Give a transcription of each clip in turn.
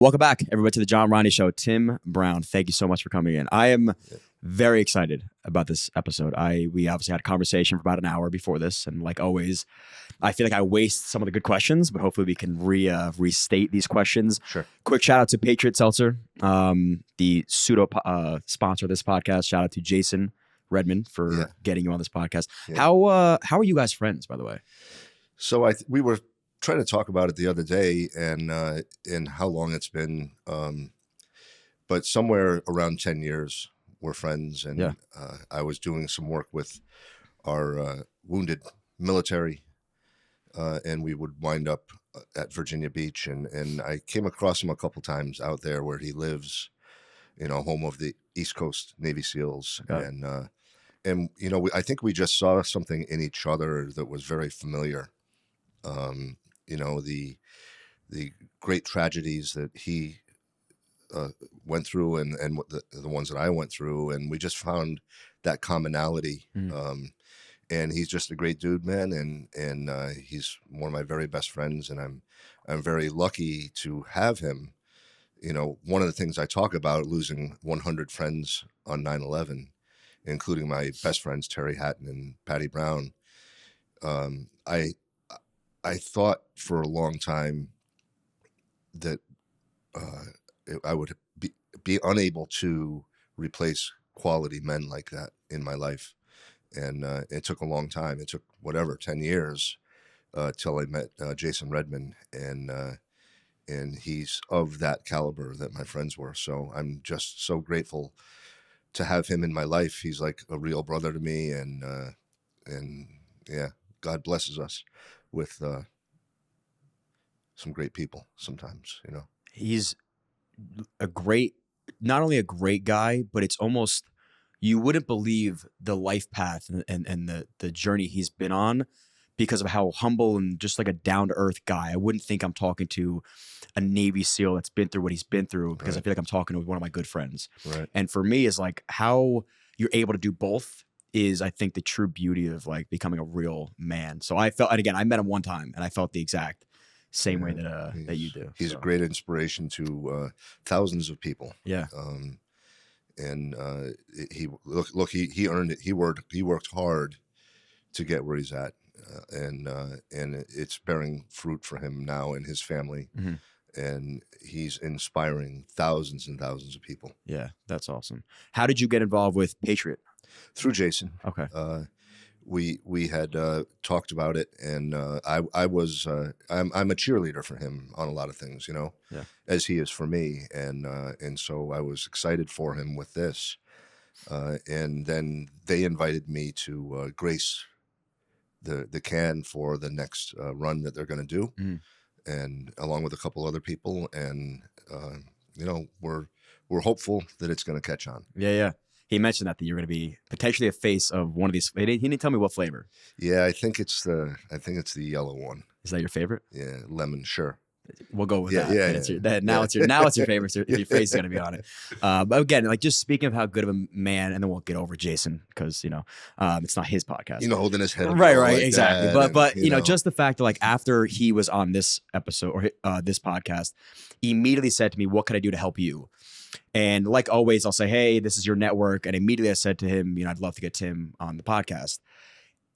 Welcome back, everybody, to the John Rondi Show. Tim Brown, thank you so much for coming in. I am very excited about this episode. We obviously had a conversation for about an hour before this, and like always, I feel like I waste some of the good questions, but hopefully we can restate these questions. Sure. Quick shout out to Patriot Seltzer, the pseudo sponsor of this podcast. Shout out to Jason Redman for getting you on this podcast. Yeah. How are you guys friends, by the way? So we were trying to talk about it the other day, and how long it's been, but somewhere around 10 years we're friends, and I was doing some work with our wounded military, and we would wind up at Virginia Beach, and I came across him a couple times out there where he lives, home of the East Coast Navy SEALs, and I think we just saw something in each other that was very familiar. The great tragedies that he went through, and the ones that I went through, and we just found that commonality. And he's just a great dude, man, and he's one of my very best friends, and I'm very lucky to have him. One of the things I talk about, losing 100 friends on 9/11, including my best friends Terry Hatton and Patty Brown. I thought for a long time that I would be unable to replace quality men like that in my life. And it took a long time. It took 10 years till I met Jason Redman, and he's of that caliber that my friends were. So I'm just so grateful to have him in my life. He's like a real brother to me, and God blesses us with some great people sometimes, He's not only a great guy, but it's almost, you wouldn't believe the life path and the journey he's been on because of how humble and just like a down-to-earth guy. I wouldn't think I'm talking to a Navy SEAL that's been through what he's been through, because I feel like I'm talking to one of my good friends. Right. And for me, is like how you're able to do both is, I think, the true beauty of like becoming a real man. So I felt, and again, I met him one time and I felt the exact same way that you do. He's a great inspiration to thousands of people. Yeah. And he earned it. He worked hard to get where he's at, and it's bearing fruit for him now and his family. Mm-hmm. And he's inspiring thousands and thousands of people. Yeah, that's awesome. How did you get involved with Patriot? Through Jason. Okay. We had talked about it, and I'm a cheerleader for him on a lot of things, as he is for me, and so I was excited for him with this, and then they invited me to grace the can for the next run that they're going to do, and along with a couple other people, and we're hopeful that it's going to catch on. Yeah. He mentioned that you're going to be potentially a face of one of these. He didn't tell me what flavor. Yeah, I think it's the yellow one. Is that your favorite? Yeah, lemon, sure. We'll go with that. Now it's your favorite. So your face is going to be on it. But again, like just speaking of how good of a man, and then we'll get over Jason because it's not his podcast. Holding his head. Right, like exactly. That, but just the fact that like after he was on this episode or this podcast, he immediately said to me, "What can I do to help you?" And like always, I'll say, "Hey, this is your network." And immediately I said to him, "I'd love to get Tim on the podcast."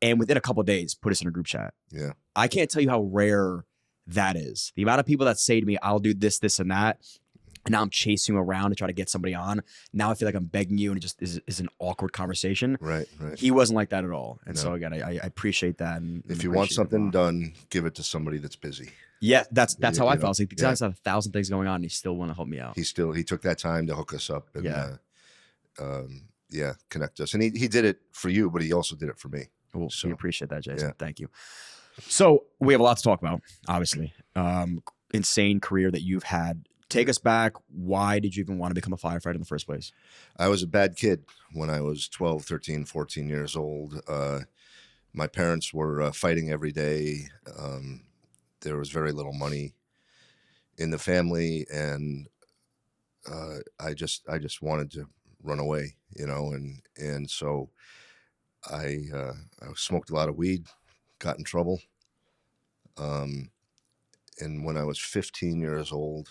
And within a couple of days, put us in a group chat. Yeah, I can't tell you how rare that is. The amount of people that say to me, "I'll do this, this, and that," and now I'm chasing you around to try to get somebody on. Now I feel like I'm begging you, and it just is an awkward conversation. Right. He wasn't like that at all. And so again, I appreciate that. And if you want something done, give it to somebody that's busy. Yeah, that's how I felt. I was like, the guy's got 1,000 things going on, and he still want to help me out. He took that time to hook us up and connect us. And he did it for you, but he also did it for me. Well, so we appreciate that, Jason. Thank you. So we have a lot to talk about, obviously. Insane career that you've had. Take us back. Why did you even want to become a firefighter in the first place? I was a bad kid when I was 12, 13, 14 years old. My parents were fighting every day. There was very little money in the family, and I just wanted to run away, and so I smoked a lot of weed, got in trouble, and when I was 15 years old,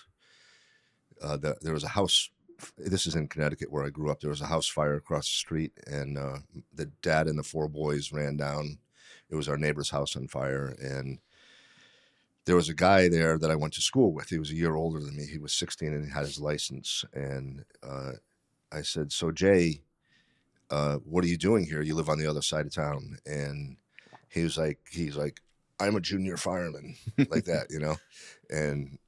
there was a house. This is in Connecticut where I grew up. There was a house fire across the street, and the dad and the 4 boys ran down. It was our neighbor's house on fire, and there was a guy there that I went to school with. He was a year older than me. He was 16 and he had his license. And I said, "So Jay, what are you doing here? You live on the other side of town." And he's like, "I'm a junior fireman," like that, you know. And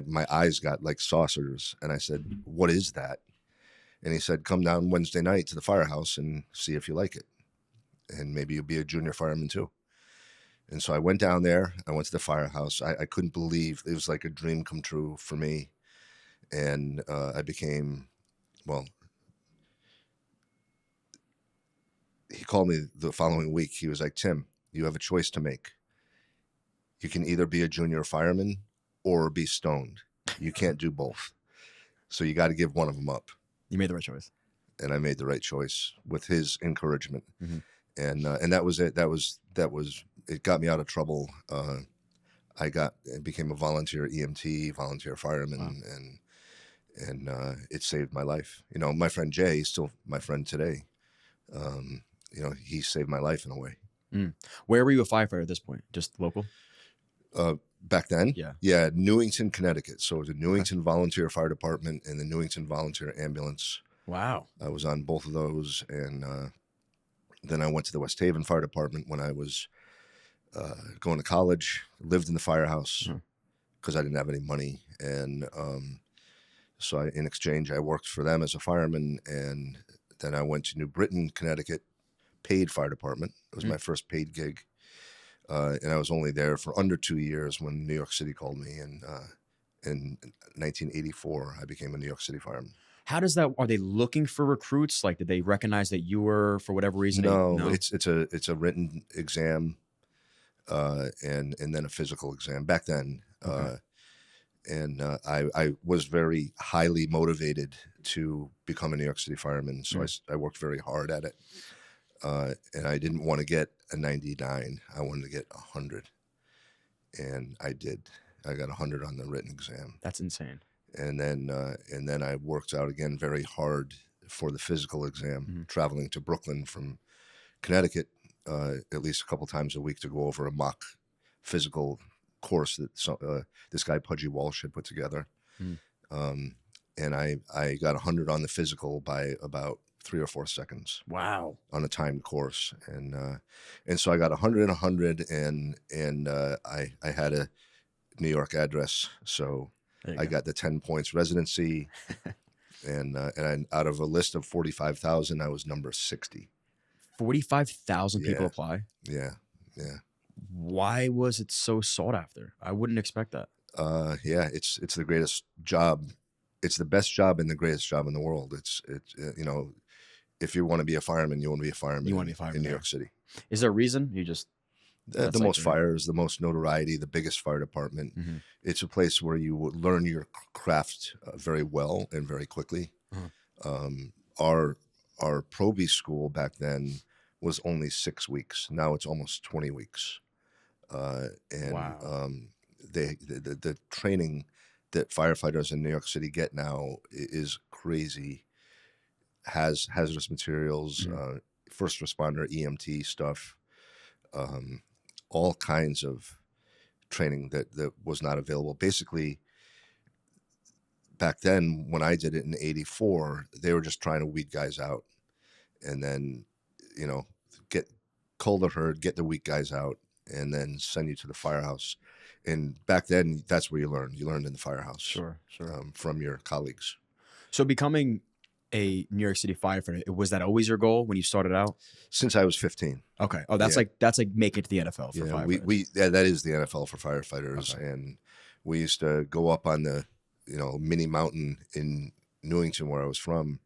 my eyes got like saucers, and I said, "What is that?" And he said, "Come down Wednesday night to the Firehouse and see if you like it, and maybe you'll be a junior fireman too." And so I went down there. I went to the Firehouse. I couldn't believe it was like a dream come true for me. And I became, well, he called me the following week. He was like, "Tim, you have a choice to make. You can either be a junior fireman or be stoned. You can't do both. So you got to give one of them up." You made the right choice. And I made the right choice with his encouragement. Mm-hmm. And that was it. That was it. Got me out of trouble. I became a volunteer EMT, volunteer fireman, Wow. and it saved my life. You know, my friend Jay is still my friend today. You know, he saved my life in a way. Where were you a firefighter at this point? Just local? Back then? Yeah. Newington, Connecticut. So the Newington Volunteer Fire Department and the Newington Volunteer Ambulance. Wow. I was on both of those, and then I went to the West Haven Fire Department when I was going to college. Lived in the Firehouse because I didn't have any money, and so in exchange, I worked for them as a fireman, and then I went to New Britain, Connecticut, paid fire department. It was my first paid gig. And I was only there for under 2 years when New York City called me. And in 1984, I became a New York City fireman. How does that? Are they looking for recruits? Like, did they recognize that you were, for whatever reason? No, it's a written exam, and then a physical exam. Back then, Okay. and I was very highly motivated to become a New York City fireman. So I worked very hard at it. And I didn't want to get a 99. I wanted to get 100. And I did. I got 100 on the written exam. That's insane. And then I worked out again very hard for the physical exam, traveling to Brooklyn from Connecticut at least a couple times a week to go over a mock physical course that this guy Pudgy Walsh had put together. And I got 100 on the physical by about 3 or 4 seconds. Wow. On a timed course. And so I got 100 and 100, and I had a New York address. So I got the 10 points residency. and out of a list of 45,000, I was number 60. 45,000 people apply? Yeah. Why was it so sought after? I wouldn't expect that. It's the greatest job. It's the best job and the greatest job in the world. It's you know, if you want to be a fireman, you want to be a fireman. You want to be a fireman in New York City. Is there a reason? You just the most fires, the most notoriety, the biggest fire department. It's a place where you would learn your craft very well and very quickly. Our Proby school back then was only 6 weeks. Now it's almost 20 weeks. Wow. The training that firefighters in New York City get now is crazy. Has hazardous materials, first responder EMT stuff, all kinds of training that was not available. Basically, back then when I did it in '84, they were just trying to weed guys out, and then get cull the herd, get the weak guys out, and then send you to the firehouse. And back then, that's where you learned. You learned in the firehouse. Sure. From your colleagues. So becoming a New York City firefighter, was that always your goal when you started out? Since I was 15. Okay. Oh, that's like making it to the NFL for firefighters. That is the NFL for firefighters. Okay. And we used to go up on the mini mountain in Newington where I was from,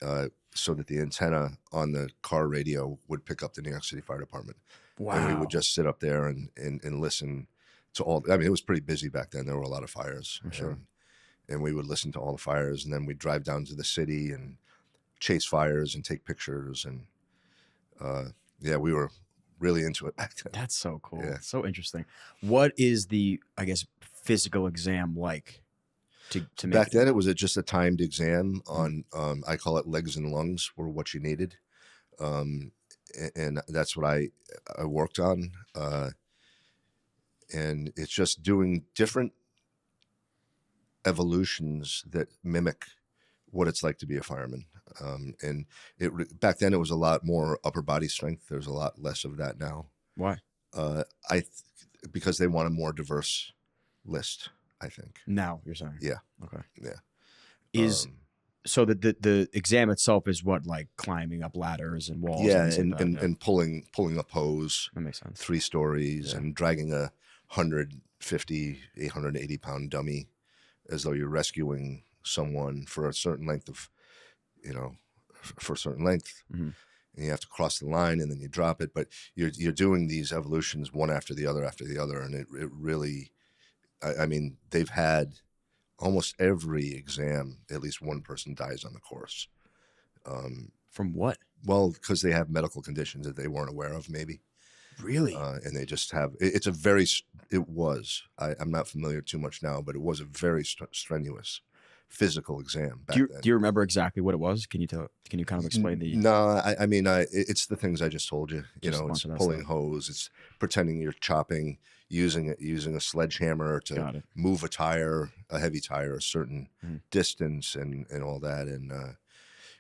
so that the antenna on the car radio would pick up the New York City Fire Department. Wow. And we would just sit up there and listen to all. I mean, it was pretty busy back then. There were a lot of fires. I'm sure. And we would listen to all the fires, and then we'd drive down to the city and chase fires and take pictures. And we were really into it back then. That's so cool. Yeah. So interesting. What is the, I guess, physical exam like? to make Back it? then, it was just a timed exam on, I call it legs and lungs were what you needed. And that's what I worked on. And it's just doing different evolutions that mimic what it's like to be a fireman. And back then it was a lot more upper body strength. There's a lot less of that now. Why? Because they want a more diverse list, I think. Now you're saying? Yeah. Okay. Yeah. So the exam itself is what, like climbing up ladders and walls? Yeah, and and pulling a hose. That makes sense. 3 stories and dragging a 150, 880 pound dummy as though you're rescuing someone for a certain length of, for a certain length. Mm-hmm. And you have to cross the line and then you drop it. But you're doing these evolutions one after the other, and it really, I mean, they've had almost every exam, at least one person dies on the course. From what? Well, because they have medical conditions that they weren't aware of, maybe. Really? And they just have, I'm not familiar too much now, but it was a very strenuous physical exam back then. Do you remember exactly what it was? Can you kind of explain the? No, I mean, it's the things I just told you. It's pulling stuff. hose. It's pretending you're chopping, using a sledgehammer to move a heavy tire, a certain distance, and all that.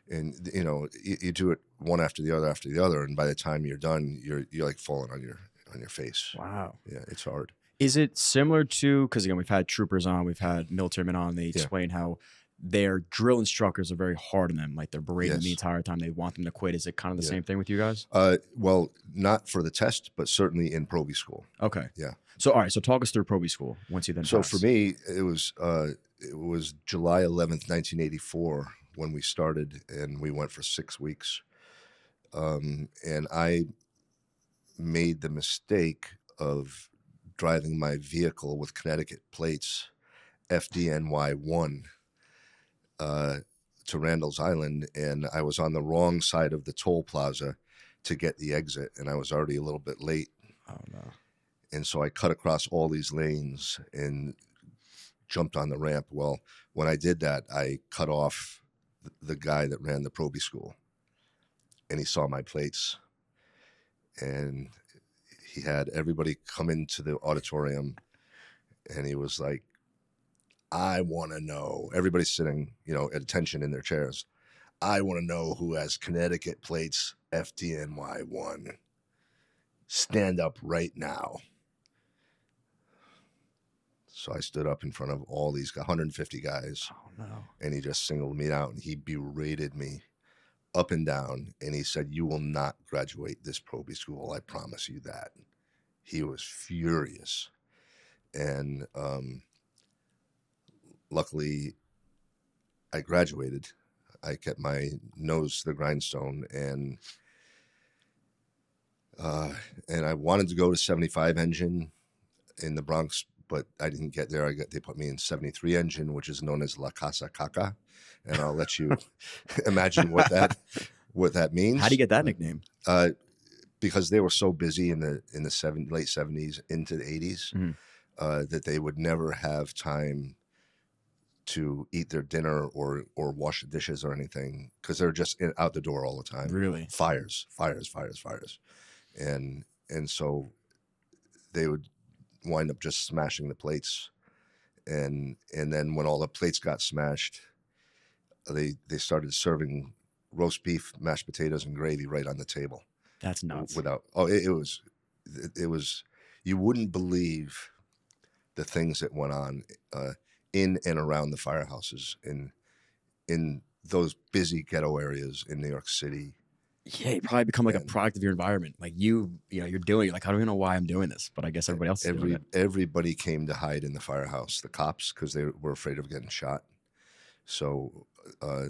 And you do it one after the other, and by the time you're done, you're like falling on your face. Wow. Yeah, it's hard. Is it similar to, because again, we've had troopers on, we've had military men on, they explain how their drill instructors are very hard on them, like they're berating them the entire time, they want them to quit. Is it kind of the same thing with you guys? Well, not for the test, but certainly in Proby school. Okay. Yeah. So all right, so talk us through Proby school once you then So pass. for me, it was July 11th, 1984 when we started, and we went for 6 weeks. And I made the mistake of driving my vehicle with Connecticut plates, FDNY 1, to Randall's Island, and I was on the wrong side of the toll plaza to get the exit, and I was already a little bit late. Oh no. And so I cut across all these lanes and jumped on the ramp. Well, when I did that, I cut off the guy that ran the Proby school, and he saw my plates, and he had everybody come into the auditorium, and he was like, I want to know, everybody's sitting, at attention in their chairs. I want to know who has Connecticut plates FDNY 1. Stand up right now. So I stood up in front of all these 150 guys. Oh no. And he just singled me out, and he berated me up and down. And he said, you will not graduate this Proby school. I promise you that. He was furious. And luckily, I graduated. I kept my nose to the grindstone, and I wanted to go to 75 engine in the Bronx, but I didn't get there. They put me in 73 engine, which is known as La Casa Caca, and I'll let you imagine what that means. How do you get that nickname? Because they were so busy in the late 70s into the 80s that they would never have time to eat their dinner or wash the dishes or anything, because they're just out the door all the time. Really? Fires. And so they would wind up just smashing the plates. And then when all the plates got smashed, they started serving roast beef, mashed potatoes, and gravy right on the table. That's nuts. It was, you wouldn't believe the things that went on in and around the firehouses in those busy ghetto areas in New York City. Yeah, you probably become like a product of your environment. Like you're doing it. Like, I don't even know why I'm doing this, but I guess everybody else is doing it. Everybody came to hide in the firehouse. The cops, because they were afraid of getting shot. So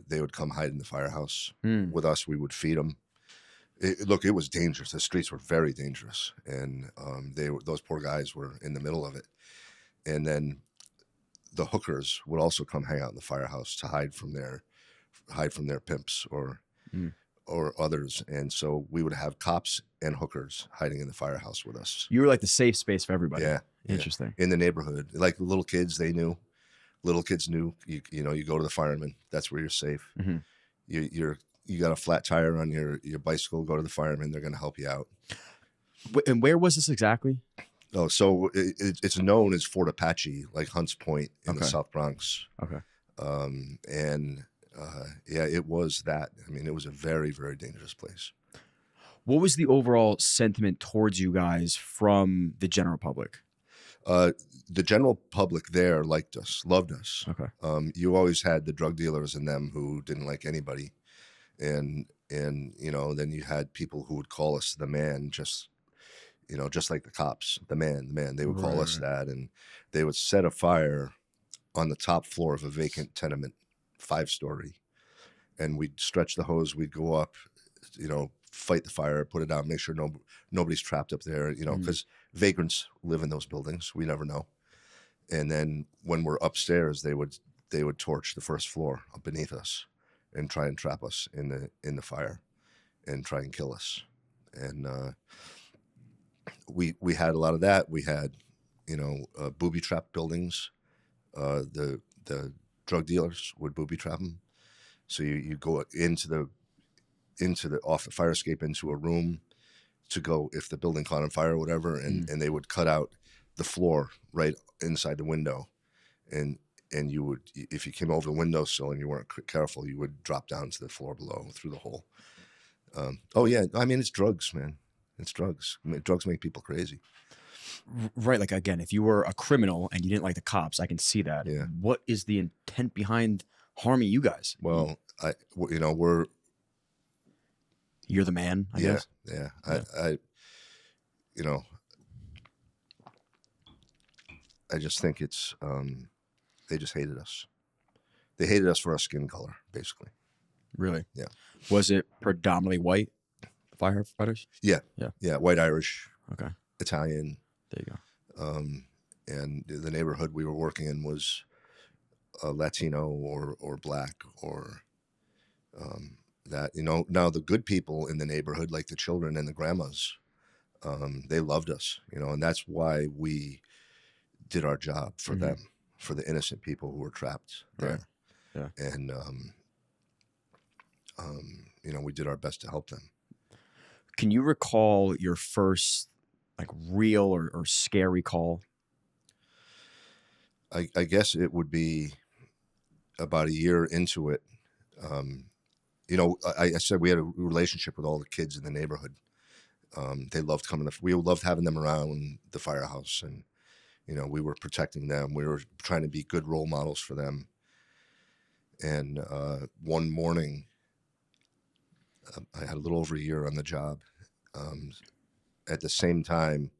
they would come hide in the firehouse with us. We would feed them. It was dangerous. The streets were very dangerous, and those poor guys were in the middle of it. And then the hookers would also come hang out in the firehouse to hide from their pimps or others. And so we would have cops and hookers hiding in the firehouse with us. You were like the safe space for everybody. Yeah. Interesting. In the neighborhood. Like little kids, they knew. Little kids knew, you know, you go to the fireman. That's where you're safe. Mm-hmm. You got a flat tire on your bicycle, go to the fireman. They're going to help you out. And where was this exactly? Oh, so it's known as Fort Apache, like Hunts Point in the South Bronx. Okay. And yeah, it was that. I mean, it was a very, very dangerous place. What was the overall sentiment towards you guys from the general public? The general public there liked us, loved us. Okay. You always had the drug dealers in them who didn't like anybody. And you know, then you had people who would call us the man, just, you know, just like the cops, the man. They would call us that, and they would set a fire on the top floor of a vacant tenement, 5-story, and we'd stretch the hose. We'd go up, you know, fight the fire, put it out, make sure nobody's trapped up there, you know, because vagrants live in those buildings. We never know. And then when we're upstairs, they would torch the first floor up beneath us and try and trap us in the fire and try and kill us. And we had a lot of that. We had, you know, booby trap buildings. The drug dealers would booby trap them. So you go into the off the fire escape into a room to go if the building caught on fire or whatever, and they would cut out the floor right inside the window, and you would, if you came over the windowsill and you weren't careful, you would drop down to the floor below through the hole. Oh yeah, I mean, it's drugs, man. It's drugs. I mean, drugs make people crazy. Right. Like, again, if you were a criminal and you didn't like the cops, I can see that. Yeah. What is the intent behind harming you guys? Well, you know, you're the man, I guess. Yeah. I, you know, I just think it's, they just hated us. They hated us for our skin color, basically. Really? Yeah. Was it predominantly white firefighters? Yeah. Yeah. Yeah. White Irish. Okay. Italian. There you go. And the neighborhood we were working in was Latino or black or that, you know. Now the good people in the neighborhood, like the children and the grandmas, they loved us, you know, and that's why we did our job for them, for the innocent people who were trapped there. Right. Yeah. And you know, we did our best to help them. Can you recall your first like real or scary call? I guess it would be about a year into it. You know, I said we had a relationship with all the kids in the neighborhood. They loved coming. We loved having them around the firehouse, and you know, we were protecting them. We were trying to be good role models for them. And one morning, I had a little over a year on the job. At the same time,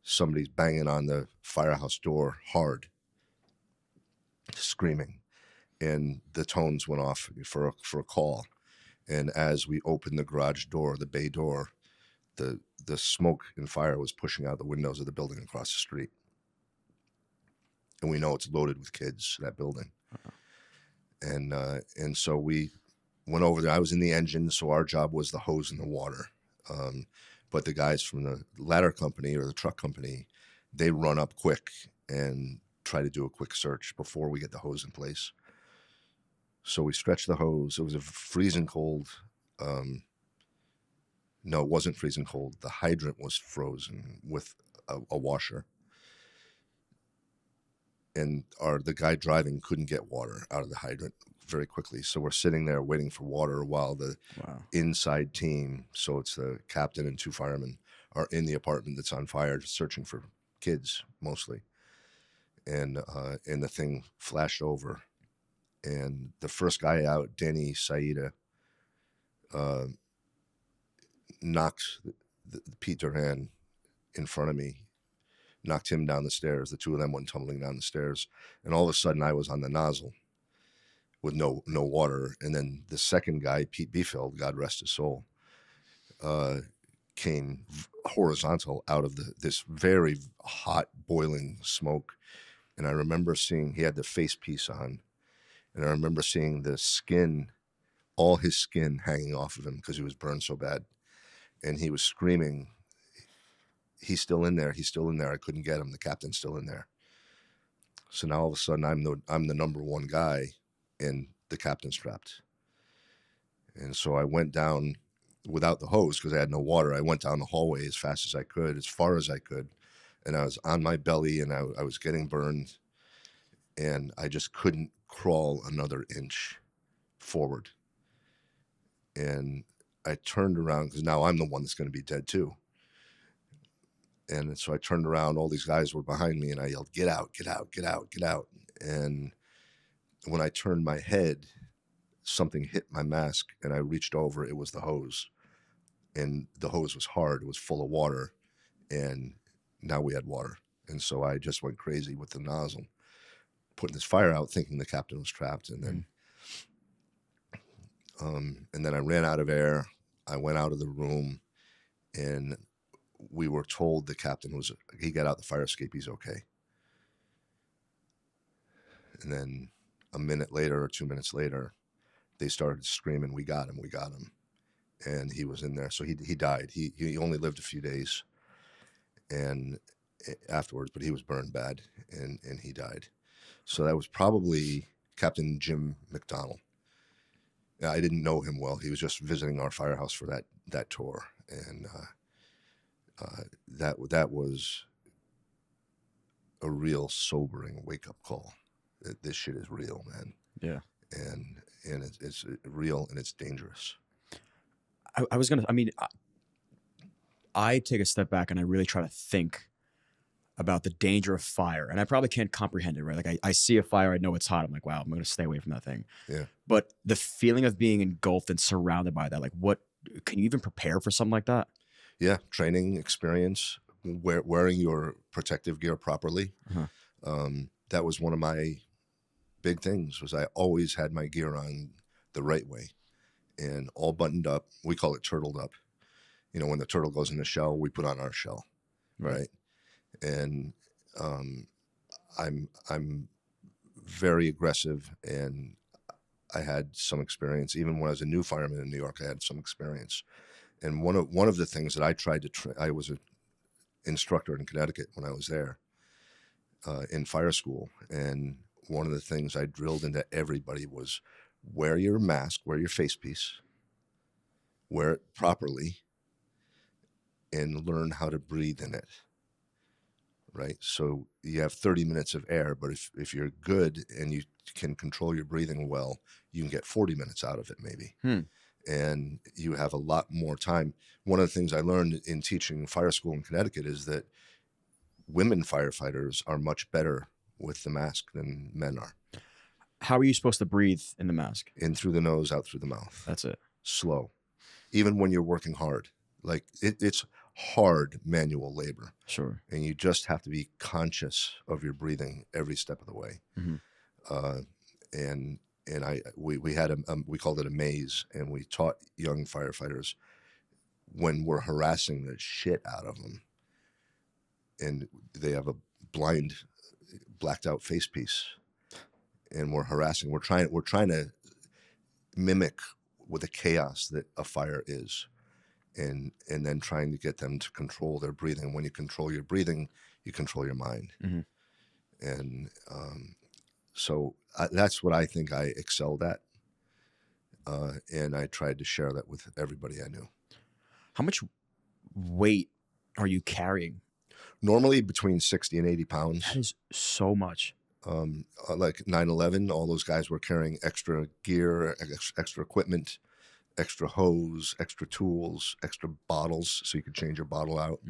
somebody's banging on the firehouse door hard, screaming, and the tones went off for a call. And as we opened the garage door, the bay door, the smoke and fire was pushing out the windows of the building across the street. And we know it's loaded with kids, that building. And so we went over there. I was in the engine, so our job was the hose and the water. But the guys from the ladder company or the truck company, they run up quick and try to do a quick search before we get the hose in place. So we stretched the hose. It was a freezing cold. No, it wasn't freezing cold. The hydrant was frozen with a washer. And the guy driving couldn't get water out of the hydrant very quickly. So we're sitting there waiting for water while the inside team, so it's the captain and 2 firemen, are in the apartment that's on fire, searching for kids mostly. And the thing flashed over. And the first guy out, Danny Saida, knocked Pete Duran in front of me, knocked him down the stairs. The 2 of them went tumbling down the stairs. And all of a sudden I was on the nozzle with no water. And then the second guy, Pete Biefeld, God rest his soul, came horizontal out of this very hot, boiling smoke. And I remember seeing, he had the face piece on, and I remember seeing the skin, all his skin hanging off of him because he was burned so bad. And he was screaming, "He's still in there. He's still in there. I couldn't get him. The captain's still in there." So now all of a sudden I'm the number one guy, and the captain's trapped. And so I went down without the hose because I had no water. I went down the hallway as fast as I could, as far as I could, and I was on my belly, and I was getting burned, and I just couldn't crawl another inch forward. And I turned around because now I'm the one that's going to be dead too. And so I turned around, all these guys were behind me, and I yelled, "Get out, get out, get out, get out." And when I turned my head, something hit my mask, and I reached over. It was the hose, and the hose was hard. It was full of water, and now we had water. And so I just went crazy with the nozzle, putting this fire out, thinking the captain was trapped. And then I ran out of air. I went out of the room, and we were told the captain he got out the fire escape. He's okay. And then a minute later or 2 minutes later, they started screaming, "We got him, we got him." And he was in there. So he died. He only lived a few days and afterwards, but he was burned bad, and he died. So that was probably Captain Jim McDonald. I didn't know him well. He was just visiting our firehouse for that tour. And that was a real sobering wake-up call. That this shit is real, man. Yeah. And it's real, and it's dangerous. I take a step back and I really try to think about the danger of fire, and I probably can't comprehend it, right? Like I see a fire, I know it's hot. I'm like, wow, I'm going to stay away from that thing. Yeah. But the feeling of being engulfed and surrounded by that, like, what can you even prepare for something like that? Yeah, training, experience, wearing your protective gear properly. That was one of my big things. Was I always had my gear on the right way and all buttoned up. We call it turtled up. You know, when the turtle goes in the shell, we put on our shell, right? And I'm very aggressive, and I had some experience. Even when I was a new fireman in New York, I had some experience. And one of the things that I tried to I was an instructor in Connecticut when I was there in fire school, and one of the things I drilled into everybody was wear your mask, wear your face piece, wear it properly, and learn how to breathe in it. Right? So you have 30 minutes of air, but if you're good and you can control your breathing well, you can get 40 minutes out of it maybe. And you have a lot more time. One of the things I learned in teaching fire school in Connecticut is that women firefighters are much better with the mask than men are. How are you supposed to breathe in the mask? In through the nose, out through the mouth. That's it. Slow. Even when you're working hard. Like it's hard manual labor. Sure. And you just have to be conscious of your breathing every step of the way. And we had we called it a maze, and we taught young firefighters when we're harassing the shit out of them, and they have a blacked out face piece, and we're harassing. We're trying to mimic with the chaos that a fire is. And then trying to get them to control their breathing. When you control your breathing, you control your mind. And so that's what I think I excelled at. And I tried to share that with everybody I knew. How much weight are you carrying? Normally between 60 and 80 pounds. That is so much. Like 9/11, all those guys were carrying extra gear, extra equipment, extra hose, extra tools, extra bottles, so you could change your bottle out.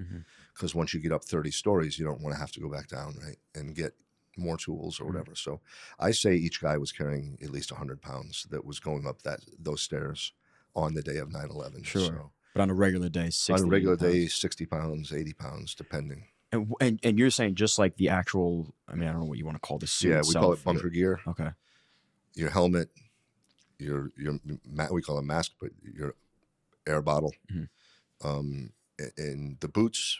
Because once you get up 30 stories, you don't want to have to go back down, right, and get more tools or whatever. So I say each guy was carrying at least 100 pounds that was going up those stairs on the day of 9/11. Sure. So, but on a regular day, 60 on a regular day, pounds. 60 pounds, 80 pounds, depending. And you're saying just like the actual, I mean, I don't know what you want to call the suit Yeah, itself. we call it bunker gear. Okay. Your helmet, we call it mask, but your air bottle, and the boots,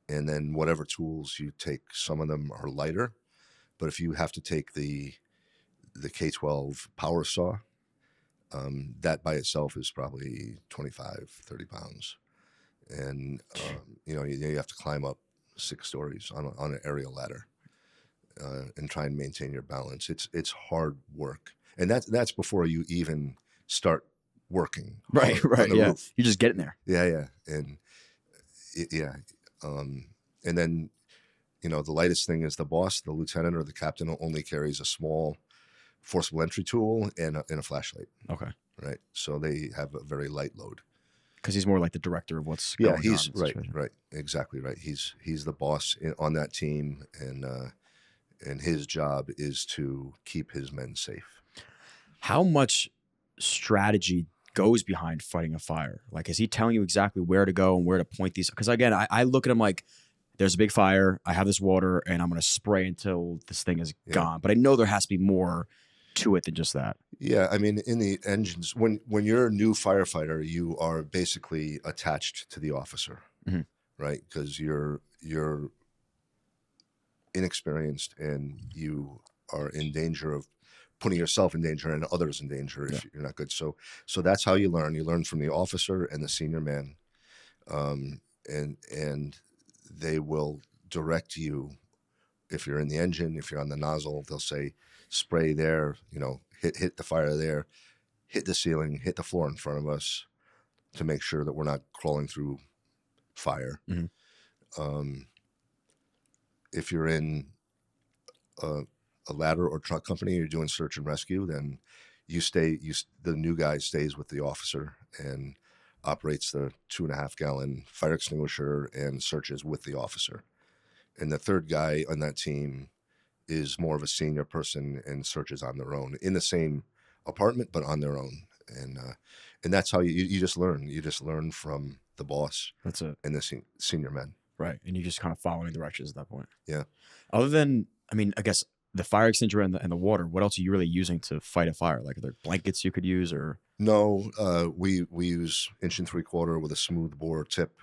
and then whatever tools you take. Some of them are lighter, but if you have to take the K12 power saw, that by itself is probably 25, 30 pounds. And, you have to climb up 6 stories on an aerial ladder. and try and maintain your balance. It's hard work, and that's before you even start working Right, hard on right, the yeah. roof. You're just getting there. Yeah, and yeah, and then the lightest thing is the boss, the lieutenant or the captain only carries a small forcible entry tool and a flashlight. Okay. Right, so they have a very light load. Because he's more like the director of what's Yeah, going on he's in the right, situation. right, exactly right. He's the boss on that team, and his job is to keep his men safe. How much strategy goes behind fighting a fire? Like, is he telling you exactly where to go and where to point these? Because again, I look at him like, there's a big fire, I have this water, and I'm going to spray until this thing is gone. But I know there has to be more to it than just that. Yeah, I mean, in the engines, when you're a new firefighter, you are basically attached to the officer, right? Because you're inexperienced and you are in danger of putting yourself in danger and others in danger if you're not good. So that's how you learn. You learn from the officer and the senior man, and they will direct you. If you're in the engine, if you're on the nozzle, they'll say, spray there, hit the fire there, hit the ceiling, hit the floor in front of us to make sure that we're not crawling through fire. If you're in a ladder or truck company, you're doing search and rescue, then the new guy stays with the officer and operates the 2.5 gallon fire extinguisher and searches with the officer. And the third guy on that team is more of a senior person and searches on their own in the same apartment, but on their own. And that's how you just learn. You just learn from the boss. That's it. And the senior men. Right. And you're just kind of following directions at that point. Yeah. Other than, I mean, I guess the fire extinguisher and the water, what else are you really using to fight a fire? Like, are there blankets you could use or? No, we use 1 3/4 with a smooth bore tip.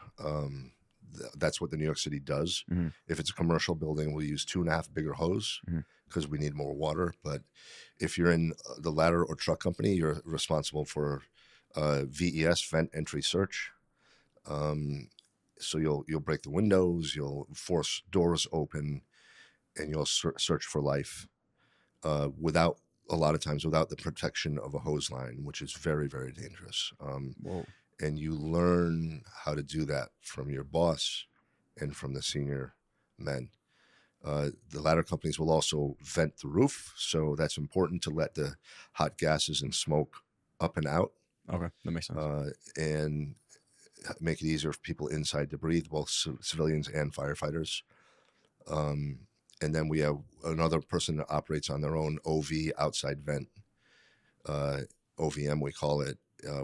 That's what the New York City does. If it's a commercial building, we'll use 2.5 bigger hose because we need more water. But if you're in the ladder or truck company, you're responsible for VES, vent entry search. So you'll break the windows, you'll force doors open, and you'll search for life a lot of times without the protection of a hose line, which is very, very dangerous. And you learn how to do that from your boss and from the senior men. The ladder companies will also vent the roof, so that's important to let the hot gases and smoke up and out. Okay, that makes sense. And make it easier for people inside to breathe, both civilians and firefighters. And then we have another person that operates on their own OV, outside vent, OVM we call it.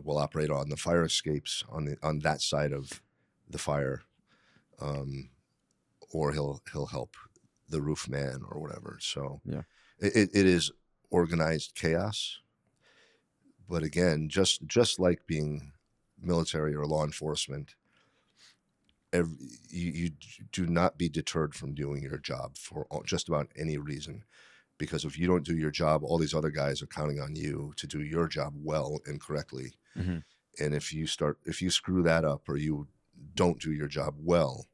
Will operate on the fire escapes on that side of the fire, or he'll help the roof man or whatever. So yeah, it is organized chaos. But again, just like being military or law enforcement, you do not be deterred from doing your job for just about any reason. Because if you don't do your job, all these other guys are counting on you to do your job well and correctly. And if you screw that up or you don't do your job well,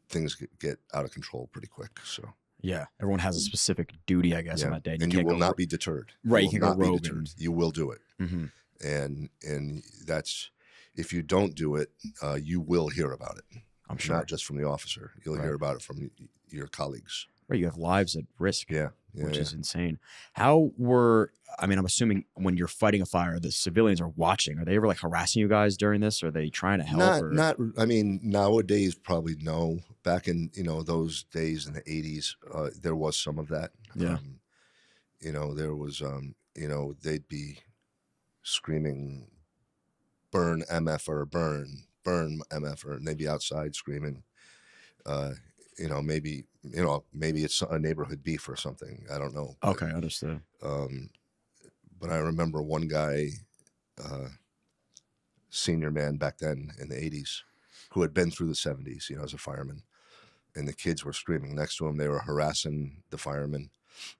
things get out of control pretty quick. So yeah, everyone has a specific duty, I guess, on that day, and you will not be deterred. Right, you can go rogue. You will do it, and that's, if you don't do it, you will hear about it. I'm sure, not just from the officer. You'll hear about it from your colleagues. Right, you have lives at risk. Yeah, which is insane. I'm assuming when you're fighting a fire, the civilians are watching. Are they ever like harassing you guys during this? Are they trying to help? I mean, nowadays probably no. Back in those days in the 80s, there was some of that. Yeah. There was they'd be screaming, "Burn MFer, burn MFer," and they'd be outside screaming. Maybe it's a neighborhood beef or something. I don't know. Okay, understood. But I remember one guy, senior man back then in the 80s, who had been through the 70s, as a fireman, and the kids were screaming next to him. They were harassing the firemen.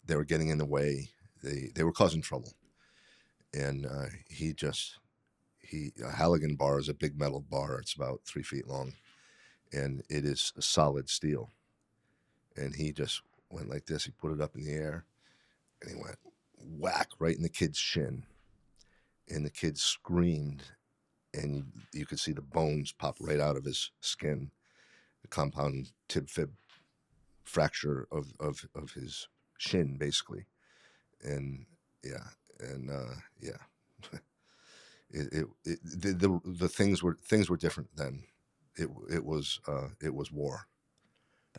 They were getting in the way. They were causing trouble. And a Halligan bar is a big metal bar. It's about 3 feet long. And it is a solid steel. And he just went like this. He put it up in the air, and he went whack right in the kid's shin. And the kid screamed, and you could see the bones pop right out of his skin. The compound tib-fib fracture of his shin, basically. And yeah, and yeah, the things were different then. It was war.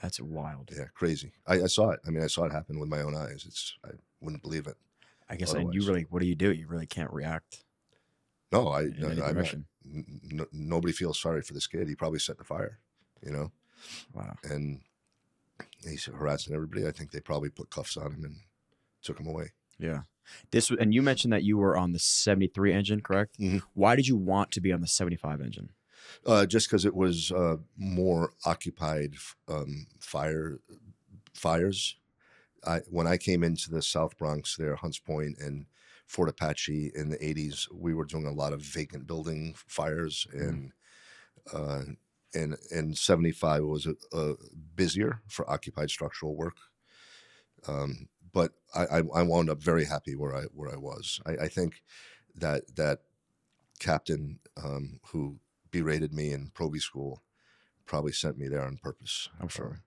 That's wild. Yeah, crazy. I saw it. I mean, I saw it happen with my own eyes. I wouldn't believe it. I guess, otherwise. and you really, what do? You really can't react. No, in any direction. Nobody feels sorry for this kid. He probably set the fire, you know. Wow. And he's harassing everybody. I think they probably put cuffs on him and took him away. Yeah. And you mentioned that you were on the 73 engine, correct? Mm-hmm. Why did you want to be on the 75 engine? Just because it was more occupied fires. When I came into the South Bronx there, Hunts Point and Fort Apache in the 80s, we were doing a lot of vacant building fires, and 75 was busier for occupied structural work. But I wound up very happy where I was. I think that captain who berated me in probie school probably sent me there on purpose. I'm sure.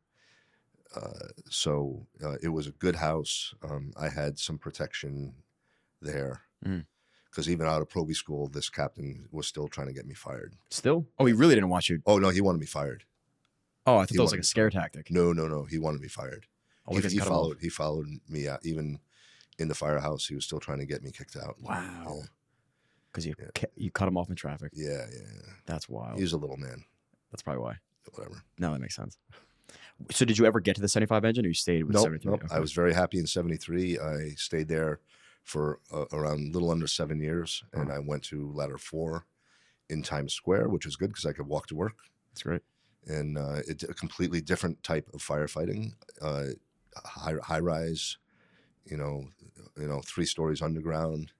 So it was a good house. I had some protection there, because even out of probie school, this captain was still trying to get me fired. Still? Oh, he really didn't want you. Oh no, he wanted me fired. Oh, I thought that was like a scare tactic. No, he wanted me fired. Oh, he followed me out. Even in the firehouse, he was still trying to get me kicked out. Wow. Because you cut him off in traffic. Yeah. That's wild. He was a little man. That's probably why. Whatever. No, that makes sense. So did you ever get to the 75 engine, or you stayed with 73? Nope. Okay. I was very happy in 73. I stayed there for around a little under 7 years, and I went to ladder 4 in Times Square, which was good because I could walk to work. That's great. And it's a completely different type of firefighting, high rise, 3 stories underground,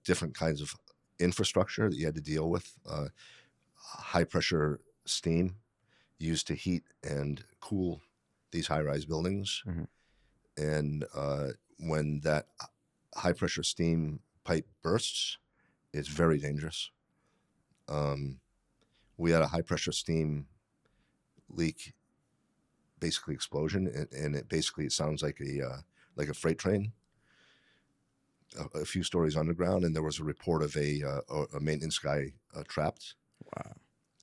different kinds of infrastructure that you had to deal with, high pressure steam used to heat and cool these high rise buildings. Mm-hmm. And when that high pressure steam pipe bursts, it's very dangerous. We had a high pressure steam leak, basically explosion, and it sounds like a freight train, a few stories underground, and there was a report of a maintenance guy trapped. Wow.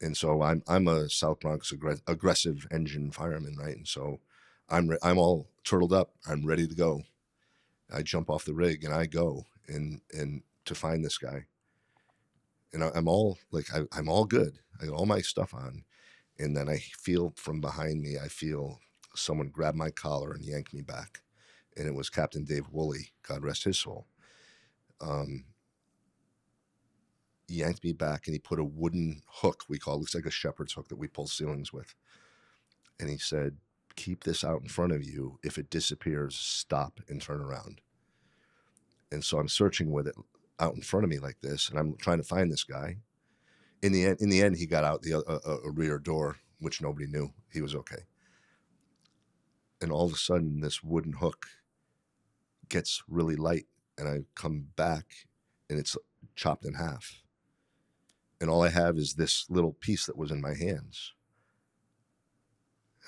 And so I'm a South Bronx aggressive engine fireman, right? And so I'm all turtled up. I'm ready to go. I jump off the rig and I go and to find this guy. And I'm all like, I'm all good. I got all my stuff on. And then I feel from behind me, someone grab my collar and yank me back. And it was Captain Dave Woolley, God rest his soul. Yanked me back, and he put a wooden hook, looks like a shepherd's hook that we pull ceilings with. And he said, keep this out in front of you. If it disappears, stop and turn around. And so I'm searching with it out in front of me like this, and I'm trying to find this guy. In the end, he got out a rear door, which nobody knew. He was okay. And all of a sudden, this wooden hook gets really light, and I come back, and it's chopped in half. And all I have is this little piece that was in my hands.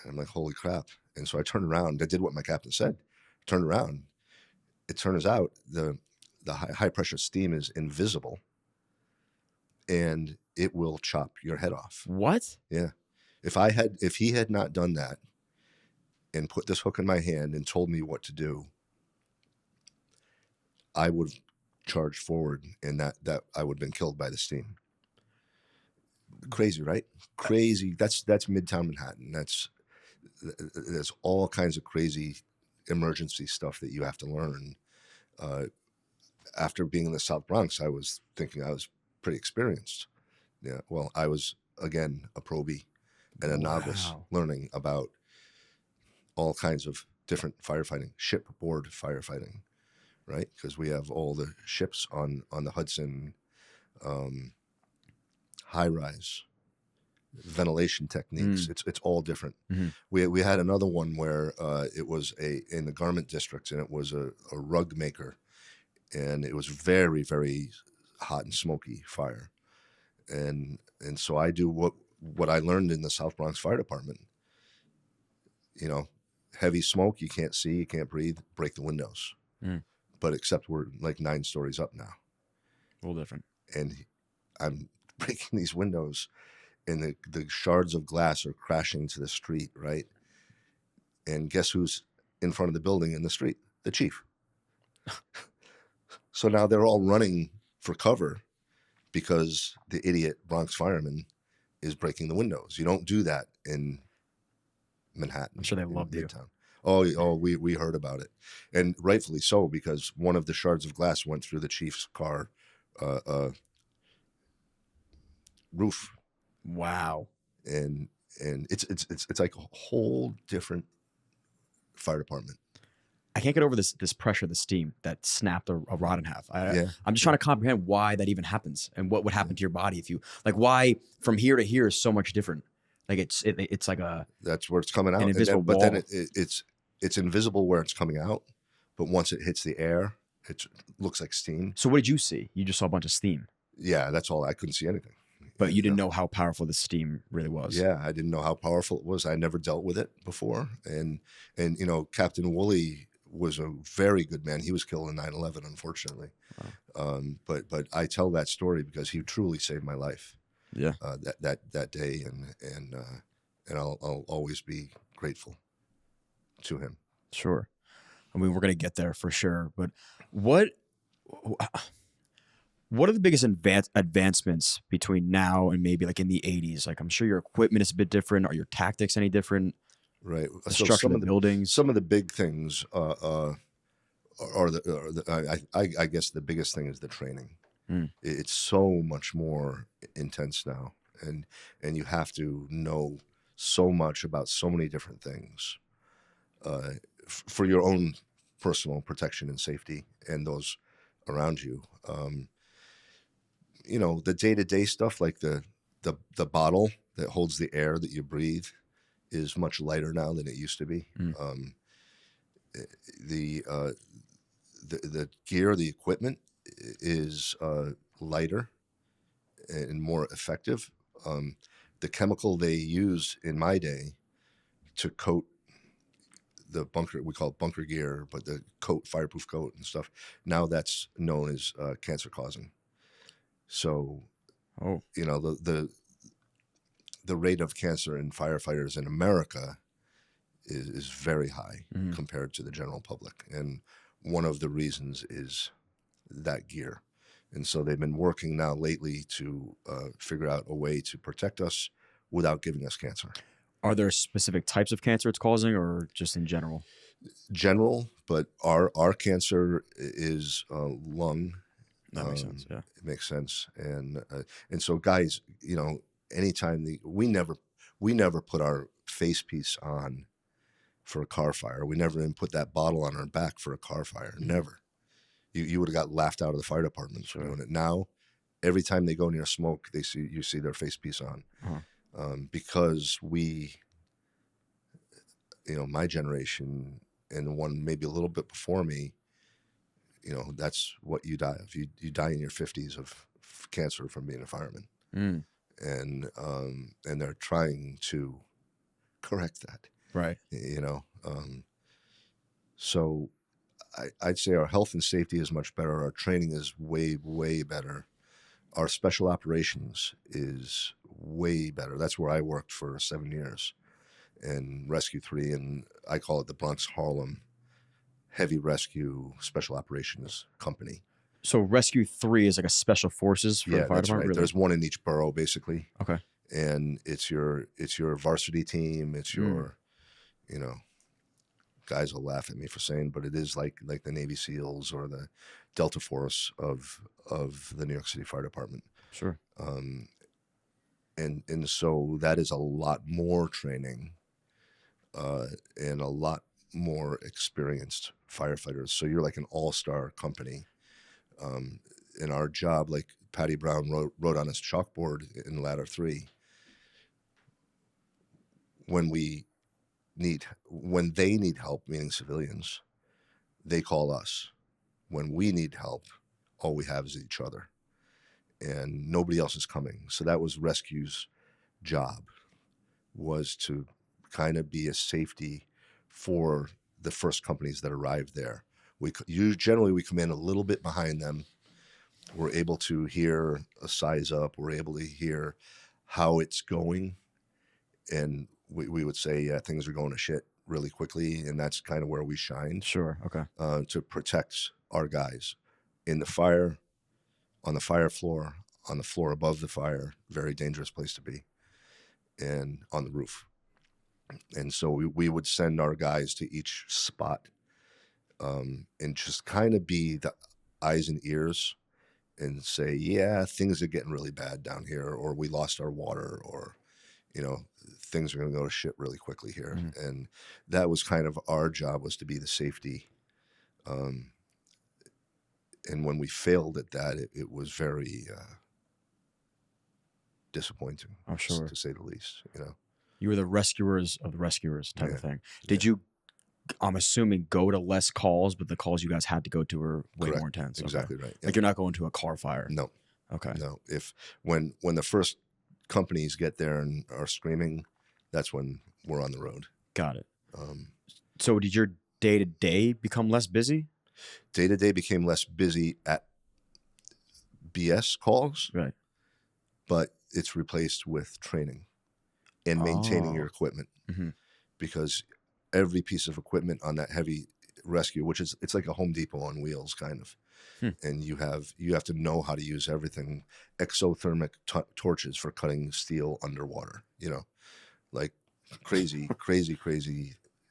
And I'm like, holy crap. And so I turned around. I did what my captain said. Turned around. It turns out the high pressure steam is invisible, and it will chop your head off. What? Yeah. If he had not done that and put this hook in my hand and told me what to do, I would have charged forward, and that I would have been killed by the steam. Crazy, right? Crazy. That's Midtown Manhattan. There's all kinds of crazy emergency stuff that you have to learn. After being in the South Bronx, I was thinking I was pretty experienced. Yeah. Well, I was, again, a probie and a novice, learning about all kinds of different firefighting, shipboard firefighting, right? Because we have all the ships on the Hudson, high rise, ventilation techniques. It's all different. We had another one where it was in the garment district, and it was a rug maker, and it was very, very hot and smoky fire. And so I do what I learned in the South Bronx Fire Department. You know, heavy smoke, you can't see, you can't breathe, break the windows. But except we're like 9 stories up now. A little different. And I'm breaking these windows, and the shards of glass are crashing to the street, right? And guess who's in front of the building in the street? The chief. So now they're all running for cover because the idiot Bronx fireman is breaking the windows. You don't do that in Manhattan. I'm sure they loved you. Oh, we heard about it, and rightfully so, because one of the shards of glass went through the chief's car roof. Wow. And it's like a whole different fire department. I can't get over this pressure, the steam that snapped a rod in half. I'm just trying to comprehend why that even happens and what would happen to your body if you why from here to here is so much different. Like it's like that's where it's coming out. An invisible but wall. then it's invisible where it's coming out, but once it hits the air, it looks like steam. So what did you see? You just saw a bunch of steam. Yeah, that's all. I couldn't see anything. But you didn't know how powerful the steam really was. Yeah, I didn't know how powerful it was. I never dealt with it before. And Captain Woolley was a very good man. He was killed in 9/11, unfortunately. Wow. But I tell that story because he truly saved my life. Yeah. That day, and I'll always be grateful to him. Sure. I mean, we're gonna get there for sure. But what are the biggest advancements between now and maybe like in the 80s? Like, I'm sure your equipment is a bit different. Are your tactics any different? Right. The structure of the buildings. Some of the big things I guess the biggest thing is the training. It's so much more intense now, and you have to know so much about so many different things for your own personal protection and safety and those around you. The day-to-day stuff, like the bottle that holds the air that you breathe, is much lighter now than it used to be. The gear, the equipment is lighter and more effective. The chemical they used in my day to coat the bunker, we call it bunker gear, but the coat, fireproof coat and stuff, now that's known as cancer causing. So, the rate of cancer in firefighters in America is very high compared to the general public. And one of the reasons is that gear. And so they've been working now lately to figure out a way to protect us without giving us cancer. Are there specific types of cancer it's causing, or just in general? General, but our cancer is lung. That makes sense. Yeah, it makes sense. And so guys, anytime we never put our face piece on for a car fire. We never even put that bottle on our back for a car fire. Never. You would have got laughed out of the fire department for doing it. Now, every time they go near smoke, you see their face piece on, because my generation and the one maybe a little bit before me, that's what you die of. You die in your 50s of cancer from being a fireman, and they're trying to correct that, right? So I'd say our health and safety is much better. Our training is way, way better. Our special operations is way better. That's where I worked for 7 years, and Rescue 3, and I call it the Bronx Harlem Heavy Rescue Special Operations Company. So Rescue 3 is like a special forces for the fire that's department? Right. Really? There's one in each borough, basically. Okay. And it's your varsity team. It's your, guys will laugh at me for saying, but it is like the Navy SEALs or the Delta Force of the New York City Fire Department. Sure. And so that is a lot more training, and a lot more experienced firefighters. So you're like an all-star company. In our job, like Patty Brown wrote on his chalkboard in Ladder 3, when they need help, meaning civilians, they call us. When we need help, all we have is each other, and nobody else is coming. So that was rescue's job, was to kind of be a safety for the first companies that arrived there. Generally we come in a little bit behind them. We're able to hear a size up. We're able to hear how it's going, and we would say, yeah, things are going to shit really quickly, and that's kind of where we shined. Sure. Okay. To protect our guys in the fire, on the fire floor, on the floor above the fire, very dangerous place to be, and on the roof. And so we would send our guys to each spot, and just kind of be the eyes and ears and say, yeah, things are getting really bad down here, or we lost our water, or, things are going to go to shit really quickly here. Mm-hmm. And that was kind of our job, was to be the safety. And when we failed at that, it was very disappointing, I'm sure, to say the least. You were the rescuers of the rescuers type of thing. Did you, I'm assuming, go to less calls, but the calls you guys had to go to were way Correct. more intense? Exactly right. Like, you're not going to a car fire? No. Okay. No. When the first companies get there and are screaming, that's when we're on the road. Got it. So did your day-to-day become less busy? Day-to-day became less busy at BS calls. Right. But it's replaced with training and maintaining your equipment. Mm-hmm. Because every piece of equipment on that heavy rescue, it's like a Home Depot on wheels, kind of. And you have to know how to use everything. Exothermic torches for cutting steel underwater, like crazy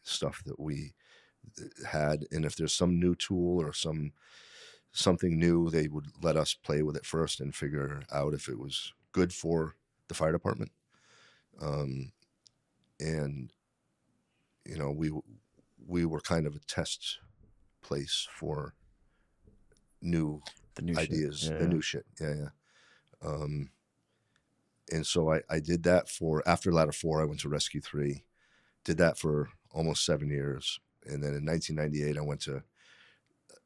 stuff that we had. And if there's some new tool or something new, they would let us play with it first and figure out if it was good for the fire department. And we were kind of a test place for new ideas, the new shit. Yeah. And so I did that after Ladder 4, I went to Rescue 3, did that for almost 7 years. And then in 1998,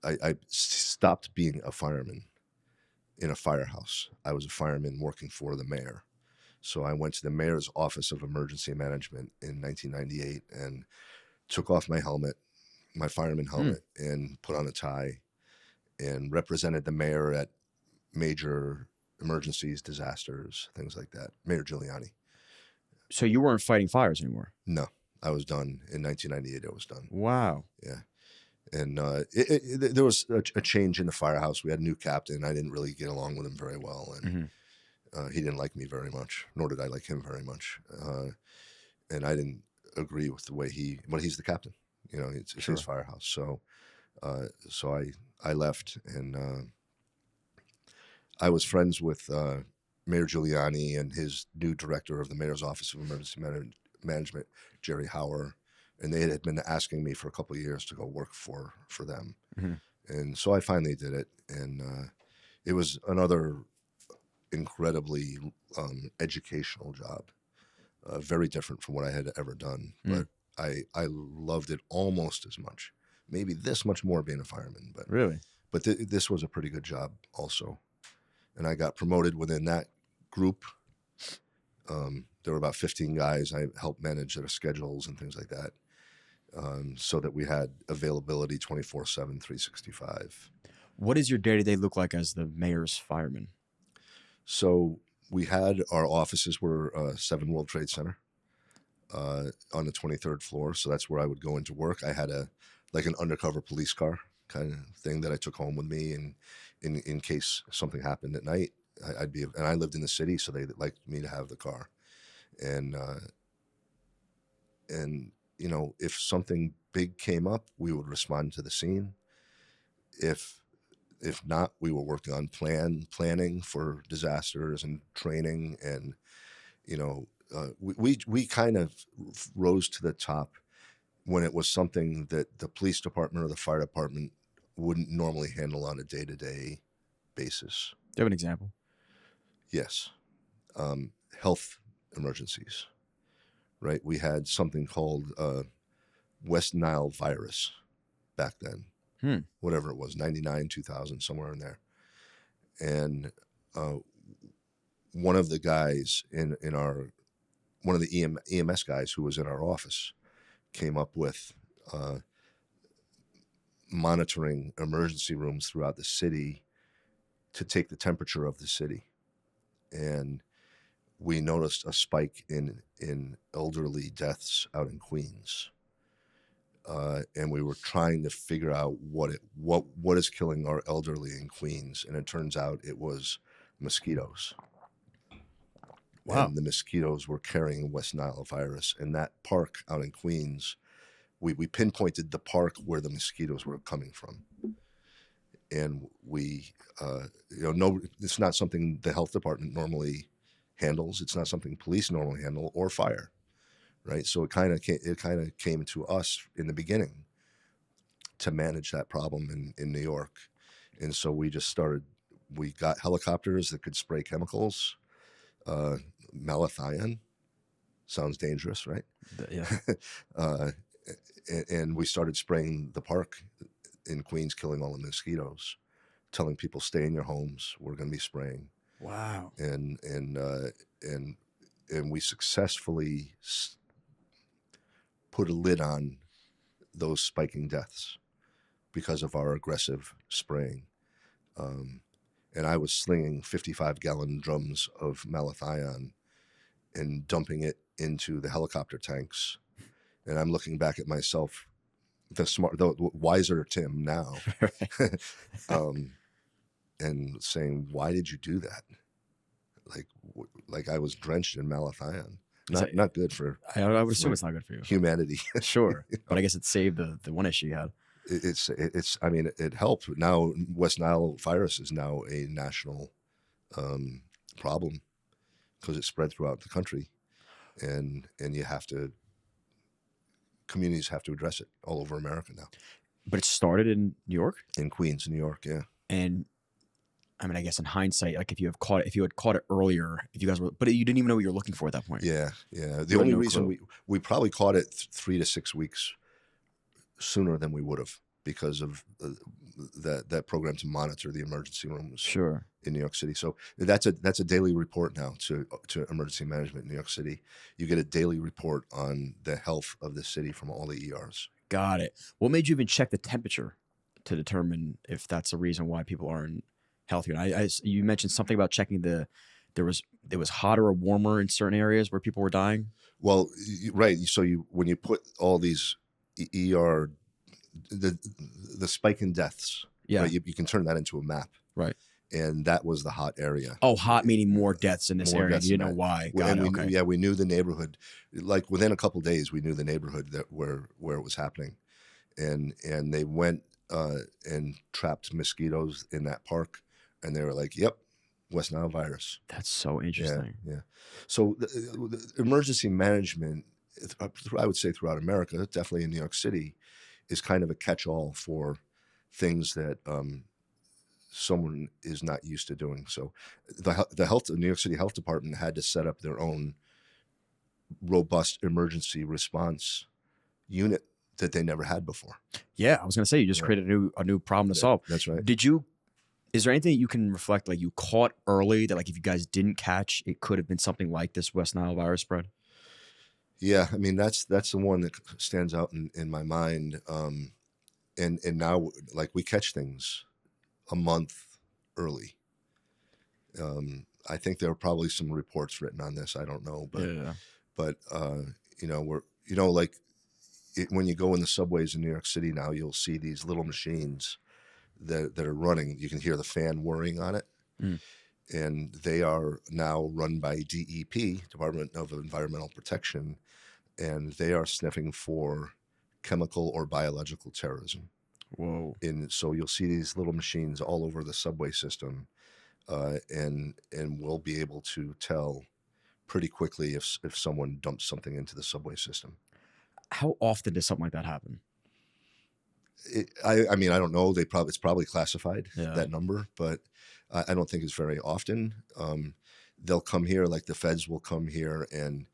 I stopped being a fireman in a firehouse. I was a fireman working for the mayor. So I went to the mayor's office of emergency management in 1998 and took off my helmet, my fireman helmet, and put on a tie, and represented the mayor at major emergencies, disasters, things like that. Mayor Giuliani. So you weren't fighting fires anymore? No, I was done. In 1998, I was done. Wow. Yeah. And there was a change in the firehouse. We had a new captain. I didn't really get along with him very well. And he didn't like me very much, nor did I like him very much. And I didn't agree with the way but he's the captain. It's his firehouse. So I left, and I was friends with Mayor Giuliani and his new director of the mayor's office of emergency management, Jerry Hauer, and they had been asking me for a couple of years to go work for them. Mm-hmm. And so I finally did it, and it was another incredibly educational job, very different from what I had ever done, but I loved it almost as much, maybe this much more, being a fireman. But really, this was a pretty good job also. And I got promoted within that group. There were about 15 guys. I helped manage their schedules and things like that, so that we had availability 24/7, 365. What does your day-to-day look like as the mayor's fireman? So we had, our offices were 7 World Trade Center on the 23rd floor. So that's where I would go into work. I had an undercover police car kind of thing that I took home with me, and in case something happened at night, and I lived in the city, so they liked me to have the car. And if something big came up, we would respond to the scene. If not, we were working on planning for disasters and training, and we kind of rose to the top when it was something that the police department or the fire department wouldn't normally handle on a day-to-day basis. Do you have an example? Yes. Health emergencies, right? We had something called West Nile virus back then, whatever it was, 99, 2000, somewhere in there. And one of the guys one of the EMS guys who was in our office came up with monitoring emergency rooms throughout the city to take the temperature of the city. And we noticed a spike in elderly deaths out in Queens. And we were trying to figure out what is killing our elderly in Queens. And it turns out it was mosquitoes. Wow. And the mosquitoes were carrying West Nile virus. And that park out in Queens, we pinpointed the park where the mosquitoes were coming from. And we, it's not something the health department normally handles. It's not something police normally handle, or fire, right? So it kind of came to us in the beginning to manage that problem in New York. And so we got helicopters that could spray chemicals. Malathion sounds dangerous, right? Yeah. And we started spraying the park in Queens, killing all the mosquitoes, telling people, stay in your homes. We're going to be spraying. Wow. And we successfully put a lid on those spiking deaths because of our aggressive spraying. And I was slinging 55-gallon drums of malathion and dumping it into the helicopter tanks. And I'm looking back at myself, the wiser Tim now, and saying, why did you do that? Like I was drenched in malathion. Not good for. I would assume it's not good for you. Humanity. Sure, but I guess it saved the one issue you had. I mean, it helped. Now West Nile virus is now a national problem because it spread throughout the country, and communities have to address it all over America now. But it started in New York? In Queens, New York, yeah. And I mean, I guess in hindsight, like if you had caught it earlier, if you guys were, but you didn't even know what you were looking for at that point. Yeah. The only reason we probably caught it 3 to 6 weeks sooner than we would have because of that program to monitor the emergency rooms. Sure. In New York City. So that's a daily report now to emergency management in New York City. You get a daily report on the health of the city from all the ERs. Got it. What made you even check the temperature to determine if that's a reason why people aren't healthier? And you mentioned something about checking it was hotter or warmer in certain areas where people were dying. Well, right. So when you put all these ER, the spike in deaths, yeah, right, you can turn that into a map, right? And that was the hot area. Oh, hot meaning more deaths in this area. You know why? We knew the neighborhood. Like within a couple of days, we knew the neighborhood where it was happening, and they went and trapped mosquitoes in that park, and they were like, "Yep, West Nile virus." That's so interesting. Yeah. So the emergency management, I would say throughout America, definitely in New York City, is kind of a catch-all for things that someone is not used to doing. So the New York City Health Department had to set up their own robust emergency response unit that they never had before. Yeah, I was going to say, you just created a new problem to solve. That's right. Is there anything that you can reflect, like you caught early that like if you guys didn't catch, it could have been something like this West Nile virus spread? Yeah, I mean, that's the one that stands out in my mind. And now, like, we catch things a month early. I think there are probably some reports written on this. I don't know, but when you go in the subways in New York City now, you'll see these little machines that are running. You can hear the fan whirring on it, and they are now run by DEP, Department of Environmental Protection, and they are sniffing for chemical or biological terrorism. Whoa! So you'll see these little machines all over the subway system, and we'll be able to tell pretty quickly if someone dumps something into the subway system. How often does something like that happen? I mean, I don't know. It's probably classified, that number, but I don't think it's very often. They'll come here, like the feds will come here and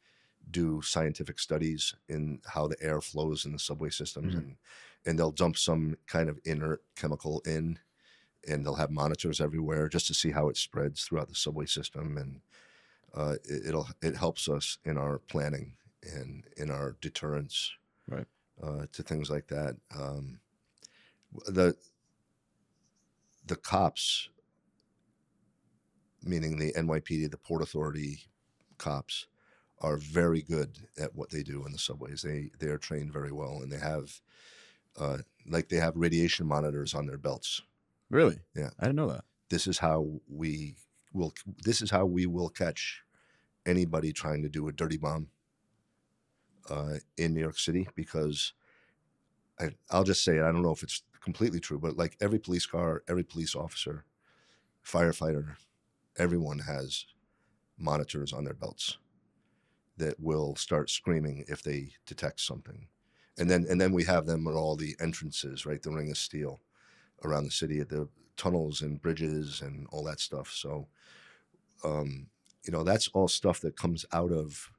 do scientific studies in how the air flows in the subway systems, Mhm. and they'll dump some kind of inert chemical in, and they'll have monitors everywhere just to see how it spreads throughout the subway system, and it helps us in our planning and in our deterrence Right. to things like that. The cops, meaning the NYPD, the Port Authority cops, are very good at what they do in the subways. They are trained very well, and they have they have radiation monitors on their belts. Really? Yeah, I didn't know that. this is how we will catch anybody trying to do a dirty bomb in New York City, because I'll just say it. I don't know if it's completely true, but like every police car, every police officer, firefighter, everyone has monitors on their belts that will start screaming if they detect something. And then we have them at all the entrances, right? The ring of steel around the city, at the tunnels and bridges and all that stuff. So, that's all stuff that comes out of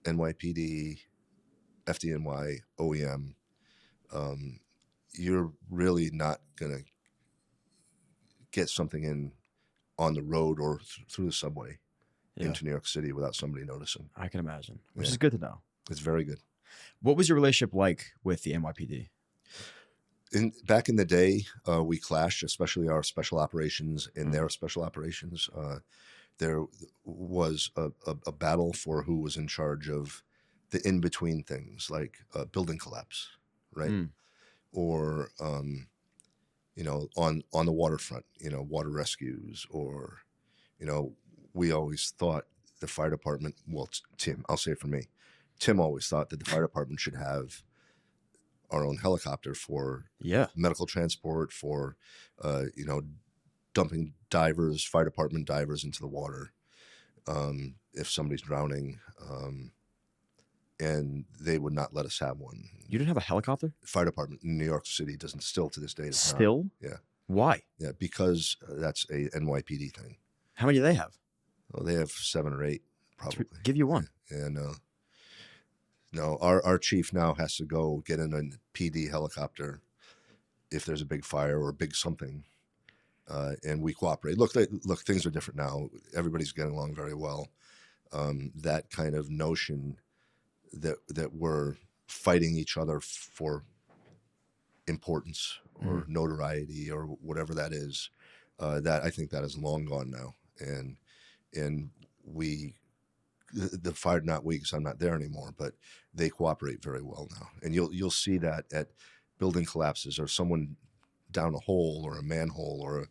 NYPD, FDNY, OEM. You're really not going to get something in on the road or through the subway into New York City without somebody noticing. I can imagine, which Yeah. is good to know. It's very good. What was your relationship like with the NYPD? Back in the day, we clashed, especially our special operations and their special operations. There was a battle for who was in charge of the in-between things, like building collapse, right? Or, on the waterfront, water rescues, or, we always thought the fire department, well, Tim, I'll say it for me, Tim always thought that the fire department should have our own helicopter for medical transport, for, dumping divers, fire department divers into the water if somebody's drowning. And they would not let us have one. You didn't have a helicopter? Fire department in New York City doesn't, still to this day. Still? Yeah. Why? Yeah, because that's a NYPD thing. How many do they have? Well, they have 7 or 8, probably. Give you one. Yeah, no. Our chief now has to go get in a PD helicopter if there's a big fire or a big something, and we cooperate. Look, things are different now. Everybody's getting along very well. That kind of notion that we're fighting each other for importance or notoriety or whatever that is, that I think that is long gone now. And the fire, not we, because I'm not there anymore, but they cooperate very well now. And you'll see that at building collapses, or someone down a hole or a manhole, or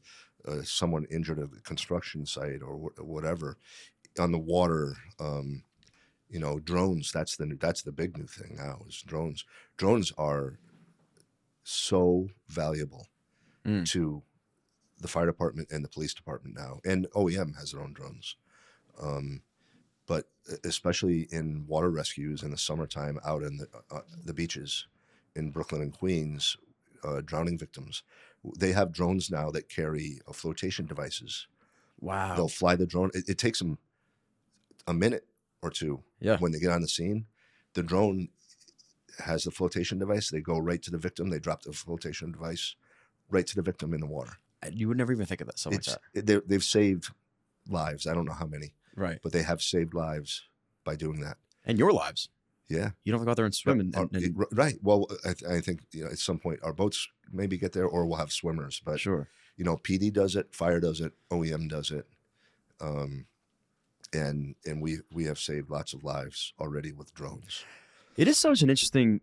someone injured at a construction site, or whatever, on the water. Drones. That's the big new thing now, is drones. Drones are so valuable to the fire department and the police department now, and OEM has their own drones. But especially in water rescues in the summertime, out in the beaches in Brooklyn and Queens, drowning victims, they have drones now that carry flotation devices. Wow. They'll fly the drone. It takes them a minute or two when they get on the scene. The drone has the flotation device. They go right to the victim. They drop the flotation device right to the victim in the water. You would never even think of that, something like that. They've saved lives. I don't know how many. Right. But they have saved lives by doing that. And your lives. Yeah. You don't have to go out there and swim. Right. Well, I think at some point our boats maybe get there, or we'll have swimmers. But sure. PD does it, fire does it, OEM does it, and we have saved lots of lives already with drones. It is such an interesting,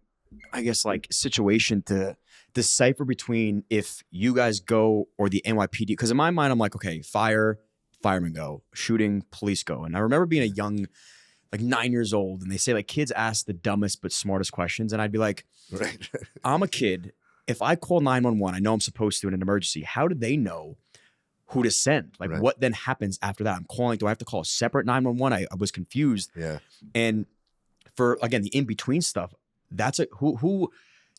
I guess, like situation to decipher between if you guys go or the NYPD. Because in my mind, I'm like, okay, firemen go, shooting, police go. And I remember being a young, like 9 years old, and they say like kids ask the dumbest but smartest questions, and I'd be like, right. I'm a kid. If I call 911, I know I'm supposed to in an emergency. How do they know who to send? Like, what then happens after that? I'm calling. Do I have to call a separate 911? I was confused. Yeah. And for, again, the in-between stuff, that's who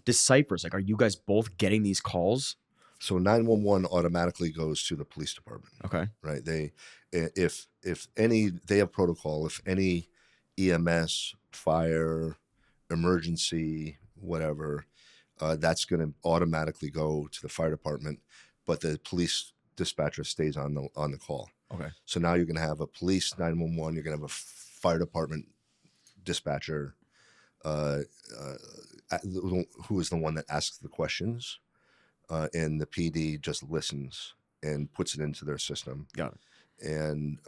deciphers? Like, are you guys both getting these calls? So 911 automatically goes to the police department. Okay. Right. They have protocol. If any EMS, fire, emergency, whatever, that's going to automatically go to the fire department, but the police dispatcher stays on the call. Okay. So now you're going to have a police 911. You're going to have a fire department dispatcher, who is the one that asks the questions, and the PD just listens and puts it into their system. Got it. And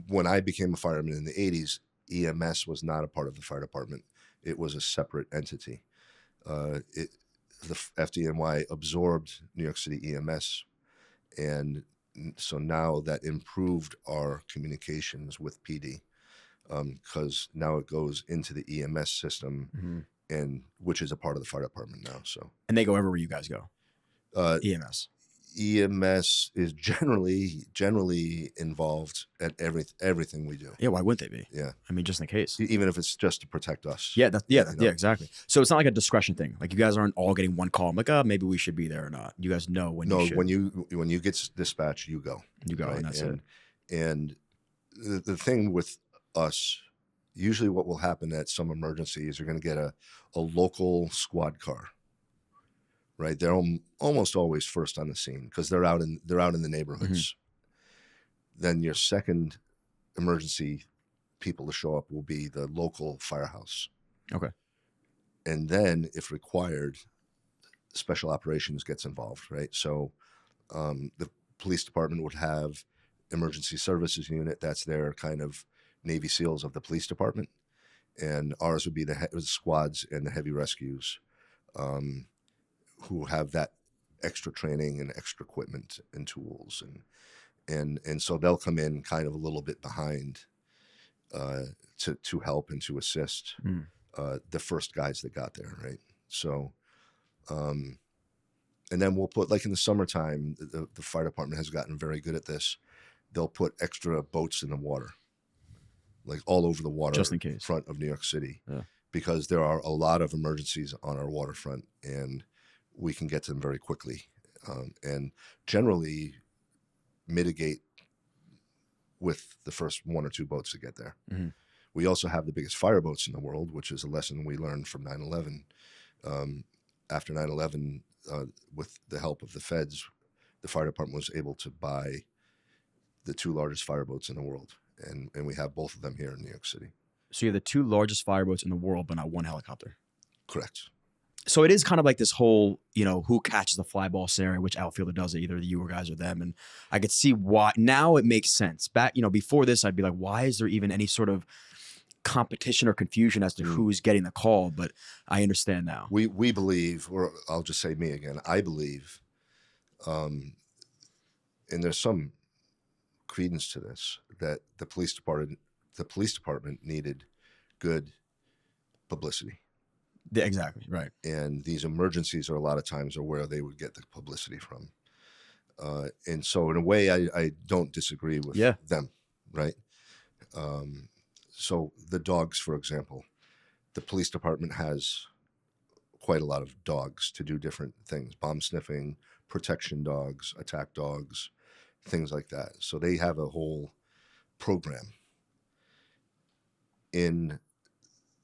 when I became a fireman in the 80s, EMS was not a part of the fire department. It was a separate entity. The FDNY absorbed New York City EMS, and so now that improved our communications with PD, because now it goes into the EMS system, and which is a part of the fire department now. So, and they go everywhere you guys go. EMS. EMS is generally involved at everything we do. Yeah, why wouldn't they be? Yeah, I mean, just in case. Even if it's just to protect us. Yeah, exactly. So it's not like a discretion thing. Like you guys aren't all getting one call. I'm like, oh, maybe we should be there or not. You guys know when you should. when you get dispatched, you go. You go, right? And that's it. And the thing with us, usually what will happen at some emergency is you're going to get a local squad car. Right, they're almost always first on the scene because they're out in the neighborhoods. Then your second emergency people to show up will be the local firehouse. Okay. And then, if required, special operations gets involved. Right, so the police department would have emergency services unit. That's their kind of Navy SEALs of the police department, and ours would be the squads and the heavy rescues. Who have that extra training and extra equipment and tools, and so they'll come in kind of a little bit behind to help and to assist the first guys that got there, right? So, and then we'll put, like in the summertime, the fire department has gotten very good at this. They'll put extra boats in the water, like all over the water, just in case, front of New York City, yeah. Because there are a lot of emergencies on our waterfront, and we can get to them very quickly, and generally mitigate with the first one or two boats to get there. We also have the biggest fireboats in the world, which is a lesson we learned from 9/11. After 9/11, with the help of the feds, the fire department was able to buy the two largest fireboats in the world, and we have both of them here in New York City. So you have the two largest fireboats in the world, but not one helicopter. Correct. So it is kind of like this whole, who catches the fly ball scenario, which outfielder does it, either you or guys or them. And I could see why. Now it makes sense. Back, before this, I'd be like, why is there even any sort of competition or confusion as to who's getting the call? But I understand now. We believe, or I'll just say me again, I believe, and there's some credence to this, that the police department needed good publicity. Yeah, exactly, right. And these emergencies are a lot of times are where they would get the publicity from. And so in a way, I don't disagree with them, right? So the dogs, for example, the police department has quite a lot of dogs to do different things: bomb sniffing, protection dogs, attack dogs, things like that. So they have a whole program. In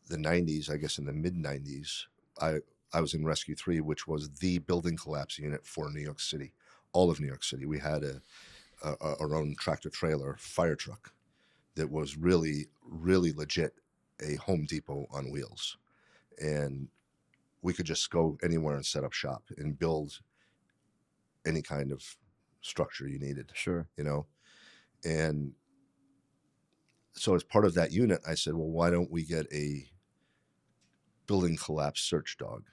the 90s, I guess in the mid 90s, I was in Rescue 3, which was the building collapse unit for New York City, all of New York City. We had our own tractor trailer fire truck that was really, really legit, a Home Depot on wheels. And we could just go anywhere and set up shop and build any kind of structure you needed. Sure. And so as part of that unit, I said, well, why don't we get a building collapse search dog?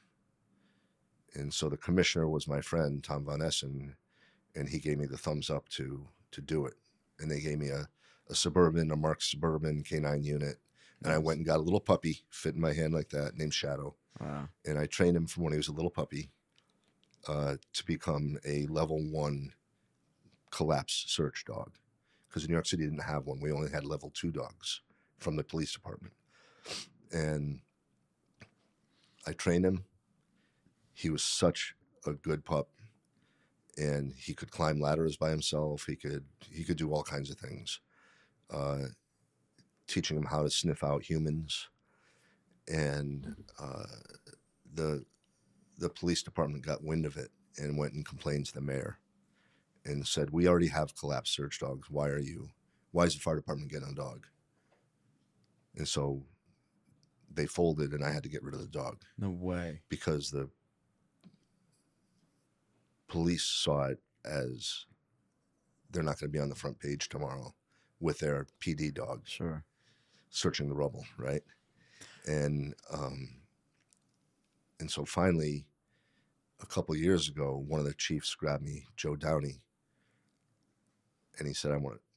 And so the commissioner was my friend, Tom Von Essen, and he gave me the thumbs up to do it. And they gave me a Mark Suburban K9 unit. And I went and got a little puppy, fit in my hand like that, named Shadow. Wow. And I trained him from when he was a little puppy to become a level 1 collapse search dog. Because New York City didn't have one. We only had level 2 dogs from the police department. And I trained him. He was such a good pup. And he could climb ladders by himself. He could do all kinds of things. teaching him how to sniff out humans. And the police department got wind of it and went and complained to the mayor and said, "We already have collapsed search dogs. Why is the fire department getting a dog?" And so they folded, and I had to get rid of the dog. No way. Because the police saw it as they're not going to be on the front page tomorrow with their PD dog. Sure. Searching the rubble, right? And so finally, a couple of years ago, one of the chiefs grabbed me, Joe Downey, and he said,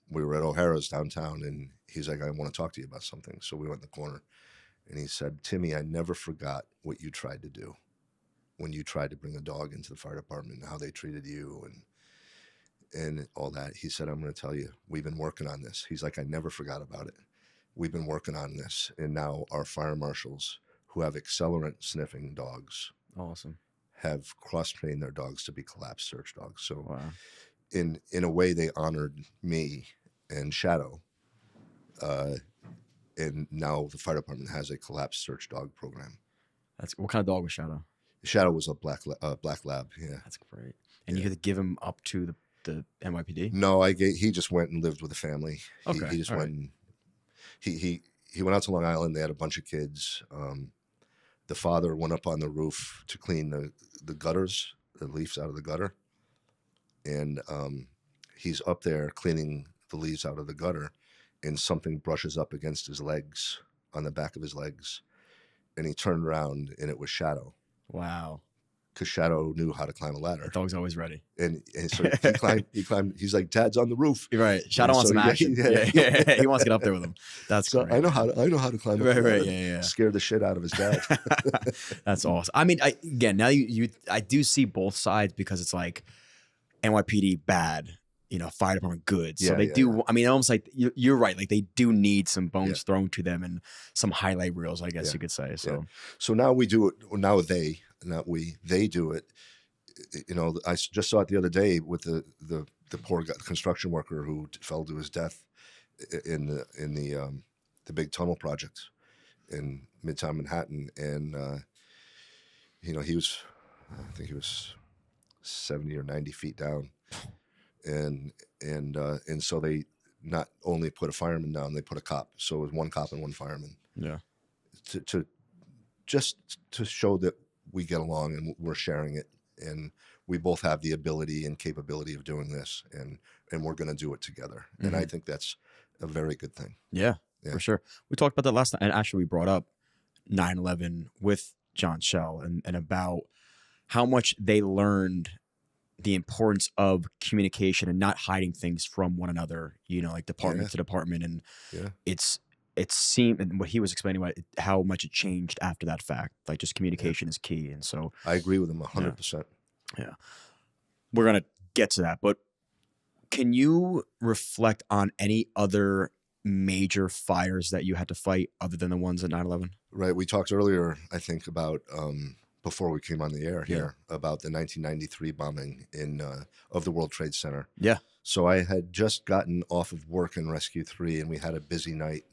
we were at O'Hara's downtown, and he's like, "I want to talk to you about something." So we went in the corner, and he said, "Timmy, I never forgot what you tried to do when you tried to bring a dog into the fire department, and how they treated you and all that." He said, "I'm going to tell you, we've been working on this." He's like, "I never forgot about it. We've been working on this, and now our fire marshals who have accelerant sniffing dogs Awesome. have cross-trained their dogs to be collapsed search dogs." So Wow. in a way, they honored me and Shadow. And now the fire department has a collapsed search dog program. What kind of dog was Shadow? Shadow was a black lab. Yeah. That's great. And you had to give him up to the NYPD? No, he just went and lived with the family. Okay. He just went and he went out to Long Island. They had a bunch of kids. The father went up on the roof to clean the gutters, the leaves out of the gutter. And he's up there cleaning the leaves out of the gutter, and something brushes up against his legs, on the back of his legs. And he turned around, and it was Shadow. Wow. Because Shadow knew how to climb a ladder. The dog's always ready. And so he climbed. He's like, "Dad's on the roof." Right. Shadow wants some action. Yeah. He wants to get up there with him. That's so great. I know how to climb a ladder. Right. Yeah. Scared the shit out of his dad. That's awesome. I mean, again, now I do see both sides, because it's like NYPD bad, fire department good. So they do. Yeah. I mean, almost like you're right. Like, they do need some bones thrown to them and some highlight reels, I guess you could say. So, so now we do it. Now they do it. I just saw it the other day with the poor construction worker who fell to his death in the big tunnel project in Midtown Manhattan, and he was, I think he was 70 or 90 feet down, and so they not only put a fireman down, they put a cop. So it was one cop and one fireman. Yeah. To show that we get along and we're sharing it, and we both have the ability and capability of doing this, and we're going to do it together. Mm-hmm. And I think that's a very good thing. Yeah, for sure. We talked about that last night, and actually we brought up 9/11 with John Shell and about how much they learned the importance of communication and not hiding things from one another, like department to department. And it seemed, and what he was explaining about how much it changed after that fact, like just communication is key. And so I agree with him 100%. Yeah. We're going to get to that, but can you reflect on any other major fires that you had to fight other than the ones at 9/11? Right. We talked earlier, I think, about, before we came on the air here, about the 1993 bombing of the World Trade Center. Yeah. So I had just gotten off of work in Rescue 3, and we had a busy night.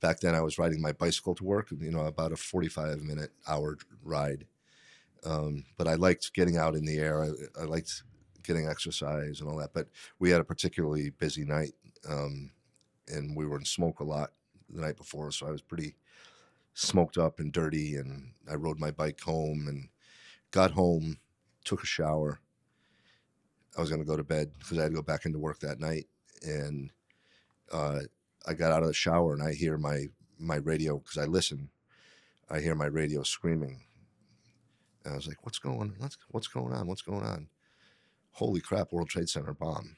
Back then I was riding my bicycle to work, about a 45-minute hour ride. But I liked getting out in the air. I liked getting exercise and all that. But we had a particularly busy night, and we were in smoke a lot the night before, so I was pretty smoked up and dirty. And I rode my bike home and got home, took a shower. I was going to go to bed because I had to go back into work that night. And I got out of the shower, and I hear my radio, because I listen. I hear my radio screaming. And I was like, what's going on? What's going on? What's going on? Holy crap, World Trade Center bomb.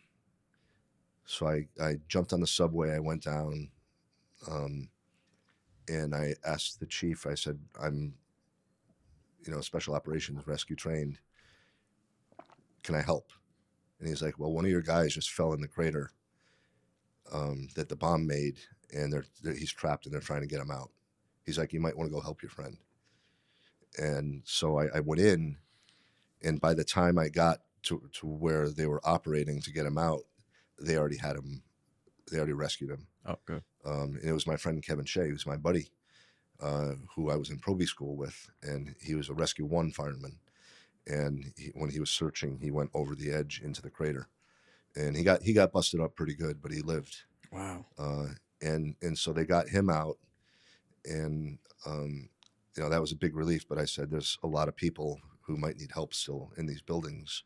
So I jumped on the subway. I went down, and I asked the chief, I said, I'm, special operations rescue trained. Can I help? And he's like, well, one of your guys just fell in the crater that the bomb made, and he's trapped, and they're trying to get him out. He's like, you might want to go help your friend. And so I went in, and by the time I got to where they were operating to get him out, they already had him rescued him. Oh, good. And it was my friend Kevin Shea, who's my buddy, who I was in Proby school with, and he was a Rescue 1 fireman. And when he was searching, he went over the edge into the crater, and he got busted up pretty good, but he lived. Wow. And so they got him out, and that was a big relief. But I said, there's a lot of people who might need help still in these buildings.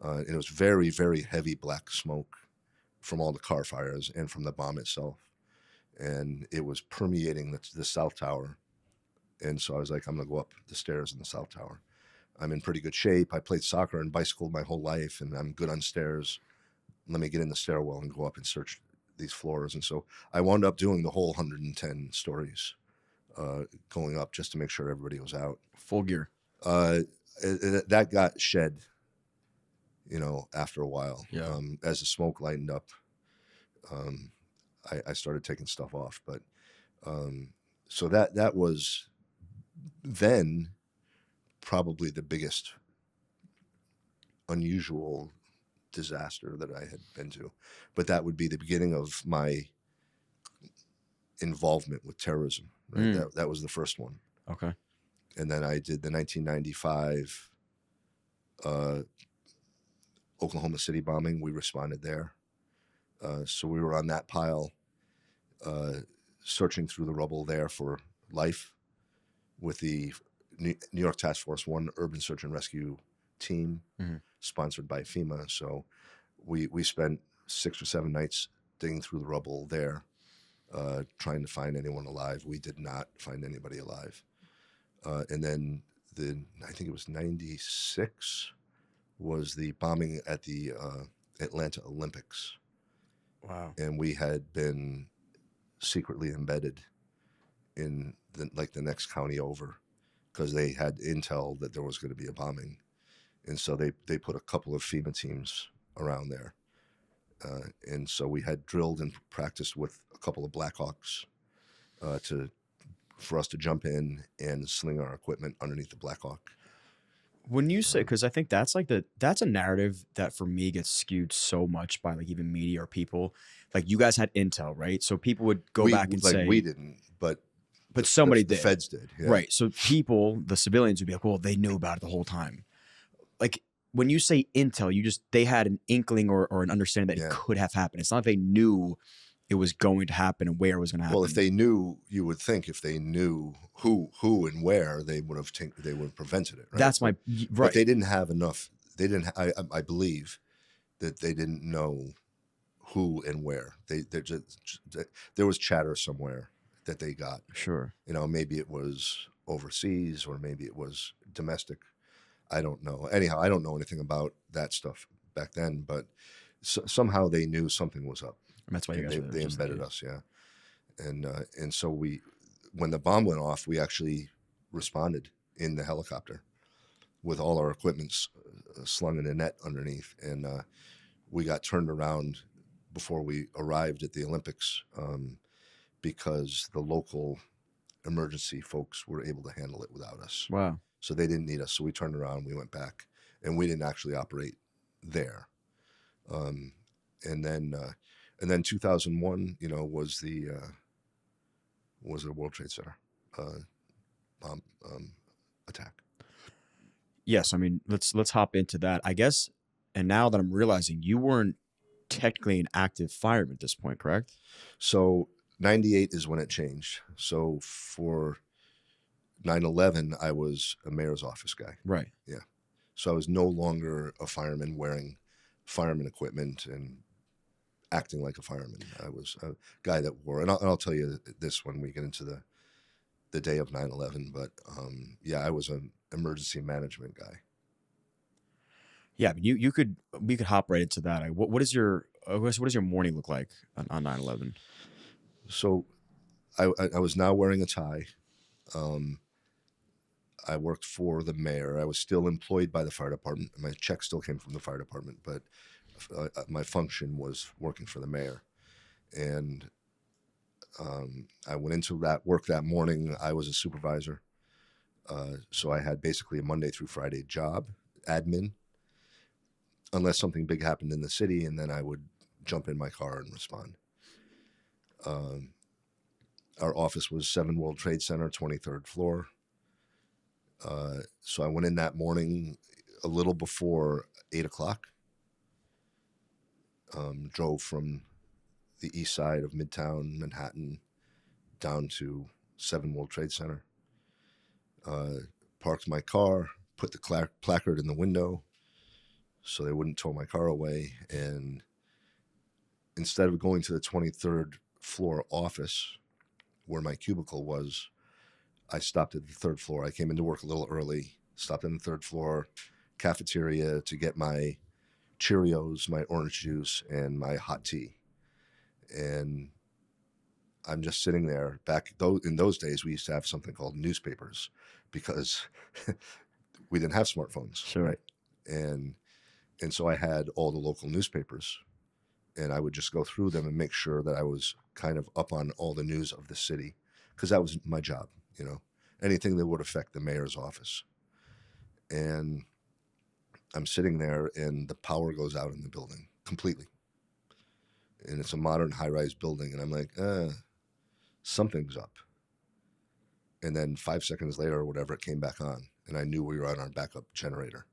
And it was very, very heavy black smoke from all the car fires and from the bomb itself. And it was permeating the South Tower. And so I was like, I'm going to go up the stairs in the South Tower. I'm in pretty good shape. I played soccer and bicycled my whole life, and I'm good on stairs. Let me get in the stairwell and go up and search these floors. And so I wound up doing the whole 110 stories, going up just to make sure everybody was out. Full gear. That got shed, after a while. Yeah. As the smoke lightened up, I started taking stuff off. But so that was then probably the biggest unusual disaster that I had been to. But that would be the beginning of my involvement with terrorism. Right? That was the first one. Okay. And then I did the 1995 Oklahoma City bombing. We responded there. So we were on that pile, searching through the rubble there for life with the New York Task Force 1 Urban Search and Rescue team, sponsored by FEMA. So we spent 6 or 7 nights digging through the rubble there, trying to find anyone alive. We did not find anybody alive. And then I think it was 96 was the bombing at the Atlanta Olympics. Wow. And we had been secretly embedded in the next county over, because they had intel that there was going to be a bombing. And so they put a couple of FEMA teams around there. And so we had drilled and practiced with a couple of Blackhawks for us to jump in and sling our equipment underneath the Blackhawk. When you say, because I think that's that's a narrative that for me gets skewed so much by even media or people. Like, you guys had intel, right? So people would go back and say, we didn't, but somebody the did. feds did, yeah. Right? So people, the civilians, would be like, well, they knew about it the whole time. Like, when you say intel, they had an inkling or an understanding that it could have happened. It's not like they knew it was going to happen and where it was going to happen. Well, if they knew, you would think if they knew who and where, they would have prevented it. Right? That's right. But they didn't have enough. They didn't. I believe that they didn't know who and where. There was chatter somewhere that they got. Sure. Maybe it was overseas or maybe it was domestic. I don't know. Anyhow, I don't know anything about that stuff back then, but somehow they knew something was up. And that's why you guys they embedded us, yeah. And so when the bomb went off, we actually responded in the helicopter with all our equipment slung in a net underneath, and we got turned around before we arrived at the Olympics because the local emergency folks were able to handle it without us. Wow. So they didn't need us. So we turned around, we went back, and we didn't actually operate there. And then 2001, was a World Trade Center bomb attack. Yes, I mean, let's hop into that, I guess. And now that I'm realizing, you weren't technically an active fireman at this point, correct? So 98 is when it changed. So for 9/11, I was a mayor's office guy. Right. Yeah. So I was no longer a fireman wearing fireman equipment and acting like a fireman. I was a guy that wore, and I'll tell you this when we get into the day of 9/11, but I was an emergency management guy. Yeah, I mean, we could hop right into that. What does your morning look like on 9/11? So I was now wearing a tie. I worked for the mayor. I was still employed by the fire department. My check still came from the fire department, but my function was working for the mayor. And I went into that work that morning. I was a supervisor. So I had basically a Monday through Friday job, admin, unless something big happened in the city, and then I would jump in my car and respond. Our office was 7 World Trade Center, 23rd floor. So I went in that morning a little before 8 o'clock. Drove from the east side of Midtown Manhattan down to 7 World Trade Center. Parked my car, put the placard in the window so they wouldn't tow my car away. And instead of going to the 23rd floor office where my cubicle was, I stopped at the 3rd floor. I came into work a little early, stopped in the 3rd floor cafeteria to get my Cheerios, my orange juice, and my hot tea. And I'm just sitting there. In those days, we used to have something called newspapers because we didn't have smartphones. Sure. Right? And so I had all the local newspapers, and I would just go through them and make sure that I was kind of up on all the news of the city, because that was my job, anything that would affect the mayor's office. And I'm sitting there, and the power goes out in the building completely. And it's a modern high-rise building, and I'm like, something's up. And then 5 seconds later or whatever, it came back on, and I knew we were on our backup generator.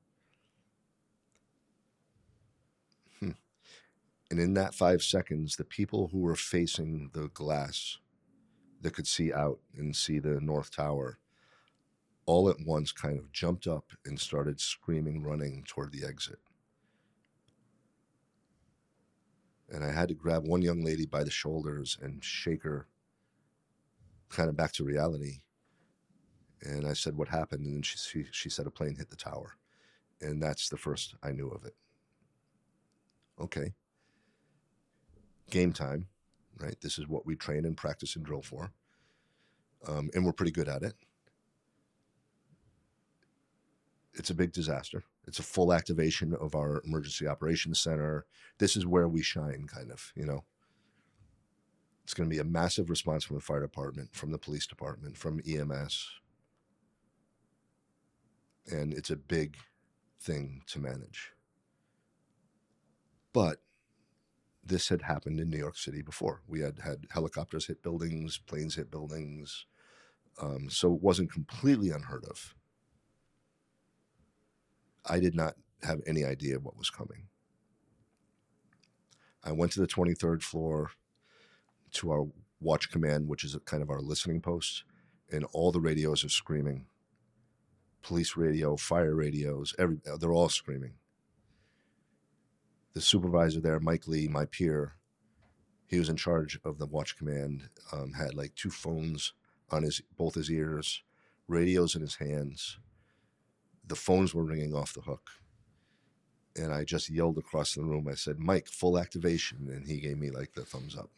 And in that 5 seconds, the people who were facing the glass that could see out and see the North Tower all at once kind of jumped up and started screaming, running toward the exit. And I had to grab one young lady by the shoulders and shake her kind of back to reality. And I said, "What happened?" And she said, "A plane hit the tower." And that's the first I knew of it. Okay. Game time, right? This is what we train and practice and drill for. And we're pretty good at it. It's a big disaster. It's a full activation of our emergency operations center. This is where we shine, kind of, It's going to be a massive response from the fire department, from the police department, from EMS. And it's a big thing to manage. But this had happened in New York City before. We had helicopters hit buildings, planes hit buildings. So it wasn't completely unheard of. I did not have any idea what was coming. I went to the 23rd floor to our watch command, which is kind of our listening post, and all the radios are screaming. Police radio, fire radios, they're all screaming. The supervisor there, Mike Lee, my peer, he was in charge of the watch command, had like 2 phones on both his ears, radios in his hands. The phones were ringing off the hook. And I just yelled across the room. I said, "Mike, full activation." And he gave me like the thumbs up.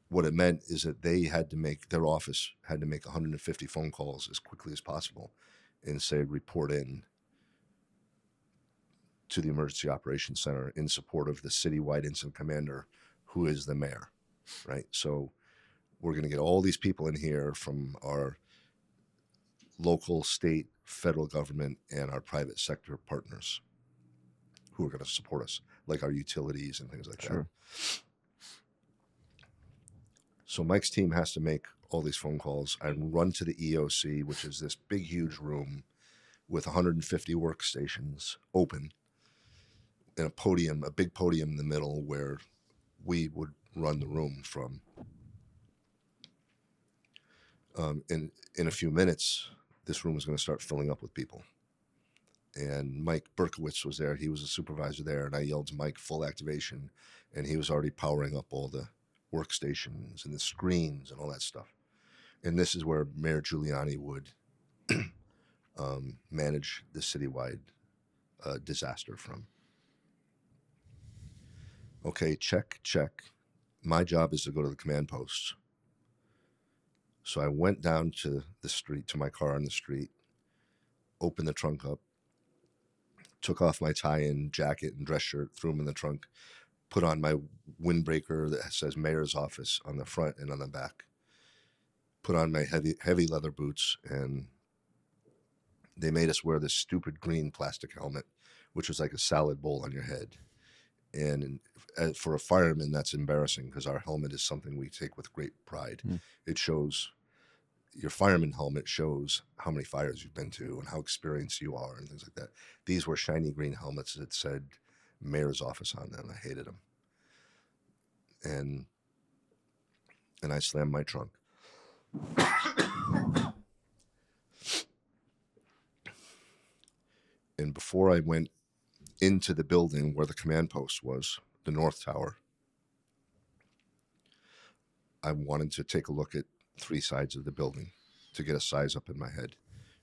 What it meant is that their office had to make 150 phone calls as quickly as possible and say, report in to the Emergency Operations Center in support of the citywide incident commander, who is the mayor, right? So we're going to get all these people in here from our local, state, federal government, and our private sector partners who are going to support us, like our utilities and things like that. So Mike's team has to make all these phone calls. I run to the EOC, which is this big, huge room with 150 workstations open, and a big podium in the middle where we would run the room from. In a few minutes, this room was going to start filling up with people. And Mike Berkowitz was there. He was a supervisor there. And I yelled to Mike, full activation. And he was already powering up all the workstations and the screens and all that stuff. And this is where Mayor Giuliani would manage the citywide disaster from. Okay, check. My job is to go to the command posts. So I went down to the street, to my car on the street, opened the trunk up, took off my tie and jacket and dress shirt, threw them in the trunk, put on my windbreaker that says mayor's office on the front and on the back, put on my heavy leather boots, and they made us wear this stupid green plastic helmet, which was like a salad bowl on your head. And for a fireman, that's embarrassing because our helmet is something we take with great pride. It shows, your fireman helmet shows how many fires you've been to and how experienced you are and things like that. These were shiny green helmets that said mayor's office on them. I hated them. And I slammed my trunk. And before I went into the building where the command post was, the North Tower, I wanted to take a look at 3 sides of the building to get a size up in my head.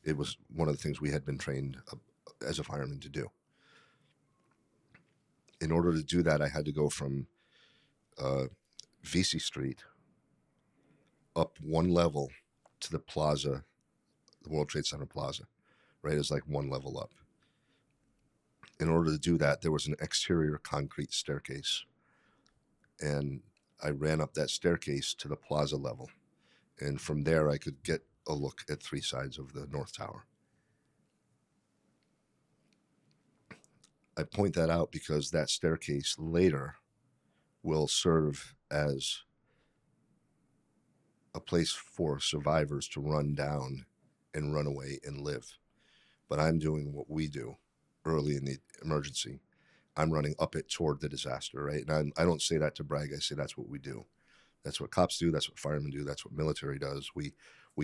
It was one of the things we had been trained as a fireman to do. In order to do that, I had to go from VC Street up 1 level to the plaza, the World Trade Center Plaza, right? It was like 1 level up. In order to do that, there was an exterior concrete staircase. And I ran up that staircase to the plaza level. And from there, I could get a look at 3 sides of the North Tower. I point that out because that staircase later will serve as a place for survivors to run down and run away and live. But I'm doing what we do early in the emergency. I'm running up it toward the disaster, right? And I don't say that to brag. I say that's what we do. That's what cops do. That's what firemen do. That's what military does. We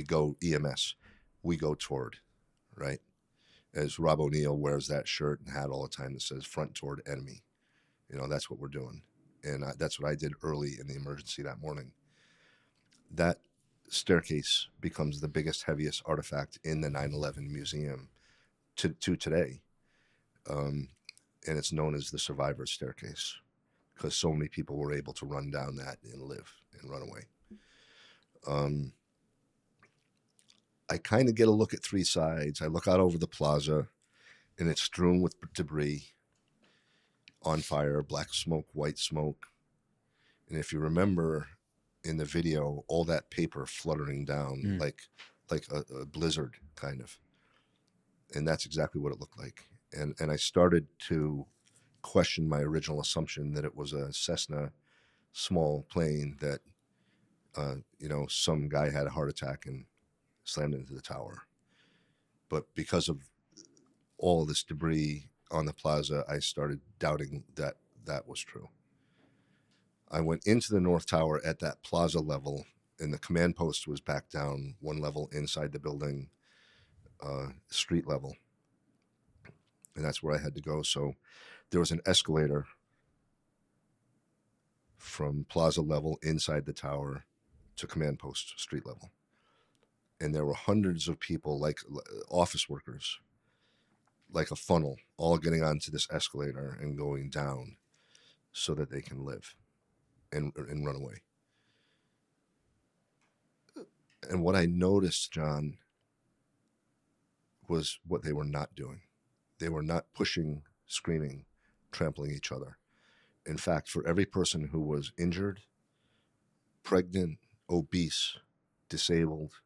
go EMS. We go toward, right? As Rob O'Neill wears that shirt and hat all the time that says front toward enemy. You know, that's what we're doing. And that's what I did early in the emergency that morning. That staircase becomes the biggest, heaviest artifact in the 9/11 museum to today. And it's known as the survivor staircase because so many people were able to run down that and live and run away. I kind of get a look at 3 sides. I look out over the plaza, and it's strewn with debris, on fire, black smoke, white smoke. And if you remember in the video, all that paper fluttering down like a blizzard, kind of. And that's exactly what it looked like. And I started to question my original assumption that it was a Cessna small plane that, some guy had a heart attack and slammed into the tower. But because of all this debris on the plaza, I started doubting that that was true. I went into the North Tower at that plaza level, and the command post was back down 1 level inside the building, street level. And that's where I had to go. So there was an escalator from plaza level inside the tower to command post street level. And there were hundreds of people, like office workers, like a funnel, all getting onto this escalator and going down so that they can live and run away. And what I noticed, John, was what they were not doing. They were not pushing, screaming, trampling each other. In fact, for every person who was injured, pregnant, obese, disabled,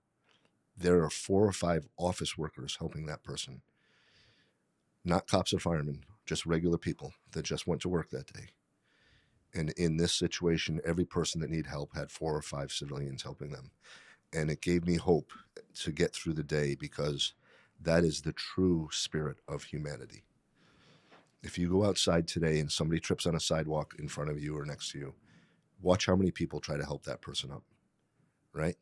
there are 4 or 5 office workers helping that person. Not cops or firemen, just regular people that just went to work that day. And in this situation, every person that needed help had 4 or 5 civilians helping them. And it gave me hope to get through the day because that is the true spirit of humanity. If you go outside today and somebody trips on a sidewalk in front of you or next to you, watch how many people try to help that person up, right?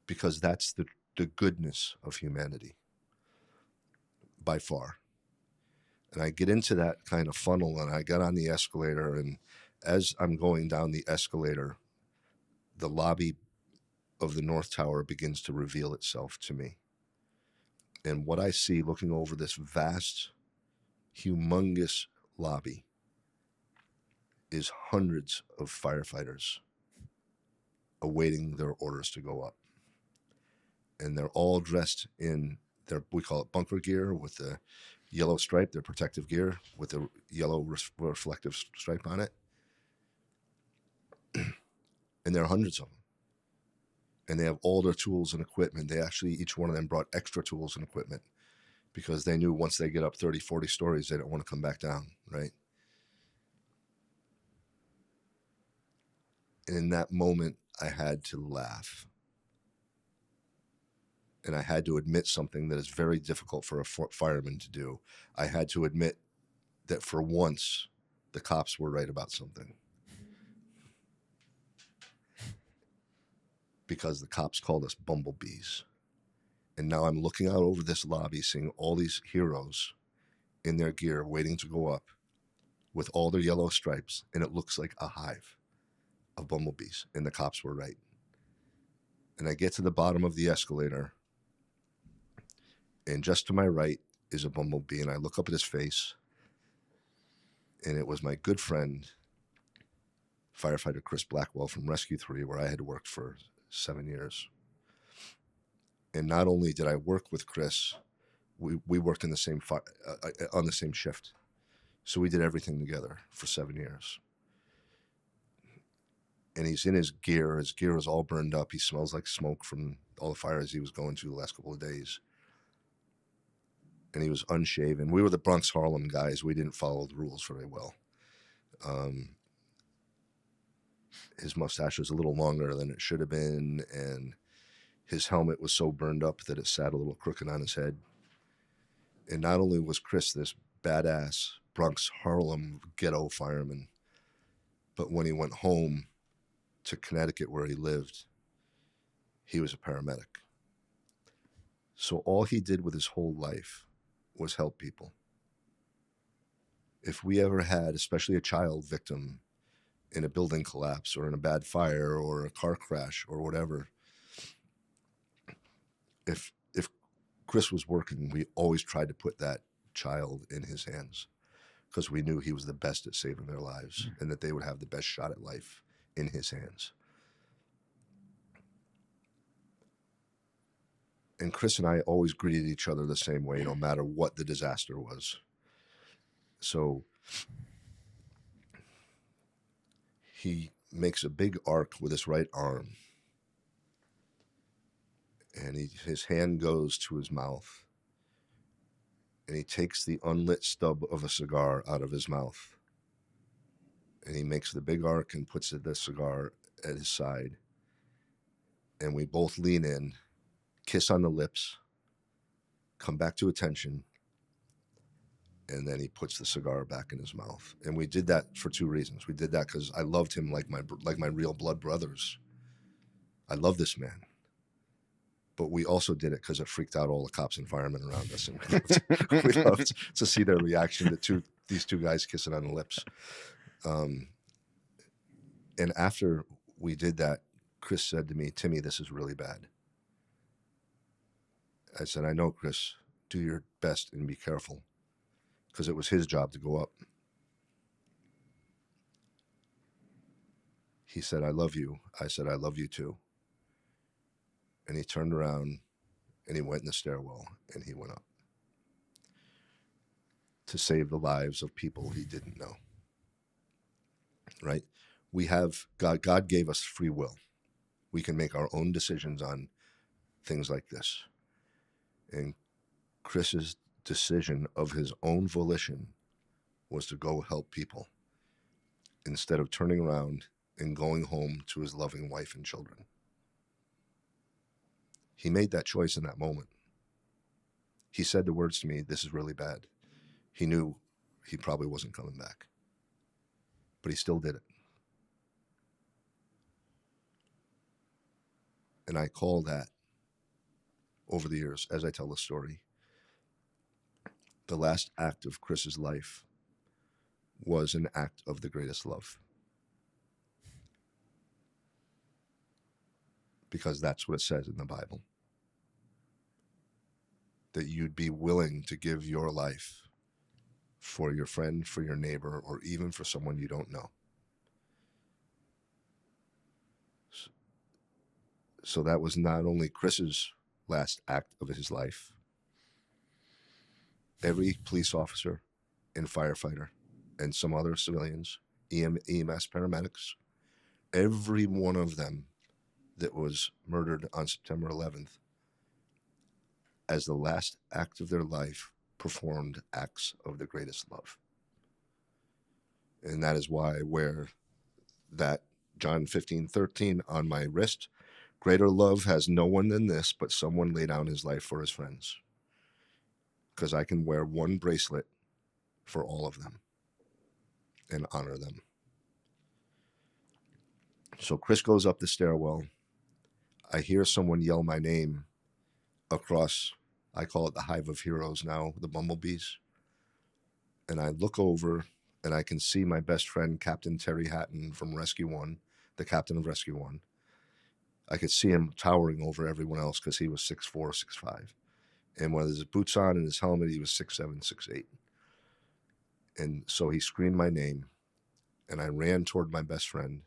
Because that's the goodness of humanity by far. And I get into that kind of funnel and I get on the escalator, and as I'm going down the escalator, the lobby of the North Tower begins to reveal itself to me. And what I see looking over this vast, humongous lobby is hundreds of firefighters awaiting their orders to go up. And they're all dressed in their, we call it bunker gear, with the yellow stripe, their protective gear with the yellow reflective stripe on it. And there are hundreds of them. And they have all their tools and equipment. They actually, each one of them brought extra tools and equipment because they knew once they get up 30, 40 stories, they don't want to come back down, right? And in that moment, I had to laugh. And I had to admit something that is very difficult for a fireman to do. I had to admit that for once, the cops were right about something. Because the cops called us bumblebees. And now I'm looking out over this lobby, seeing all these heroes in their gear waiting to go up with all their yellow stripes, and it looks like a hive of bumblebees, and the cops were right. And I get to the bottom of the escalator, and just to my right is a bumblebee, and I look up at his face, and it was my good friend, firefighter Chris Blackwell from Rescue 3, where I had worked for 7 years. And not only did I work with Chris, we worked in the same on the same shift. So we did everything together for 7 years. And he's in his gear. His gear is all burned up. He smells like smoke from all the fires he was going to the last couple of days. And he was unshaven. We were the Bronx Harlem guys. We didn't follow the rules very well. His mustache was a little longer than it should have been, and his helmet was so burned up that it sat a little crooked on his head. And not only was Chris this badass Bronx Harlem ghetto fireman, but when he went home to Connecticut where he lived, he was a paramedic. So all he did with his whole life was help people. If we ever had, especially a child victim in a building collapse or in a bad fire or a car crash or whatever, if Chris was working, we always tried to put that child in his hands because we knew he was the best at saving their lives and that they would have the best shot at life in his hands. And Chris and I always greeted each other the same way, no matter what the disaster was. So he makes a big arc with his right arm, and his hand goes to his mouth, and he takes the unlit stub of a cigar out of his mouth, and he makes the big arc and puts the cigar at his side, and we both lean in, kiss on the lips, come back to attention, and then he puts the cigar back in his mouth. And we did that for two reasons. We did that because I loved him like my real blood brothers. I love this man. But we also did it because it freaked out all the cops and firemen around us. And we loved to see their reaction to these two guys kissing on the lips. And after we did that, Chris said to me, "Timmy, this is really bad." I said, "I know, Chris. Do your best and be careful." Because it was his job to go up. He said, "I love you." I said, "I love you too." And he turned around and he went in the stairwell and he went up to save the lives of people he didn't know. Right? We have God gave us free will. We can make our own decisions on things like this. And Chris's decision of his own volition was to go help people instead of turning around and going home to his loving wife and children. He made that choice in that moment. He said the words to me, "This is really bad." He knew he probably wasn't coming back, but he still did it. And I call that, over the years, as I tell the story, the last act of Chris's life was an act of the greatest love. Because that's what it says in the Bible. That you'd be willing to give your life for your friend, for your neighbor, or even for someone you don't know. So that was not only Chris's last act of his life. Every police officer and firefighter and some other civilians, EMS paramedics, every one of them that was murdered on September 11th, as the last act of their life, performed acts of the greatest love. And that is why I wear that John 15:13 on my wrist. Greater love has no one than this, but someone lay down his life for his friends. Because I can wear one bracelet for all of them and honor them. So Chris goes up the stairwell. I hear someone yell my name across, I call it the hive of heroes now, the Bumblebees. And I look over and I can see my best friend, Captain Terry Hatton from Rescue 1, the captain of Rescue 1. I could see him towering over everyone else because he was 6'4", 6'5". And with his boots on and his helmet, he was 6'7", 6'8". And so he screamed my name, and I ran toward my best friend.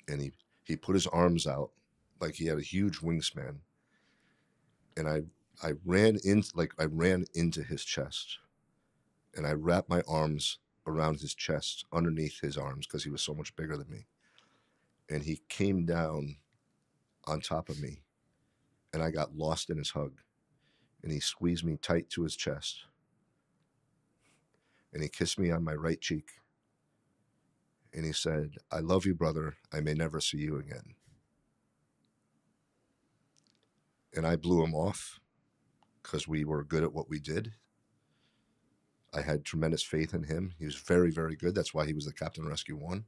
And he put his arms out like he had a huge wingspan. And I ran into his chest. And I wrapped my arms around his chest, underneath his arms, because he was so much bigger than me. And he came down on top of me, and I got lost in his hug. And he squeezed me tight to his chest. And he kissed me on my right cheek. And he said, I love you, brother. I may never see you again. And I blew him off because we were good at what we did. I had tremendous faith in him. He was very, very good. That's why he was the captain of Rescue 1.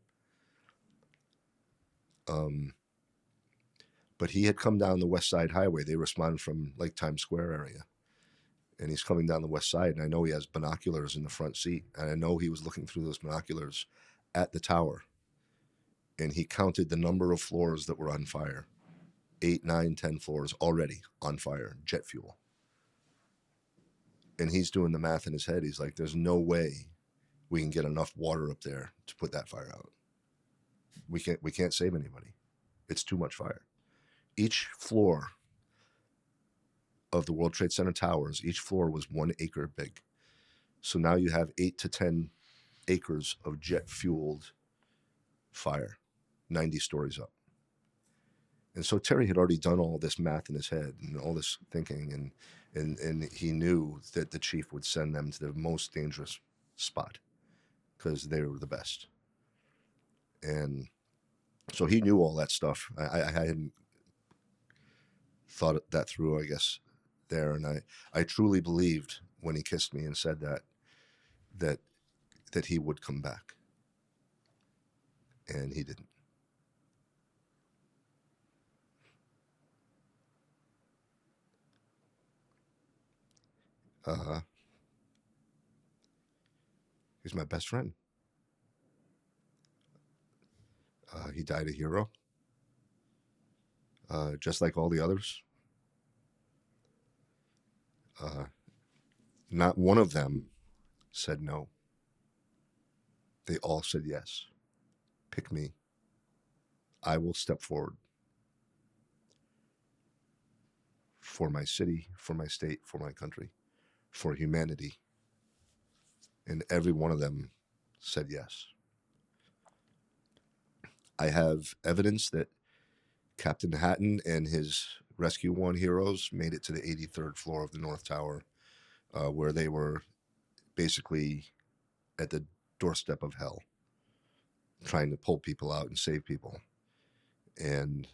But he had come down the West Side Highway. They responded from like Times Square area. And he's coming down the west side, and I know he has binoculars in the front seat. And I know he was looking through those binoculars at the tower. And he counted the number of floors that were on fire. 8, 9, 10 floors already on fire, jet fuel. And he's doing the math in his head. He's like, there's no way we can get enough water up there to put that fire out. We can't save anybody. It's too much fire. Each floor of the World Trade Center towers, each floor was 1 acre big. So now you have 8 to 10 acres of jet fueled fire, 90 stories up. And so Terry had already done all this math in his head and all this thinking, and he knew that the chief would send them to the most dangerous spot because they were the best. And so he knew all that stuff. I hadn't thought that through, I guess, there. And I truly believed when he kissed me and said that he would come back. And he didn't. He's my best friend. He died a hero, just like all the others. Not one of them said no. They all said yes. Pick me. I will step forward for my city, for my state, for my country, for humanity. And every one of them said yes. I have evidence that Captain Hatton and his Rescue 1 heroes made it to the 83rd floor of the North Tower, where they were basically at the doorstep of hell, trying to pull people out and save people. And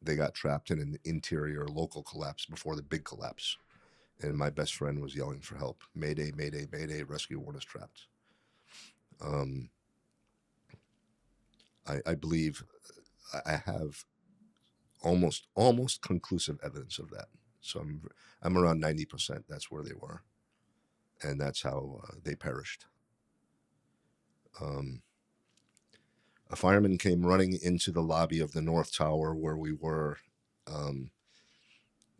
they got trapped in an interior local collapse before the big collapse. And my best friend was yelling for help. Mayday, mayday, mayday, Rescue 1 is trapped. I believe I have almost conclusive evidence of that. So I'm around 90%. That's where they were. And that's how they perished. A fireman came running into the lobby of the North Tower where we were.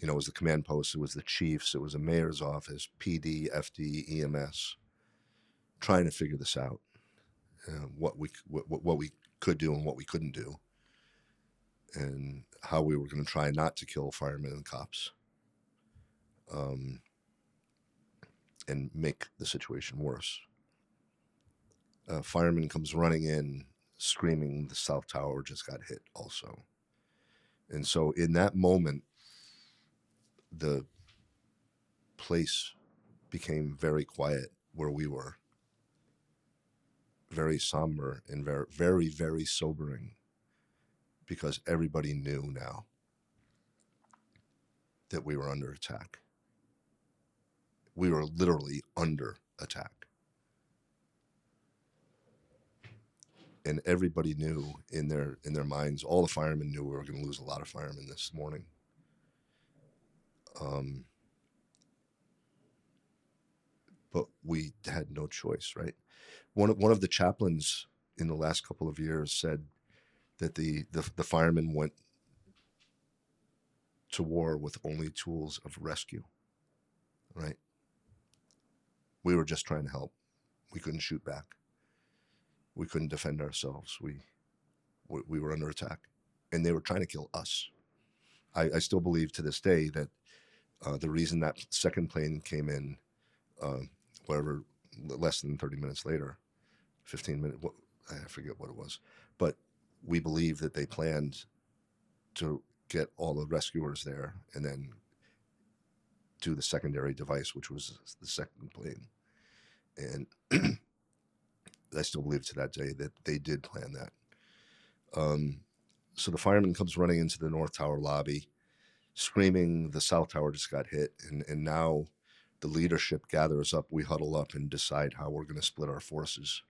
It was the command post, it was the chiefs, it was the mayor's office, PD, FD, EMS, trying to figure this out, what we could do and what we couldn't do, and how we were going to try not to kill firemen and cops, and make the situation worse. A fireman comes running in, screaming, the South Tower just got hit also. And so in that moment, the place became very quiet where we were very somber and very, very, very sobering, because everybody knew now that we were under attack. We were literally under attack. And everybody knew in their minds, all the firemen knew we were going to lose a lot of firemen this morning. But we had no choice, right? One of the chaplains in the last couple of years said that the firemen went to war with only tools of rescue, right? We were just trying to help. We couldn't shoot back. We couldn't defend ourselves. We were under attack, and they were trying to kill us. I still believe to this day that the reason that second plane came in, whatever, less than 30 minutes later, 15 minutes, I forget what it was, but we believe that they planned to get all the rescuers there and then do the secondary device, which was the second plane. And I still believe to that day that they did plan that. So the fireman comes running into the North Tower lobby, screaming, the South Tower just got hit. And now the leadership gathers up, we huddle up and decide how we're going to split our forces.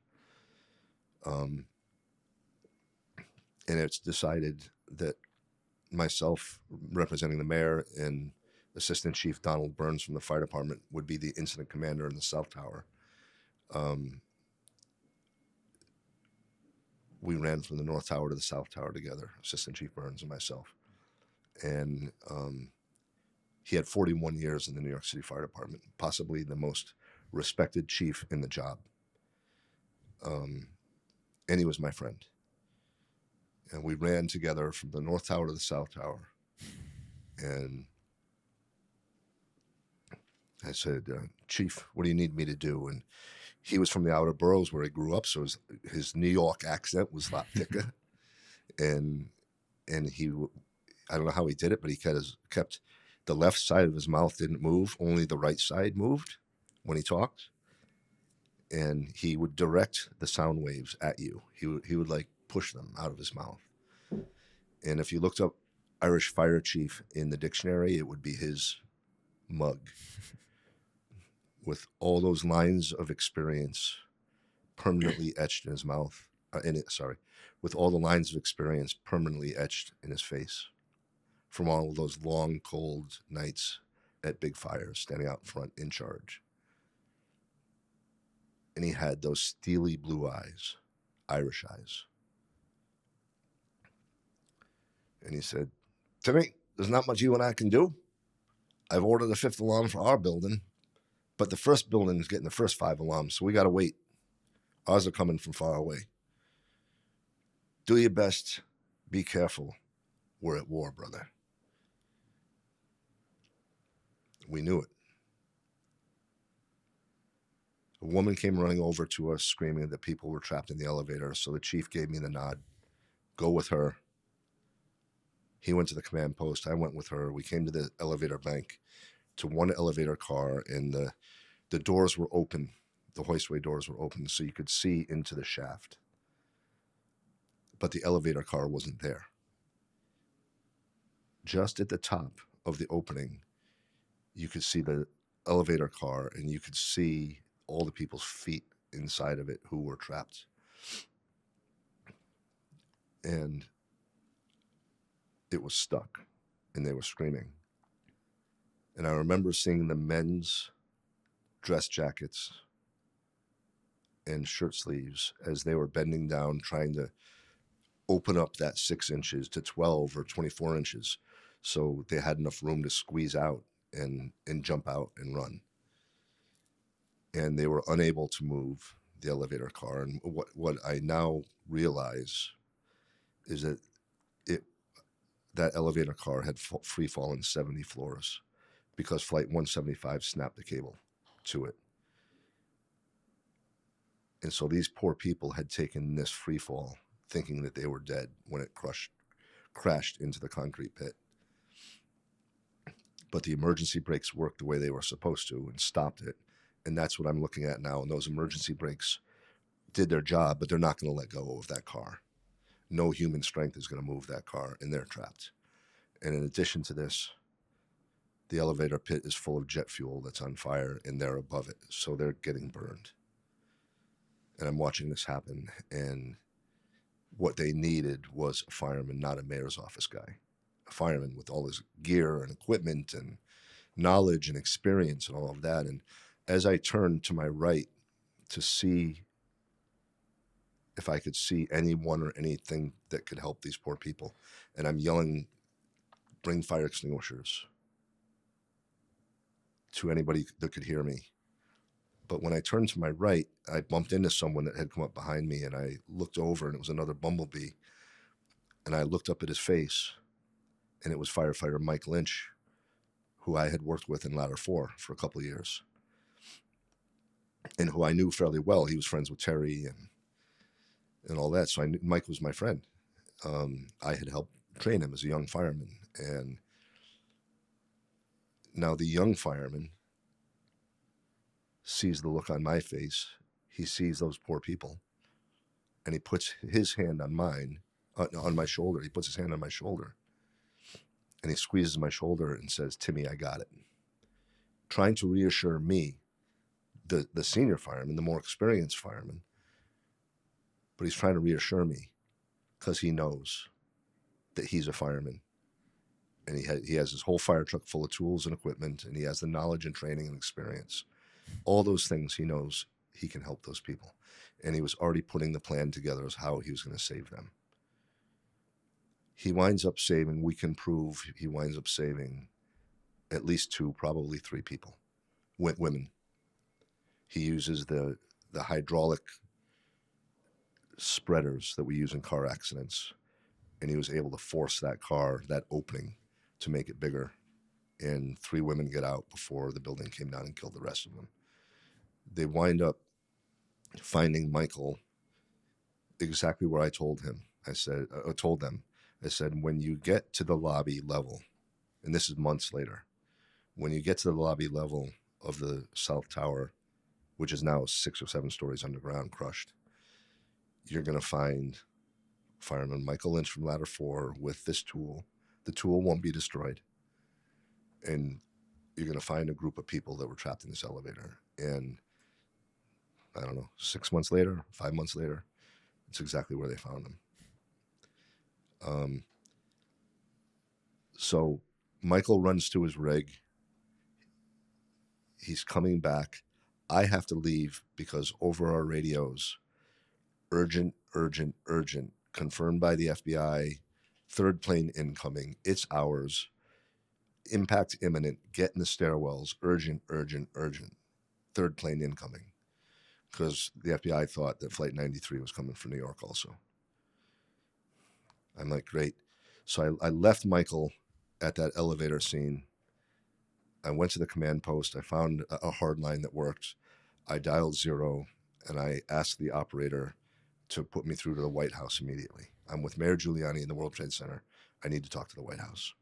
And it's decided that myself, representing the mayor, and Assistant Chief Donald Burns from the fire department would be the incident commander in the South Tower. We ran from the North Tower to the South Tower together, Assistant Chief Burns and myself. And he had 41 years in the New York City Fire Department, possibly the most respected chief in the job. And he was my friend. And we ran together from the North Tower to the South Tower. And I said, Chief, what do you need me to do? And he was from the outer boroughs where he grew up, so his New York accent was a lot thicker. and he, I don't know how he did it, but he kept the left side of his mouth didn't move, only the right side moved when he talked. And he would direct the sound waves at you. He would like push them out of his mouth. And if you looked up Irish fire chief in the dictionary, it would be his mug with all those lines of experience permanently etched in his mouth. With all the lines of experience permanently etched in his face from all of those long, cold nights at big fires, standing out front in charge. And he had those steely blue eyes, Irish eyes. And he said, Timmy, there's not much you and I can do. I've ordered a 5th alarm for our building, but the first building is getting the first 5 alarms, so we got to wait. Ours are coming from far away. Do your best. Be careful. We're at war, brother. We knew it. A woman came running over to us screaming that people were trapped in the elevator, so the chief gave me the nod. Go with her. He went to the command post. I went with her. We came to the elevator bank, to one elevator car, and the doors were open. The hoistway doors were open, so you could see into the shaft. But the elevator car wasn't there. Just at the top of the opening, you could see the elevator car, and you could see all the people's feet inside of it who were trapped. And it was stuck, and they were screaming. And I remember seeing the men's dress jackets and shirt sleeves as they were bending down, trying to open up that 6 inches to 12 or 24 inches so they had enough room to squeeze out and jump out and run. And they were unable to move the elevator car. And what I now realize is that that elevator car had free fallen 70 floors because Flight 175 snapped the cable to it. And so these poor people had taken this free fall thinking that they were dead when it crashed into the concrete pit. But the emergency brakes worked the way they were supposed to and stopped it. And that's what I'm looking at now. And those emergency brakes did their job, but they're not going to let go of that car. No human strength is going to move that car, and they're trapped. And in addition to this, the elevator pit is full of jet fuel that's on fire, and they're above it, so they're getting burned. And I'm watching this happen, and what they needed was a fireman, not a mayor's office guy. A fireman with all his gear and equipment and knowledge and experience and all of that. And as I turned to my right to see if I could see anyone or anything that could help these poor people, and I'm yelling, bring fire extinguishers to anybody that could hear me. But when I turned to my right, I bumped into someone that had come up behind me, and I looked over, and it was another Bumblebee. And I looked up at his face, and it was firefighter Mike Lynch, who I had worked with in Ladder 4 for a couple of years, and who I knew fairly well. He was friends with Terry and all that, so I knew Mike was my friend. I had helped train him as a young fireman, and now the young fireman sees the look on my face. He sees those poor people, and he puts his hand on mine, on my shoulder. He puts his hand on my shoulder, and he squeezes my shoulder and says, "Timmy, I got it," trying to reassure me, the senior fireman, the more experienced fireman. But he's trying to reassure me because he knows that he's a fireman, and he has his whole fire truck full of tools and equipment, and he has the knowledge and training and experience. All those things he knows he can help those people. And he was already putting the plan together as how he was going to save them. He winds up saving, we can prove he winds up saving at least 2, probably 3 people, women. He uses the hydraulic spreaders that we use in car accidents, and he was able to force that car, that opening, to make it bigger. And 3 women get out before the building came down and killed the rest of them. They wind up finding Michael exactly where I told him. I told them, when you get to the lobby level, and this is months later, when you get to the lobby level of the South Tower, which is now 6 or 7 stories underground, crushed, you're going to find fireman Michael Lynch from Ladder 4 with this tool. The tool won't be destroyed. And you're going to find a group of people that were trapped in this elevator. And I don't know, 6 months later, 5 months later, it's exactly where they found him. So Michael runs to his rig. He's coming back. I have to leave because over our radios, urgent, urgent, urgent, confirmed by the FBI, 3rd plane incoming, it's ours, impact imminent, get in the stairwells, urgent, urgent, urgent, 3rd plane incoming. Because the FBI thought that Flight 93 was coming from New York also. I'm like, great. So I left Michael at that elevator scene. I went to the command post. I found a hard line that worked. I dialed 0, and I asked the operator to put me through to the White House immediately. I'm with Mayor Giuliani in the World Trade Center. I need to talk to the White House.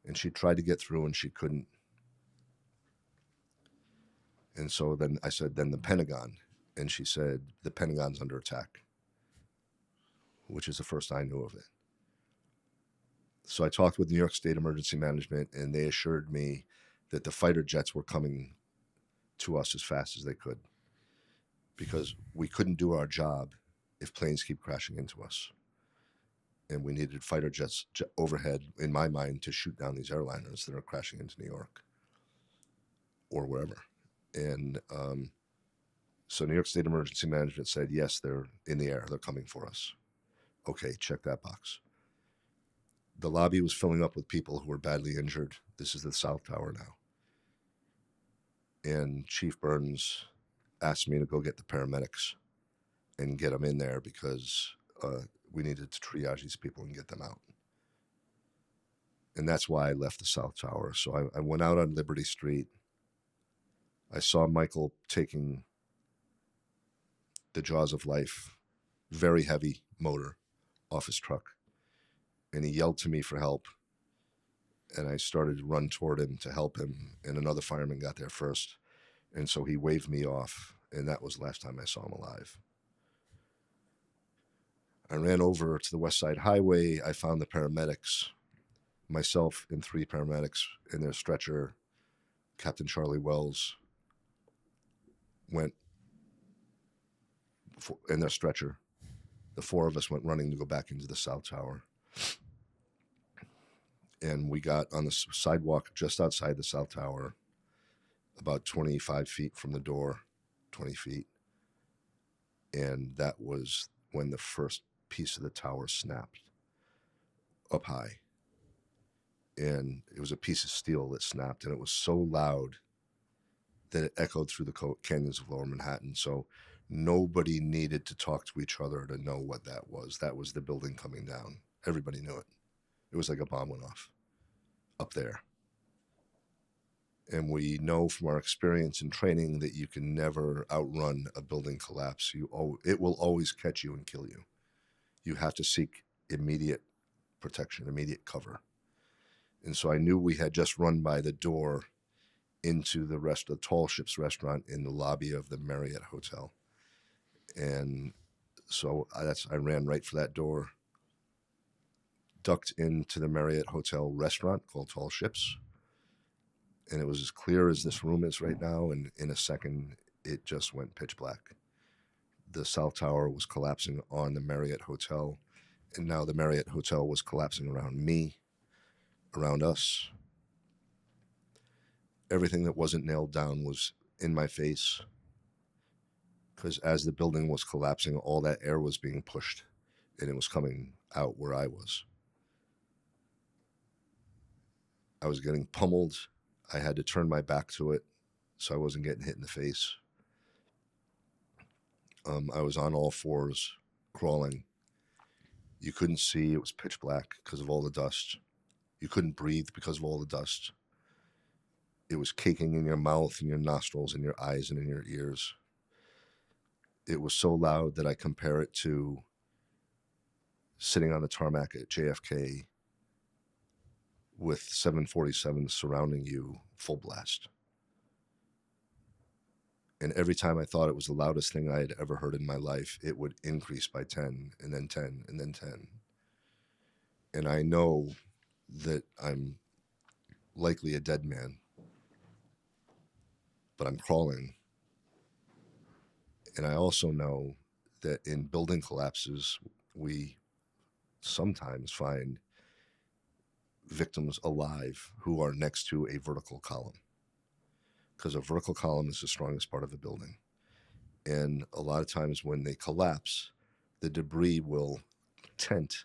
And she tried to get through, and she couldn't. And so then I said, then the Pentagon. And she said, the Pentagon's under attack, which is the first I knew of it. So I talked with New York State Emergency Management, and they assured me that the fighter jets were coming to us as fast as they could, because we couldn't do our job if planes keep crashing into us. And we needed fighter jets overhead, in my mind, to shoot down these airliners that are crashing into New York or wherever. And so New York State Emergency Management said, yes, they're in the air. They're coming for us. Okay, check that box. The lobby was filling up with people who were badly injured. This is the South Tower now. And Chief Burns asked me to go get the paramedics and get them in there because we needed to triage these people and get them out. And that's why I left the South Tower. So I went out on Liberty Street. I saw Michael taking the jaws of life, very heavy motor, off his truck. And he yelled to me for help. And I started to run toward him to help him. And another fireman got there first. And so he waved me off. And that was the last time I saw him alive. I ran over to the West Side Highway. I found the paramedics, myself and 3 paramedics in their stretcher. Captain Charlie Wells went in their stretcher. The 4 of us went running to go back into the South Tower. And we got on the sidewalk just outside the South Tower, about 25 feet from the door, 20 feet. And that was when the first piece of the tower snapped up high. And it was a piece of steel that snapped, and it was so loud that it echoed through the canyons of Lower Manhattan. So nobody needed to talk to each other to know what that was. That was the building coming down. Everybody knew it. It was like a bomb went off up there. And we know from our experience and training that you can never outrun a building collapse. It will always catch you and kill you. You have to seek immediate protection, immediate cover. And so I knew we had just run by the door into the rest of the Tall Ships restaurant in the lobby of the Marriott Hotel. And so I ran right for that door, ducked into the Marriott Hotel restaurant called Tall Ships. And it was as clear as this room is right now. And in a second, it just went pitch black. The South Tower was collapsing on the Marriott Hotel. And now the Marriott Hotel was collapsing around me, around us. Everything that wasn't nailed down was in my face. Because as the building was collapsing, all that air was being pushed. And it was coming out where I was. I was getting pummeled. I had to turn my back to it so I wasn't getting hit in the face. I was on all 4s, crawling. You couldn't see. It was pitch black because of all the dust. You couldn't breathe because of all the dust. It was caking in your mouth and your nostrils and your eyes and in your ears. It was so loud that I compare it to sitting on the tarmac at JFK with 747s surrounding you full blast. And every time I thought it was the loudest thing I had ever heard in my life, it would increase by 10 and then 10 and then 10. And I know that I'm likely a dead man, but I'm crawling. And I also know that in building collapses, we sometimes find victims alive who are next to a vertical column, because a vertical column is the strongest part of a building. And a lot of times when they collapse, the debris will tent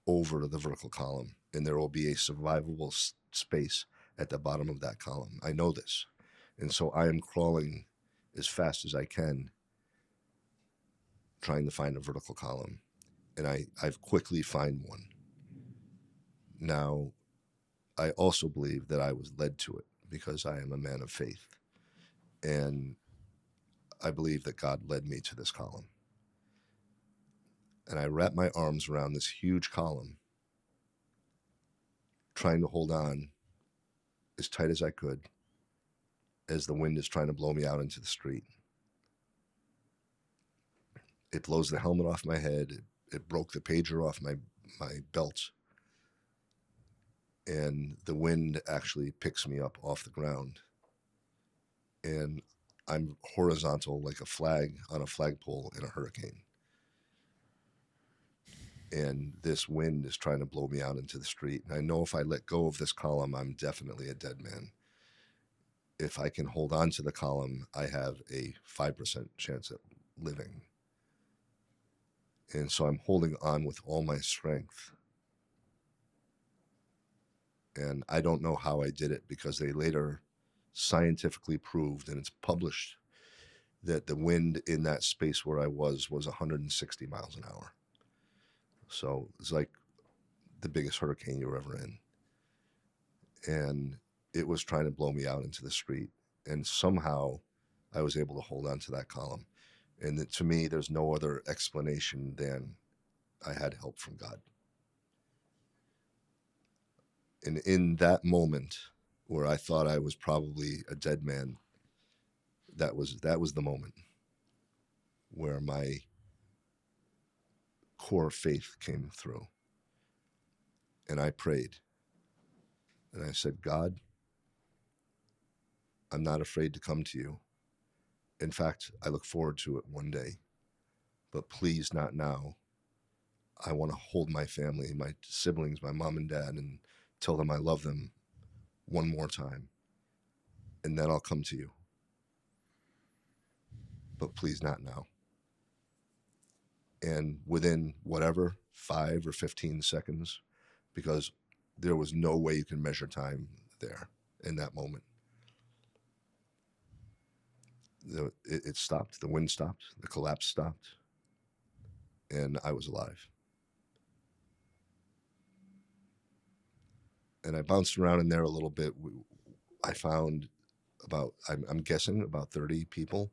over the vertical column, and there will be a survivable space at the bottom of that column. I know this. And so I am crawling as fast as I can, trying to find a vertical column. And I've quickly find one. Now, I also believe that I was led to it because I am a man of faith. And I believe that God led me to this column. And I wrapped my arms around this huge column, trying to hold on as tight as I could as the wind is trying to blow me out into the street. It blows the helmet off my head. It broke the pager off my belt. And the wind actually picks me up off the ground. And I'm horizontal like a flag on a flagpole in a hurricane. And this wind is trying to blow me out into the street. And I know if I let go of this column, I'm definitely a dead man. If I can hold on to the column, I have a 5% chance at living. And so I'm holding on with all my strength. And I don't know how I did it, because they later scientifically proved, and it's published, that the wind in that space where I was 160 miles an hour. So it's like the biggest hurricane you were ever in. And it was trying to blow me out into the street. And somehow I was able to hold on to that column. And to me, there's no other explanation than I had help from God. And in that moment where I thought I was probably a dead man, that was the moment where my core faith came through. And I prayed. And I said, God, I'm not afraid to come to you. In fact, I look forward to it one day. But please, not now. I want to hold my family, my siblings, my mom and dad, and tell them I love them one more time. And then I'll come to you. But please, not now. And within whatever, 5 or 15 seconds, because there was no way you can measure time there in that moment. It stopped. The wind stopped. The collapse stopped. And I was alive. And I bounced around in there a little bit. I found about, I'm guessing, about 30 people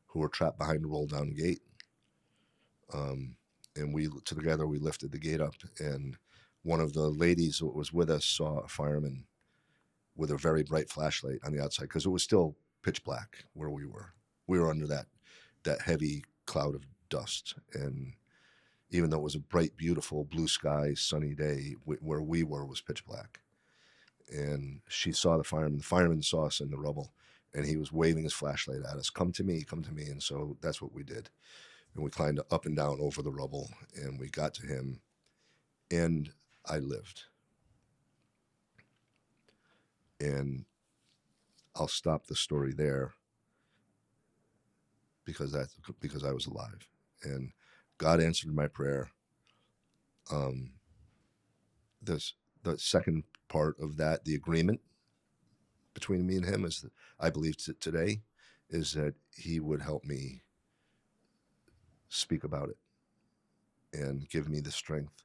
who were trapped behind a roll-down gate. And we together lifted the gate up, and one of the ladies that was with us saw a fireman with a very bright flashlight on the outside, because it was still pitch black where we were. We were under that heavy cloud of dust, and even though it was a bright, beautiful, blue sky, sunny day, where we were was pitch black. And she saw the fireman. The fireman saw us in the rubble, and he was waving his flashlight at us. Come to me, come to me. And so that's what we did. And we climbed up and down over the rubble, and we got to him, and I lived. And I'll stop the story there because I was alive, and God answered my prayer. The second part of that, the agreement between me and him, is that I believe today is that he would help me speak about it and give me the strength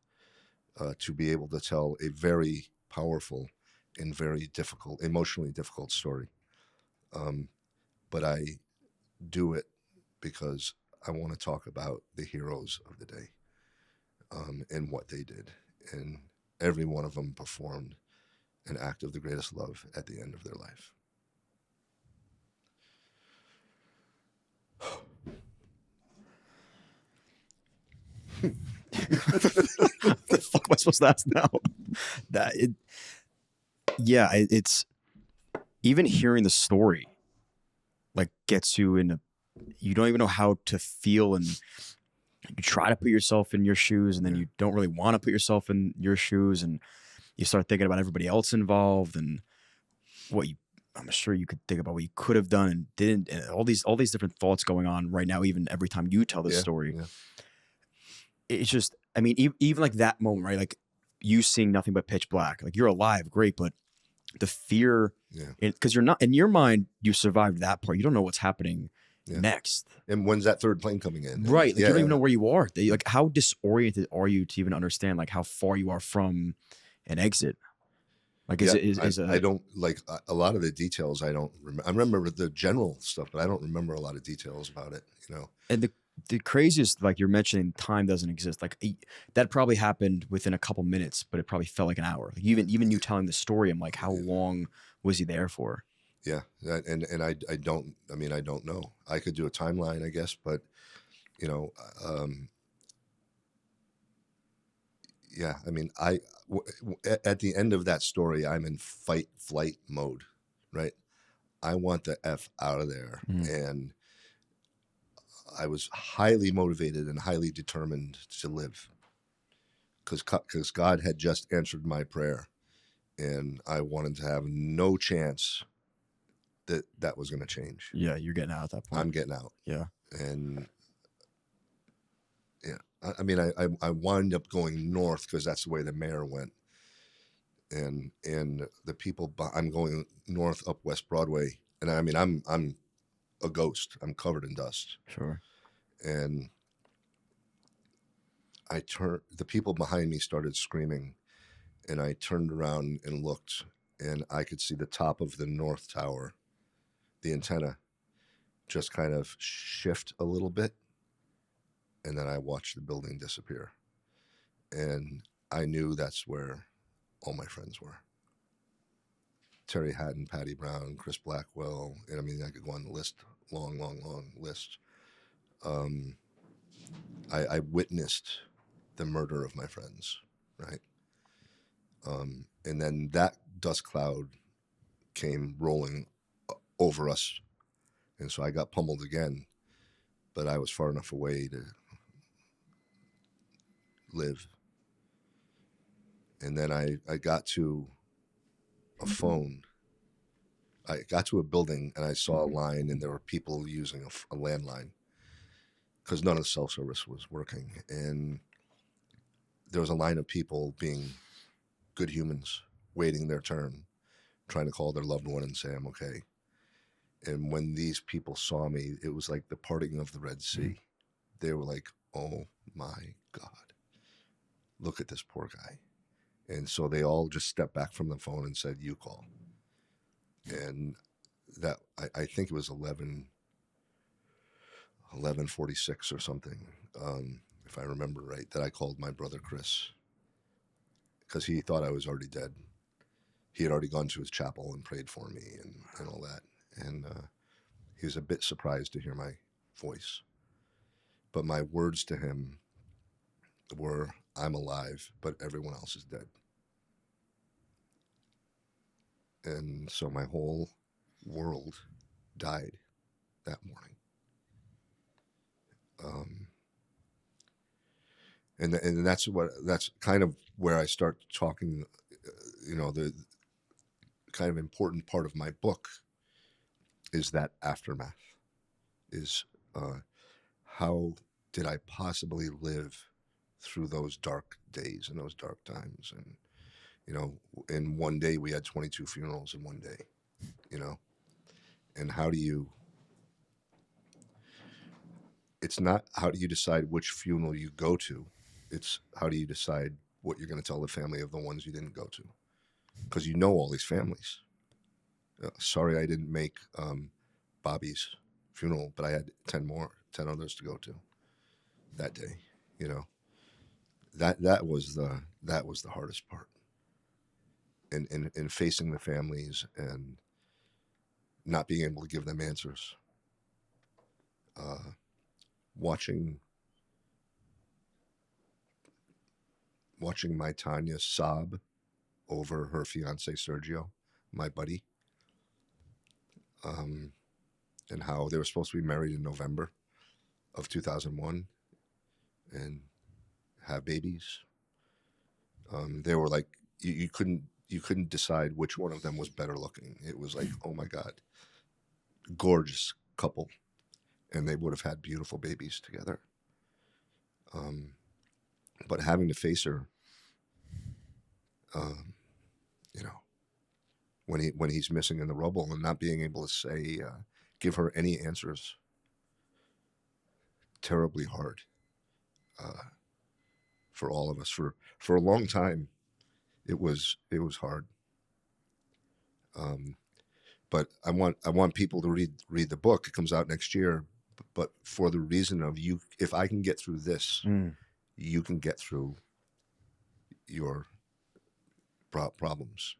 to be able to tell a very powerful and very difficult, emotionally difficult story. But I do it because I want to talk about the heroes of the day and what they did. And every one of them performed an act of the greatest love at the end of their life. What the fuck am I supposed to ask now? It's even hearing the story like gets you in you don't even know how to feel, and you try to put yourself in your shoes, and then you don't really want to put yourself in your shoes, and you start thinking about everybody else involved and I'm sure you could think about what you could have done and didn't, and all these different thoughts going on right now, even every time you tell this story. Yeah. It's just, I mean, even like that moment, right? Like you seeing nothing but pitch black, like you're alive, great, but the fear, because you're not, in your mind, you survived that part. You don't know what's happening next. And when's that third plane coming in? Right. Like you don't even know where you are. Like how disoriented are you to even understand like how far you are from an exit? Like I don't, like, a lot of the details I don't remember. I remember the general stuff, but I don't remember a lot of details about it, you know. And the craziest, like you're mentioning, time doesn't exist. Like that probably happened within a couple minutes, but it probably felt like an hour. Like even you telling the story, I'm like, how long was he there for? Yeah, and I don't know. I could do a timeline, I guess, but you know, yeah. I mean, at the end of that story, I'm in fight flight mode, right? I want the F out of there, and I was highly motivated and highly determined to live, because God had just answered my prayer, and I wanted to have no chance that was going to change. Yeah, you're getting out at that point. I'm getting out. Yeah, and yeah, I mean, I wound up going north because that's the way the mayor went, and the people. I'm going north up West Broadway, and I mean, I'm a ghost. I'm covered in dust. Sure. And the people behind me started screaming, and I turned around and looked, and I could see the top of the North Tower, the antenna, just kind of shift a little bit. And then I watched the building disappear. And I knew that's where all my friends were. Terry Hatton, Patty Brown, Chris Blackwell, and I mean, I could go on the list, long list. I witnessed the murder of my friends, right? And then that dust cloud came rolling over us, and so I got pummeled again, but I was far enough away to live. And then I got to a phone. I got to a building and I saw a line, and there were people using a landline because none of the cell service was working. And there was a line of people being good humans, waiting their turn, trying to call their loved one and say, I'm okay. And when these people saw me, it was like the parting of the Red Sea. They were like, oh my God, look at this poor guy. And so they all just stepped back from the phone and said, you call. And that, I think it was 11:46 or something, if I remember right, that I called my brother Chris, because he thought I was already dead. He had already gone to his chapel and prayed for me and all that. And he was a bit surprised to hear my voice. But my words to him were, I'm alive, but everyone else is dead. And so my whole world died that morning. And that's kind of where I start talking, the kind of important part of my book is that aftermath, is how did I possibly live through those dark days and those dark times? And, in one day we had 22 funerals in one day, and it's not how do you decide which funeral you go to, it's how do you decide what you're going to tell the family of the ones you didn't go to, because all these families. Sorry I didn't make Bobby's funeral, but I had 10 others to go to that day. That was the hardest part, and facing the families and not being able to give them answers. Watching my Tanya sob over her fiance Sergio, my buddy, and how they were supposed to be married in November of 2001 and have babies. They were like, you couldn't decide which one of them was better looking. It was like, oh my God, gorgeous couple, and they would have had beautiful babies together. But having to face her, when he's missing in the rubble and not being able to say, give her any answers, terribly hard for all of us. For a long time, it was hard. But I want people to read the book. It comes out next year, but for the reason of you, if I can get through this, you can get through your problems,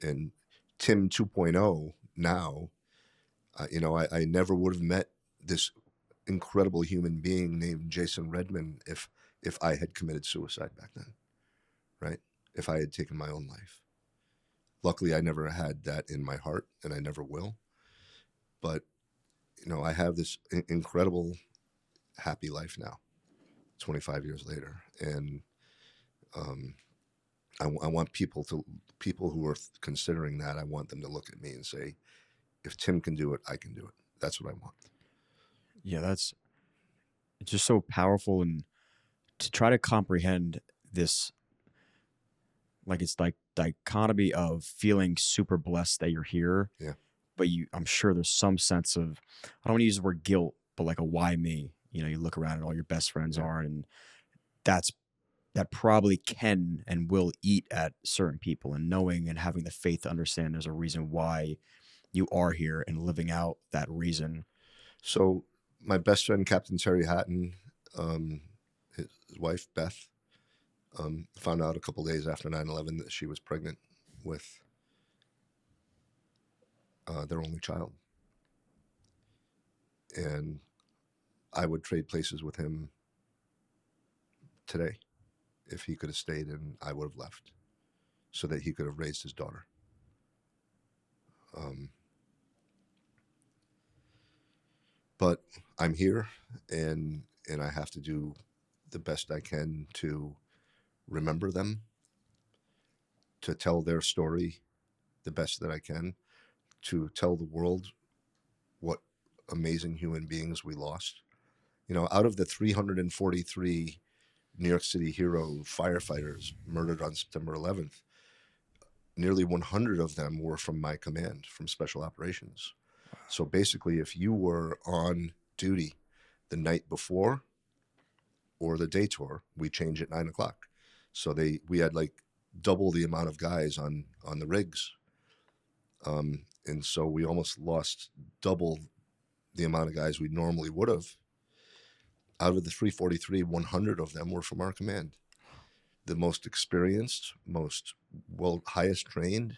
and Tim 2.0 now, I never would have met this incredible human being named Jason Redman if I had committed suicide back then, right? If I had taken my own life. Luckily, I never had that in my heart, and I never will. But, I have this incredible, happy life now, 25 years later. And I want people who are considering that, I want them to look at me and say, if Tim can do it, I can do it. That's what I want. Yeah, it's just so powerful, and to try to comprehend this, like it's like dichotomy of feeling super blessed that you're here. Yeah. But I'm sure there's some sense of, I don't want to use the word guilt, but like a why me? You look around and all your best friends are, and that probably can and will eat at certain people, and knowing and having the faith to understand there's a reason why you are here and living out that reason. So my best friend, Captain Terry Hatton, his wife, Beth, found out a couple days after 9/11 that she was pregnant with their only child. And I would trade places with him today if he could have stayed and I would have left so that he could have raised his daughter. But I'm here, and I have to do the best I can to remember them, to tell their story the best that I can, to tell the world what amazing human beings we lost. You know, out of the 343 New York City hero firefighters murdered on September 11th, nearly 100 of them were from my command, from Special Operations. So basically, if you were on duty the night before or the day tour, we change at 9 o'clock. So we had like double the amount of guys on the rigs. And so we almost lost double the amount of guys we normally would have. Out of the 343, 100 of them were from our command. The most experienced, highest trained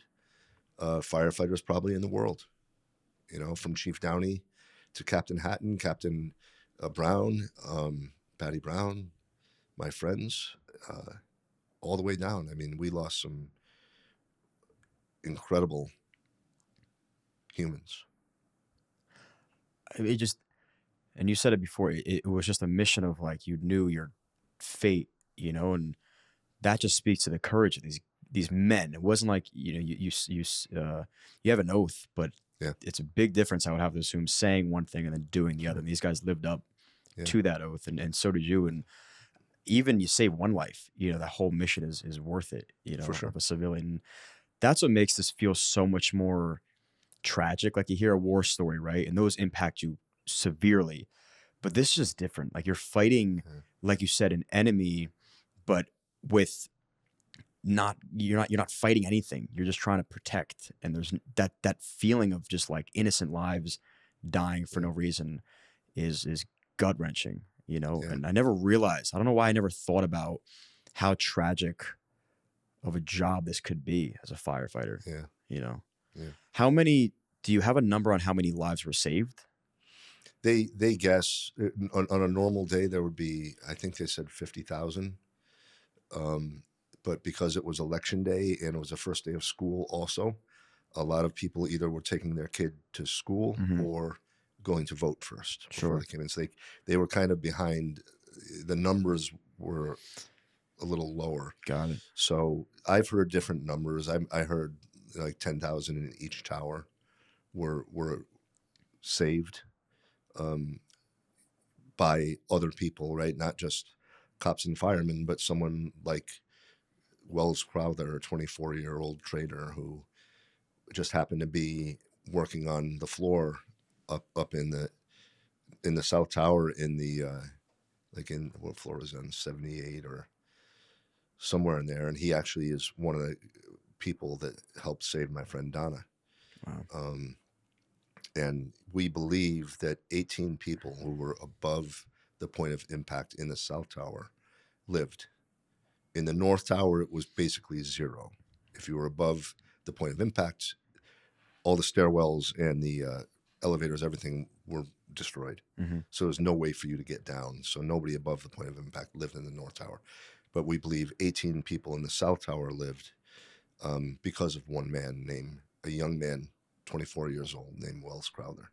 firefighters probably in the world. You know, from Chief Downey to Captain Hatton, Captain Brown, Patty Brown, my friends, all the way down. I mean, we lost some incredible humans. It just, and you said it before, it was just a mission of like, you knew your fate, you know, and that just speaks to the courage of these men. It wasn't like, you know, you have an oath, but Yeah. it's a big difference, I would have to assume, saying one thing and then doing the other. And these guys lived up to that oath, and so did you. And even you save one life, you know, that whole mission is worth it, you know, For sure. of a civilian. That's what makes this feel so much more tragic. Like, you hear a war story, right? And those impact you severely. But this is just different. Like, you're fighting, like you said, an enemy, but with you're not fighting anything. You're just trying to protect. And there's that feeling of just like innocent lives dying for no reason is gut wrenching, you know. And I never realized, I don't know why I never thought about how tragic of a job this could be as a firefighter. Yeah. You know. Yeah. How many, do you have a number on how many lives were saved? They guess on a normal day there would be, I think they said 50,000. But because it was election day and it was the first day of school also, a lot of people either were taking their kid to school or going to vote first before they came in. So they were kind of behind. The numbers were a little lower. Got it. So I've heard different numbers. I heard like 10,000 in each tower were saved by other people, right? Not just cops and firemen, but someone like Wells Crowther, a 24-year-old trader who just happened to be working on the floor up in the South Tower in the like in what floor is it on, 78 or somewhere in there, and he actually is one of the people that helped save my friend Donna. Wow. And we believe that 18 people who were above the point of impact in the South Tower lived. In the North Tower, it was basically zero. If you were above the point of impact, all the stairwells and the elevators, everything were destroyed. So there's no way for you to get down. So nobody above the point of impact lived in the North Tower. But we believe 18 people in the South Tower lived because of one man named, a young man, 24 years old, named Wells Crowther,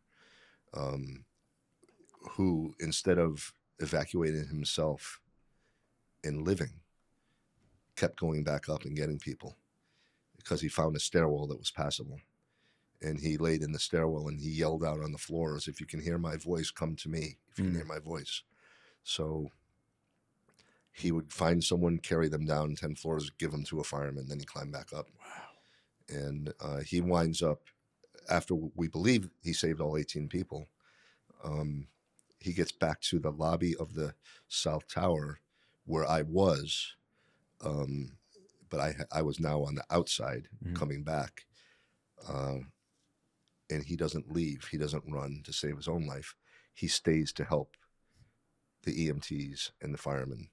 who, instead of evacuating himself and living, kept going back up and getting people because he found a stairwell that was passable. And he laid in the stairwell and he yelled out on the floors, "If you can hear my voice, come to me. If you can hear my voice." So he would find someone, carry them down 10 floors, give them to a fireman, then he climbed back up. Wow. And he winds up, after we believe he saved all 18 people, he gets back to the lobby of the South Tower where I was, but I was now on the outside coming back. And he doesn't leave. He doesn't run to save his own life. He stays to help the EMTs and the firemen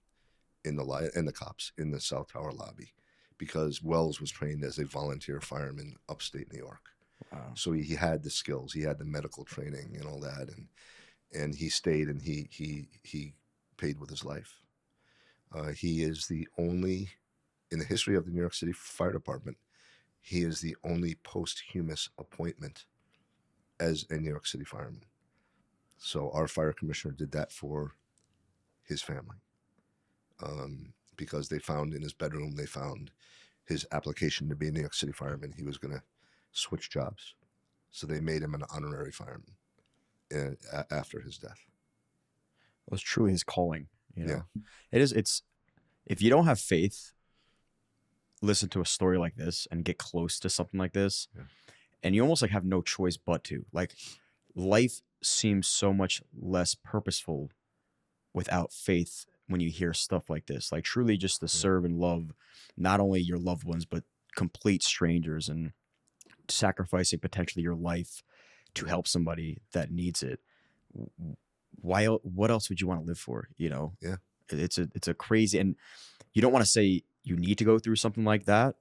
and the cops in the South Tower lobby, because Wells was trained as a volunteer fireman upstate New York. Wow. So he had the skills, he had the medical training and all that, and he stayed and he paid with his life. He is the only, in the history of the New York City Fire Department, he is the only posthumous appointment as a New York City fireman. So our fire commissioner did that for his family, because they found in his bedroom, they found his application to be a New York City fireman. He was going to switch jobs. So they made him an honorary fireman after his death. It was truly his calling. Yeah. It's if you don't have faith, listen to a story like this and get close to something like this, and you almost like have no choice but to. Like, life seems so much less purposeful without faith when you hear stuff like this. Like, truly just to serve and love not only your loved ones but complete strangers, and sacrificing potentially your life to help somebody that needs it. What else would you want to live for? Yeah. It's a crazy, and you don't want to say you need to go through something like that,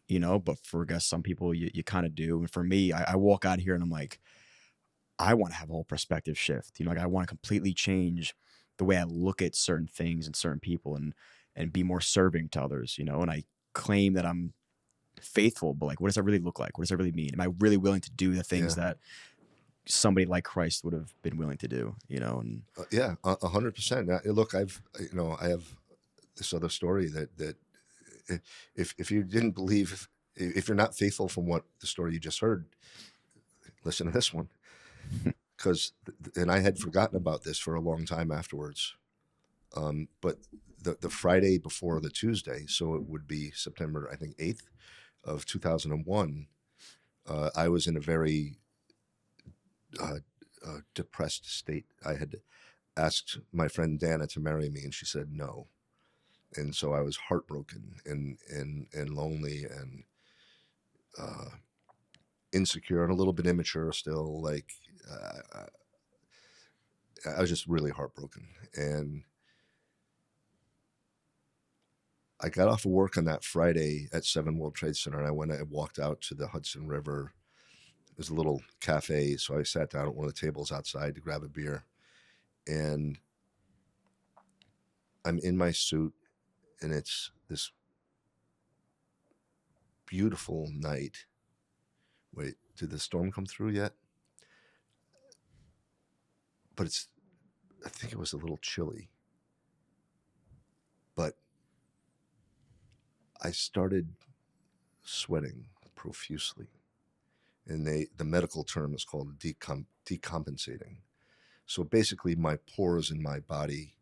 but for, I guess, some people you kind of do. And for me, I walk out here and I'm like, I want to have a whole perspective shift. Like, I want to completely change the way I look at certain things and certain people, and be more serving to others, and I claim that I'm faithful, but like, what does that really look like? What does that really mean? Am I really willing to do the things that somebody like Christ would have been willing to do, and 100%. Look, I have this other story that if you didn't believe, if you're not faithful from what the story you just heard, listen to this one. And I had forgotten about this for a long time afterwards. But the Friday before the Tuesday, so it would be September, I think, 8th of 2001, I was in a very depressed state. I had asked my friend Dana to marry me, and she said no. And so I was heartbroken and lonely and insecure and a little bit immature still. Like, I was just really heartbroken. And I got off of work on that Friday at 7 World Trade Center, and I walked out to the Hudson River. There's a little cafe, so I sat down at one of the tables outside to grab a beer. And I'm in my suit, and it's this beautiful night. Wait, did the storm come through yet? But I think it was a little chilly. But I started sweating profusely. And the medical term is called decompensating. So basically, my pores in my body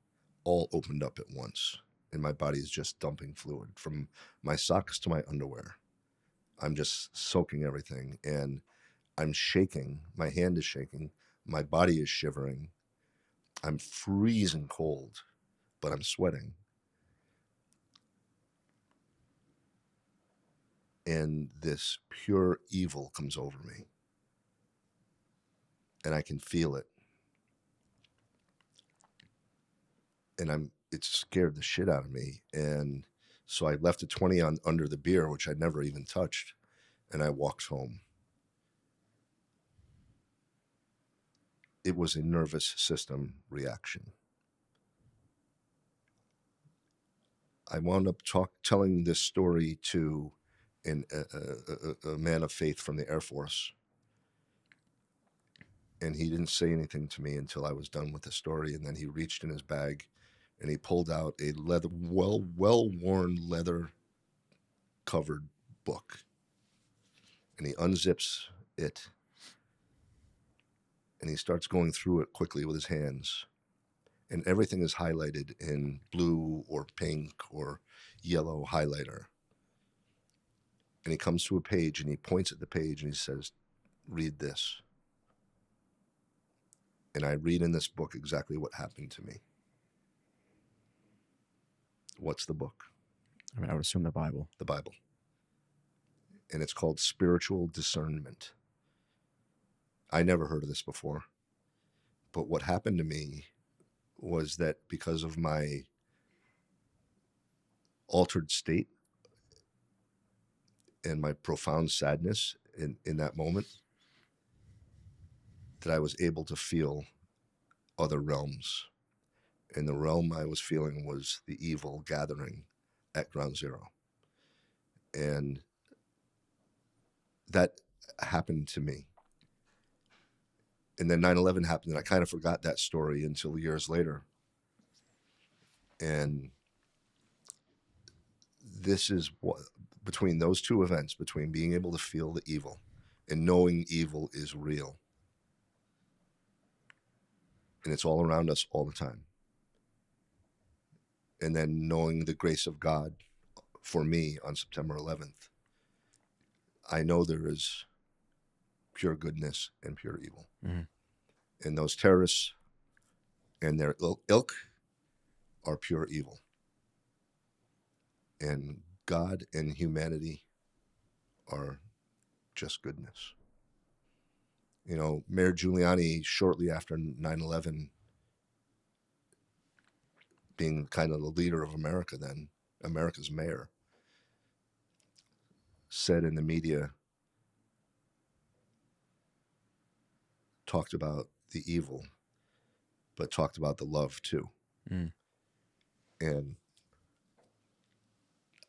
all opened up at once, and my body is just dumping fluid from my socks to my underwear. I'm just soaking everything, and I'm shaking. My hand is shaking. My body is shivering. I'm freezing cold, but I'm sweating. And this pure evil comes over me, and I can feel it. And it scared the shit out of me. And so I left a 20 under the beer, which I'd never even touched, and I walked home. It was a nervous system reaction. I wound up telling this story to a man of faith from the Air Force. And he didn't say anything to me until I was done with the story. And then he reached in his bag and he pulled out a well-worn leather covered book. And he unzips it. And he starts going through it quickly with his hands. And everything is highlighted in blue or pink or yellow highlighter. And he comes to a page and he points at the page and he says, "Read this." And I read in this book exactly what happened to me. What's the book? I mean, I would assume the Bible. The Bible. And it's called Spiritual Discernment. I never heard of this before. But what happened to me was that because of my altered state and my profound sadness in that moment, that I was able to feel other realms. And the realm I was feeling was the evil gathering at Ground Zero. And that happened to me. And then 9/11 happened, and I kind of forgot that story until years later. And this is what, between those two events, between being able to feel the evil and knowing evil is real, and it's all around us all the time, and then knowing the grace of God for me on September 11th, I know there is pure goodness and pure evil. Mm-hmm. And those terrorists and their ilk are pure evil. And God and humanity are just goodness. You know, Mayor Giuliani, shortly after 9/11, being kind of the leader of America then, America's mayor, said in the media, talked about the evil, but talked about the love too. Mm. And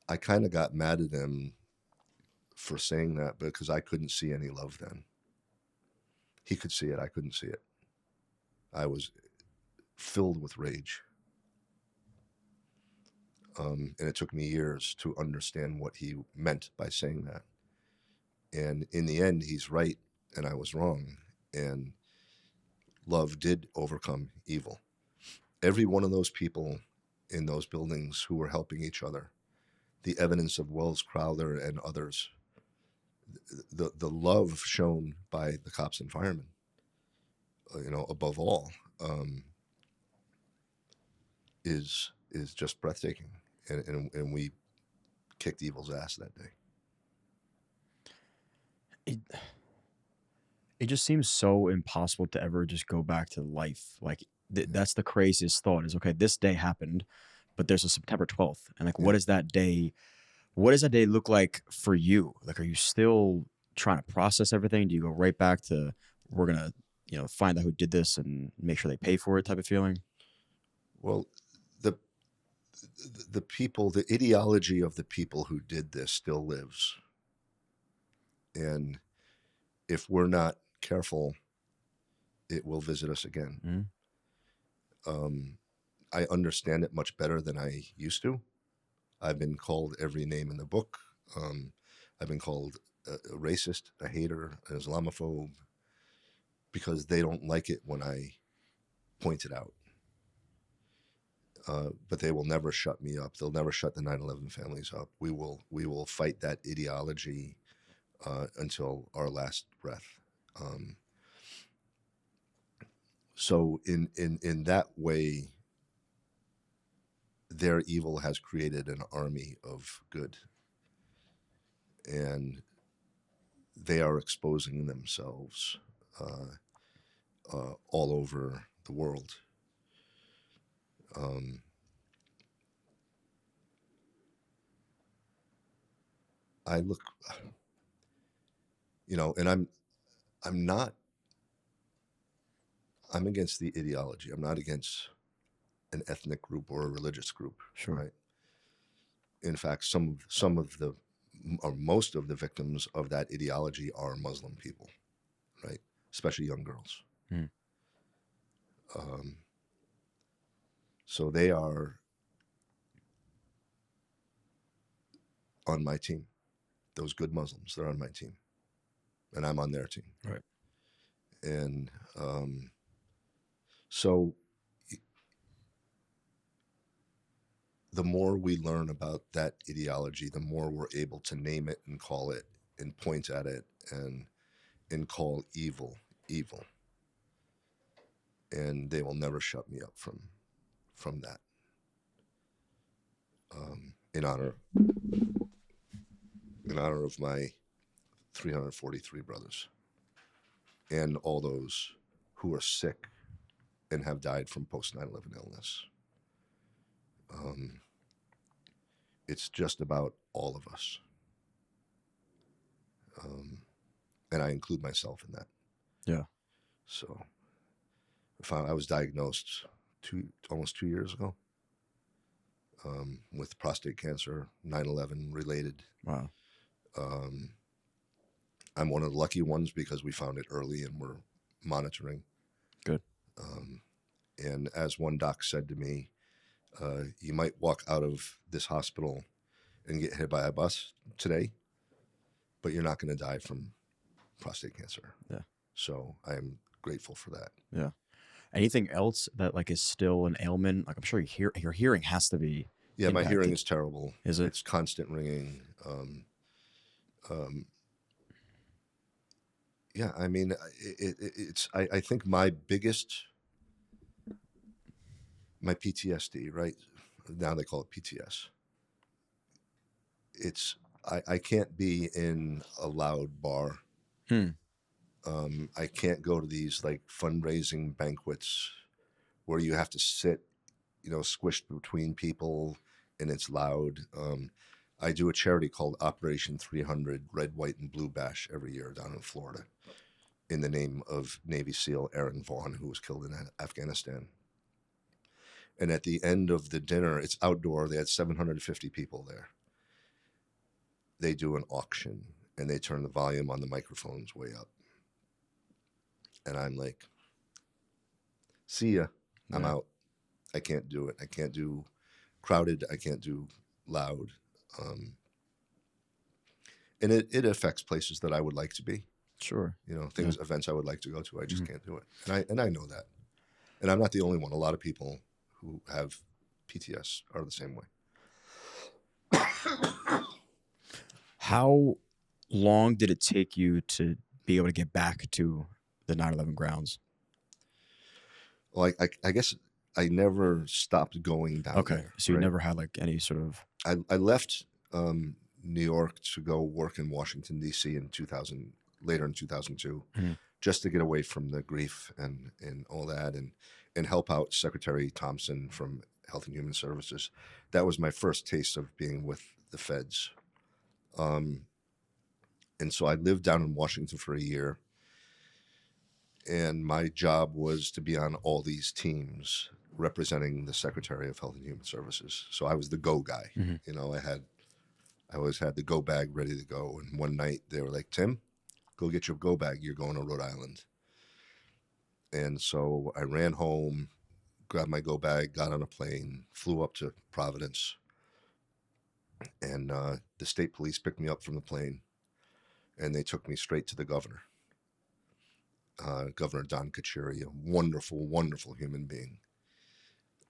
I kind of got mad at him for saying that because I couldn't see any love then. He could see it. I couldn't see it. I was filled with rage. And it took me years to understand what he meant by saying that. And in the end, he's right and I was wrong. And love did overcome evil. Every one of those people in those buildings who were helping each other, the evidence of Wells Crowther and others, the love shown by the cops and firemen, above all, is just breathtaking. And we kicked evil's ass that day. It just seems so impossible to ever just go back to life. Like that's the craziest thought is, okay, this day happened, but there's a September 12th. And like, what does that day look like for you? Like, are you still trying to process everything? Do you go right back to, we're going to, find out who did this and make sure they pay for it type of feeling? Well, the people, the ideology of the people who did this still lives. And if we're not careful, it will visit us again. Mm-hmm. I understand it much better than I used to. I've been called every name in the book. I've been called a racist, a hater, an Islamophobe, because they don't like it when I point it out. But they will never shut me up. They'll never shut the 9/11 families up. We will fight that ideology until our last breath. So in that way, their evil has created an army of good, and they are exposing themselves all over the world. I look, and I'm against the ideology. I'm not against an ethnic group or a religious group. Sure. Right. In fact, some of the, or most of the victims of that ideology are Muslim people, right? Especially young girls. Mm. So they are on my team. Those good Muslims, they're on my team, and I'm on their team. Right. And so the more we learn about that ideology, the more we're able to name it and call it and point at it and call evil, evil. And they will never shut me up from that. In honor of my 343 brothers and all those who are sick and have died from post 9/11 illness. It's just about all of us. And I include myself in that. Yeah. So if I was diagnosed almost 2 years ago, with prostate cancer, 9/11 related. Wow. I'm one of the lucky ones because we found it early and we're monitoring. Good. And as one doc said to me, you might walk out of this hospital and get hit by a bus today, but you're not going to die from prostate cancer. Yeah. So I'm grateful for that. Yeah. Anything else that like is still an ailment? Like I'm sure your hearing has to be. Yeah, my hearing impacted. is terrible. Is it? It's constant ringing. Yeah, I mean, I think my PTSD, right? Now they call it PTS. I can't be in a loud bar. I can't go to these like fundraising banquets where you have to sit, squished between people and it's loud. I do a charity called Operation 300 Red, White, and Blue Bash every year down in Florida in the name of Navy SEAL Aaron Vaughn, who was killed in Afghanistan. And at the end of the dinner, it's outdoor. They had 750 people there. They do an auction and they turn the volume on the microphones way up. And I'm like, see ya. I'm out. I can't do it. I can't do crowded. I can't do loud. And it affects places that I would like to be. Sure. Events I would like to go to. I just can't do it. And I know that. And I'm not the only one. A lot of people who have PTS are the same way. How long did it take you to be able to get back to the 9/11 grounds? Well, I guess I never stopped going down there. So you never had like any sort of... I left New York to go work in Washington, D.C. later in 2002, just to get away from the grief and all that and help out Secretary Thompson from Health and Human Services. That was my first taste of being with the feds. And so I lived down in Washington for a year. And my job was to be on all these teams representing the Secretary of Health and Human Services. So I was the go guy. I always had the go bag ready to go. And one night they were like, Tim, go get your go bag. You're going to Rhode Island. And so I ran home, grabbed my go bag, got on a plane, flew up to Providence. And the state police picked me up from the plane and they took me straight to the governor. Governor Don Kachuri, a wonderful, wonderful human being.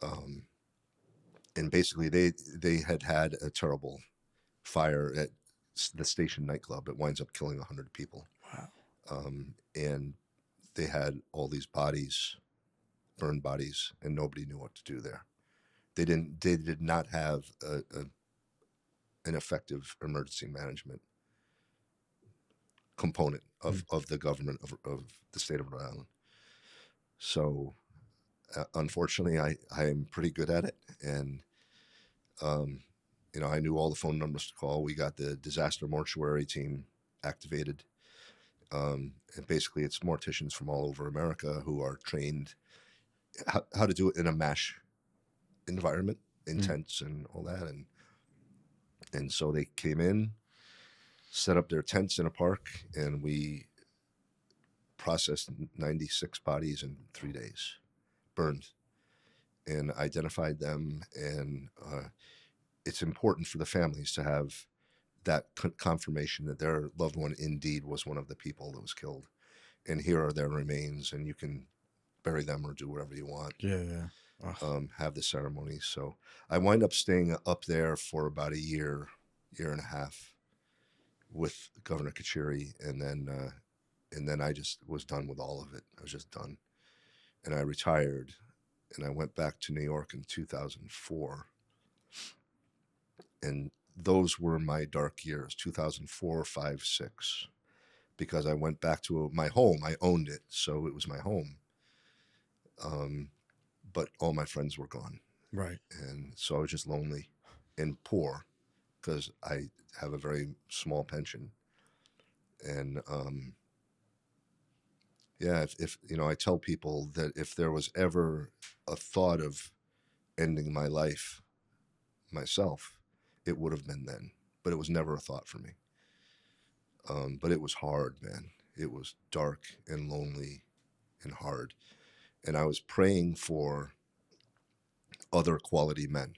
And basically they had a terrible fire at the station nightclub. It winds up killing 100 people. Wow. And they had all these bodies, burned bodies, and nobody knew what to do there. They did not have an effective emergency management component of the government of the state of Rhode Island. So unfortunately, I am pretty good at it. And, I knew all the phone numbers to call. We got the disaster mortuary team activated. And basically it's morticians from all over America who are trained how to do it in a MASH environment, in tents and all that. And so they came in, set up their tents in a park, and we processed 96 bodies in 3 days, burned, and identified them. And it's important for the families to have that confirmation that their loved one indeed was one of the people that was killed. And here are their remains, and you can bury them or do whatever you want. Yeah. Have the ceremony. So I wind up staying up there for about a year and a half with Governor Kachuri, and then I just was done with all of it. I was just done, and I retired, and I went back to New York in 2004, and those were my dark years, 2004, 5, 6, because I went back to my home. I owned it, so it was my home. But all my friends were gone. Right. And so I was just lonely and poor because I have a very small pension. And Yeah. If you know, I tell people that if there was ever a thought of ending my life myself, it would have been then, but it was never a thought for me. But it was hard, man. It was dark and lonely and hard. And I was praying for other quality men,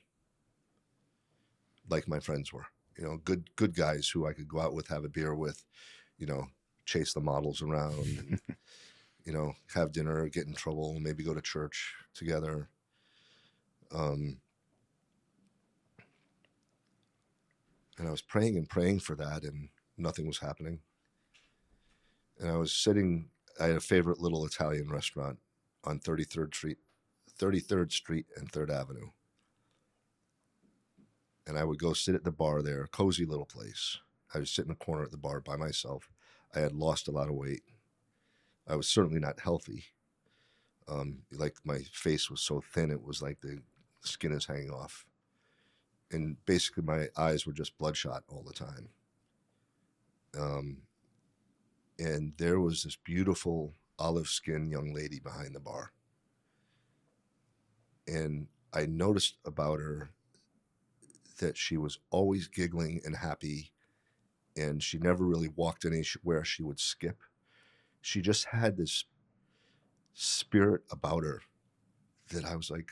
like my friends were, you know, good guys who I could go out with, have a beer with, you know, chase the models around and, you know, have dinner, get in trouble, maybe go to church together. And I was praying and praying for that, and nothing was happening. And I was sitting, I had a favorite little Italian restaurant on 33rd Street and 3rd Avenue. And I would go sit at the bar there, cozy little place. I would sit in the corner at the bar by myself. I had lost a lot of weight. I was certainly not healthy. Like my face was so thin, it was like the skin is hanging off. And basically my eyes were just bloodshot all the time. And there was this beautiful olive skinned young lady behind the bar. And I noticed about her that she was always giggling and happy, and she never really walked anywhere she would skip. She just had this spirit about her that I was like,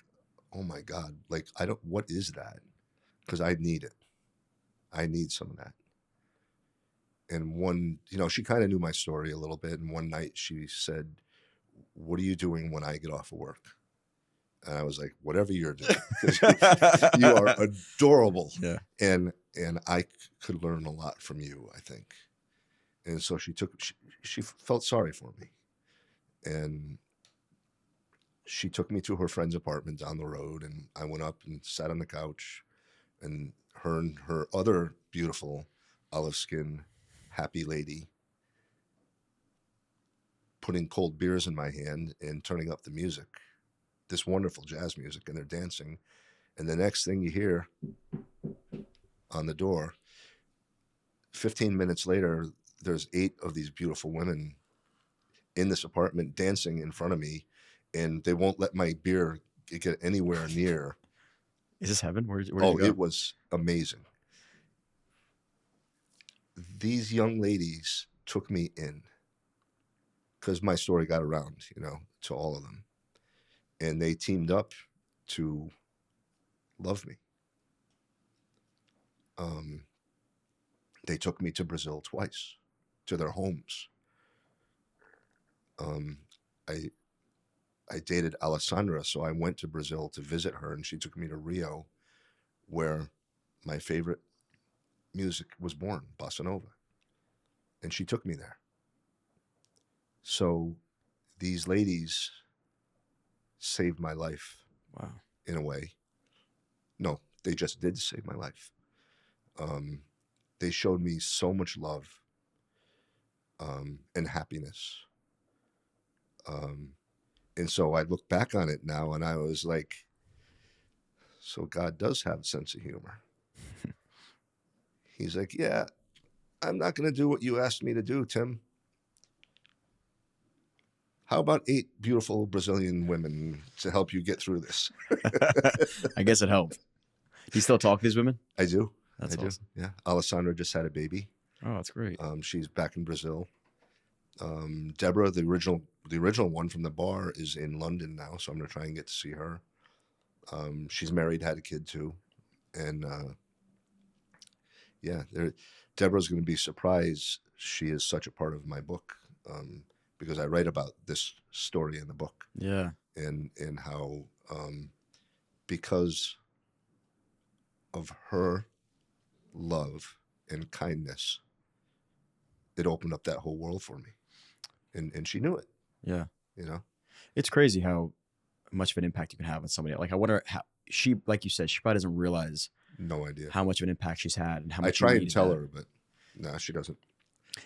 oh my God, like, what is that? Because I need it. I need some of that. And you know, she kind of knew my story a little bit. And one night she said, what are you doing when I get off of work? And I was like, whatever you're doing, you are adorable. Yeah. And I could learn a lot from you, I think. And so she felt sorry for me. And she took me to her friend's apartment down the road, and I went up and sat on the couch, and her other beautiful olive skin, happy lady, putting cold beers in my hand and turning up the music, this wonderful jazz music, and they're dancing. And the next thing you hear on the door, 15 minutes later, there's 8 of these beautiful women in this apartment dancing in front of me, and they won't let my beer get anywhere near. Is this heaven? Where did you go? It was amazing. These young ladies took me in because my story got around, you know, to all of them. And they teamed up to love me. They took me to Brazil twice, to their homes. I dated Alessandra, so I went to Brazil to visit her, and she took me to Rio, where my favorite music was born, bossa nova. And she took me there. So these ladies saved my life. Wow. In a way. No, they just did save my life. They showed me so much love and happiness. And so I look back on it now, and I was like, so God does have a sense of humor. He's like, yeah, I'm not going to do what you asked me to do, Tim. How about 8 beautiful Brazilian women to help you get through this? I guess it helped. Do you still talk to these women? I do. That's awesome. Yeah. Alessandra just had a baby. Oh, that's great. She's back in Brazil. Deborah, the original one from the bar, is in London now, so I'm going to try and get to see her. She's married, had a kid too. And yeah, Deborah's going to be surprised she is such a part of my book, because I write about this story in the book. Yeah. And how because of her love and kindness, it opened up that whole world for me. And she knew it. Yeah. You know? It's crazy how much of an impact you can have on somebody. Like, I wonder how she, like you said, she probably doesn't realize. No idea. How much of an impact she's had and how much I try and tell that. her, but no, she doesn't.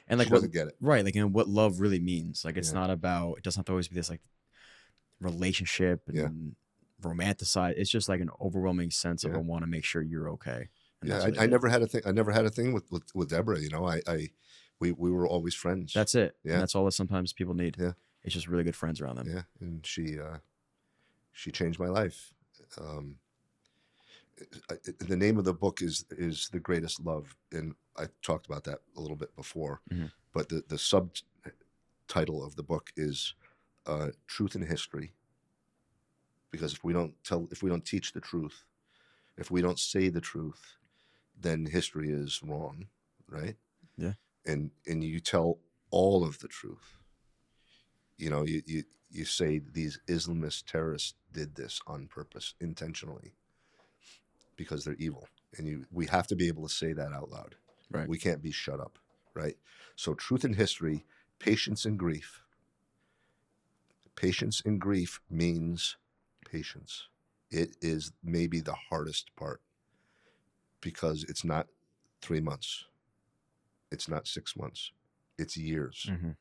And like, she doesn't get it. Right. Like, and what love really means. Like, it's not about, it doesn't have to always be this like relationship and romanticize. It's just like an overwhelming sense of I want to make sure you're okay. And yeah. I never had a thing. I never had a thing with Deborah, you know, we were always friends. That's it. Yeah. And that's all that sometimes people need. Yeah. It's just really good friends around them. Yeah, and she changed my life. The name of the book is The Greatest Love, and I talked about that a little bit before. Mm-hmm. But the subtitle of the book is Truth in History. Because if we don't teach the truth, if we don't say the truth, then history is wrong, right? Yeah. And you tell all of the truth. You know, you say these Islamist terrorists did this on purpose, intentionally, because they're evil, and we have to be able to say that out loud. Right. We can't be shut up, right? So, truth in history, patience in grief. Patience in grief means patience. It is maybe the hardest part because it's not 3 months, it's not 6 months, it's years Mm-hmm.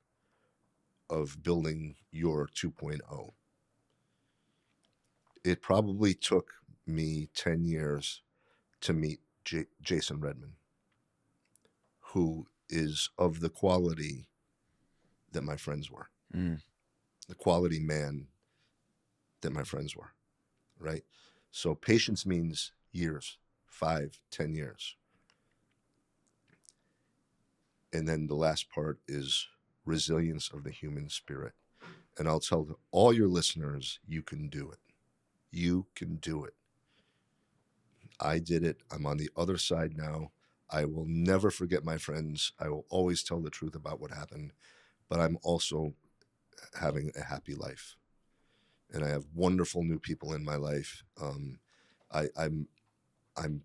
of building your 2.0. It probably took me 10 years to meet Jason Redman, who is of the quality that my friends were, the quality man that my friends were, right? So patience means years, 5, 10 years. And then the last part is resilience of the human spirit. And I'll tell all your listeners, you can do it. You can do it. I did it. I'm on the other side now. I will never forget my friends. I will always tell the truth about what happened, but I'm also having a happy life. And I have wonderful new people in my life. I'm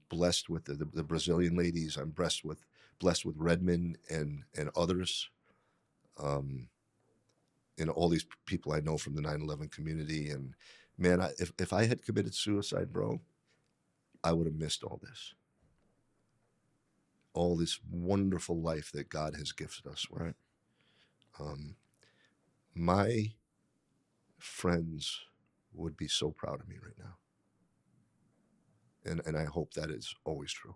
blessed with the Brazilian ladies. I'm blessed with Redmond and others. And all these people I know from the 9/11 community. And man, if I had committed suicide, bro, I would have missed all this wonderful life that God has gifted us with. Right. My friends would be so proud of me right now. And I hope that is always true.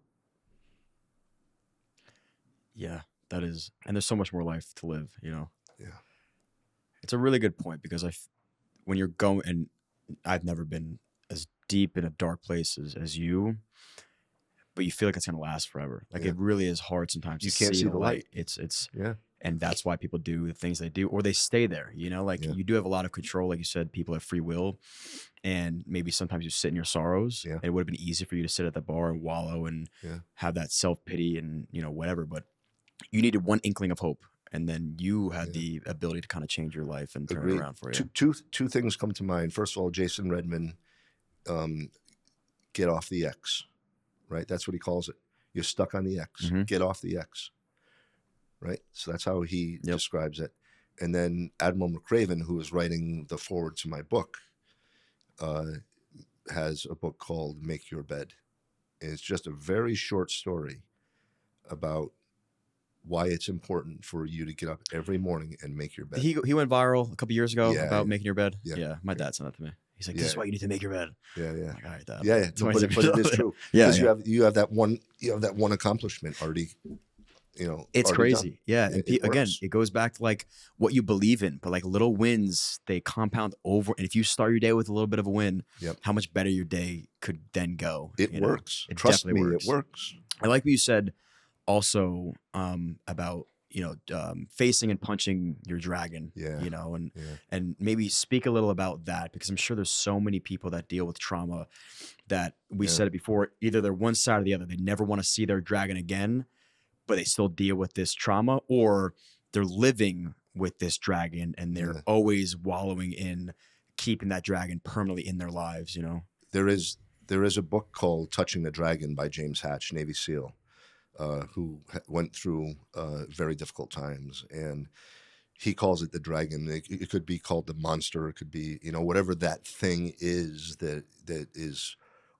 Yeah, that is. And there's so much more life to live, you know? Yeah. It's a really good point because when you're going, and I've never been as deep in a dark place as you, but you feel like it's going to last forever. Like it really is hard sometimes You to can't see the light. It's Yeah. And that's why people do the things they do, or they stay there, you know, like you do have a lot of control. Like you said, people have free will, and maybe sometimes you sit in your sorrows. Yeah. And it would have been easy for you to sit at the bar and wallow and have that self-pity and, you know, whatever, but you needed one inkling of hope. And then you had the ability to kind of change your life and turn it around for you. Two things come to mind. First of all, Jason Redman, get off the X, right? That's what he calls it. You're stuck on the X. Mm-hmm. Get off the X, right? So that's how he describes it. And then Admiral McRaven, who is writing the foreword to my book, has a book called Make Your Bed. And it's just a very short story about why it's important for you to get up every morning and make your bed. He went viral a couple years ago about making your bed. Yeah. My dad sent that to me. He's like, "This is why you need to make your bed." Yeah. I'm like, all right, Dad. Yeah. No, but it is true. Because you have that one accomplishment already. You know, it's crazy. Done. Yeah. And again, it goes back to like what you believe in, but like little wins, they compound over. And if you start your day with a little bit of a win, how much better your day could then go. It works. Trust me, it works. I like what you said also about, you know, facing and punching your dragon, you know, and maybe speak a little about that, because I'm sure there's so many people that deal with trauma that we said it before, either they're one side or the other. They never want to see their dragon again, but they still deal with this trauma, or they're living with this dragon and they're always wallowing in keeping that dragon permanently in their lives, you know? There is a book called Touching the Dragon by James Hatch, Navy SEAL, who went through very difficult times. And he calls it the dragon. It could be called the monster. It could be, you know, whatever that thing is that is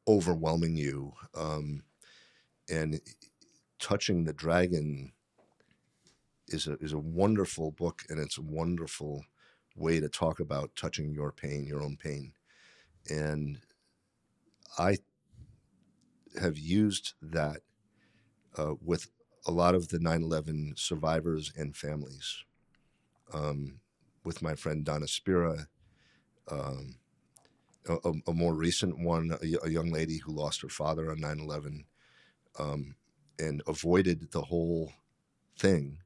overwhelming you. And Touching the Dragon is a wonderful book, and it's a wonderful way to talk about touching your pain, your own pain. And I have used that with a lot of the 9/11 survivors and families. with my friend Donna Spira. A more recent one, a young lady who lost her father on 9/11 and avoided the whole thing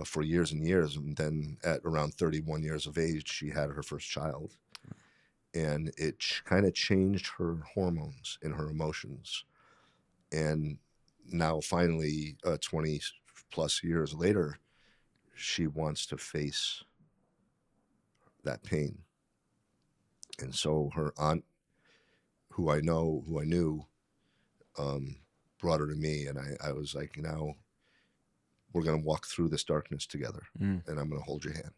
for years and years. And then at around 31 years of age, she had her first child. And it kind of changed her hormones and her emotions. And now finally, 20 plus years later, she wants to face that pain. And so her aunt, who I knew, brought her to me, and I was like, now we're going to walk through this darkness together, and I'm going to hold your hand.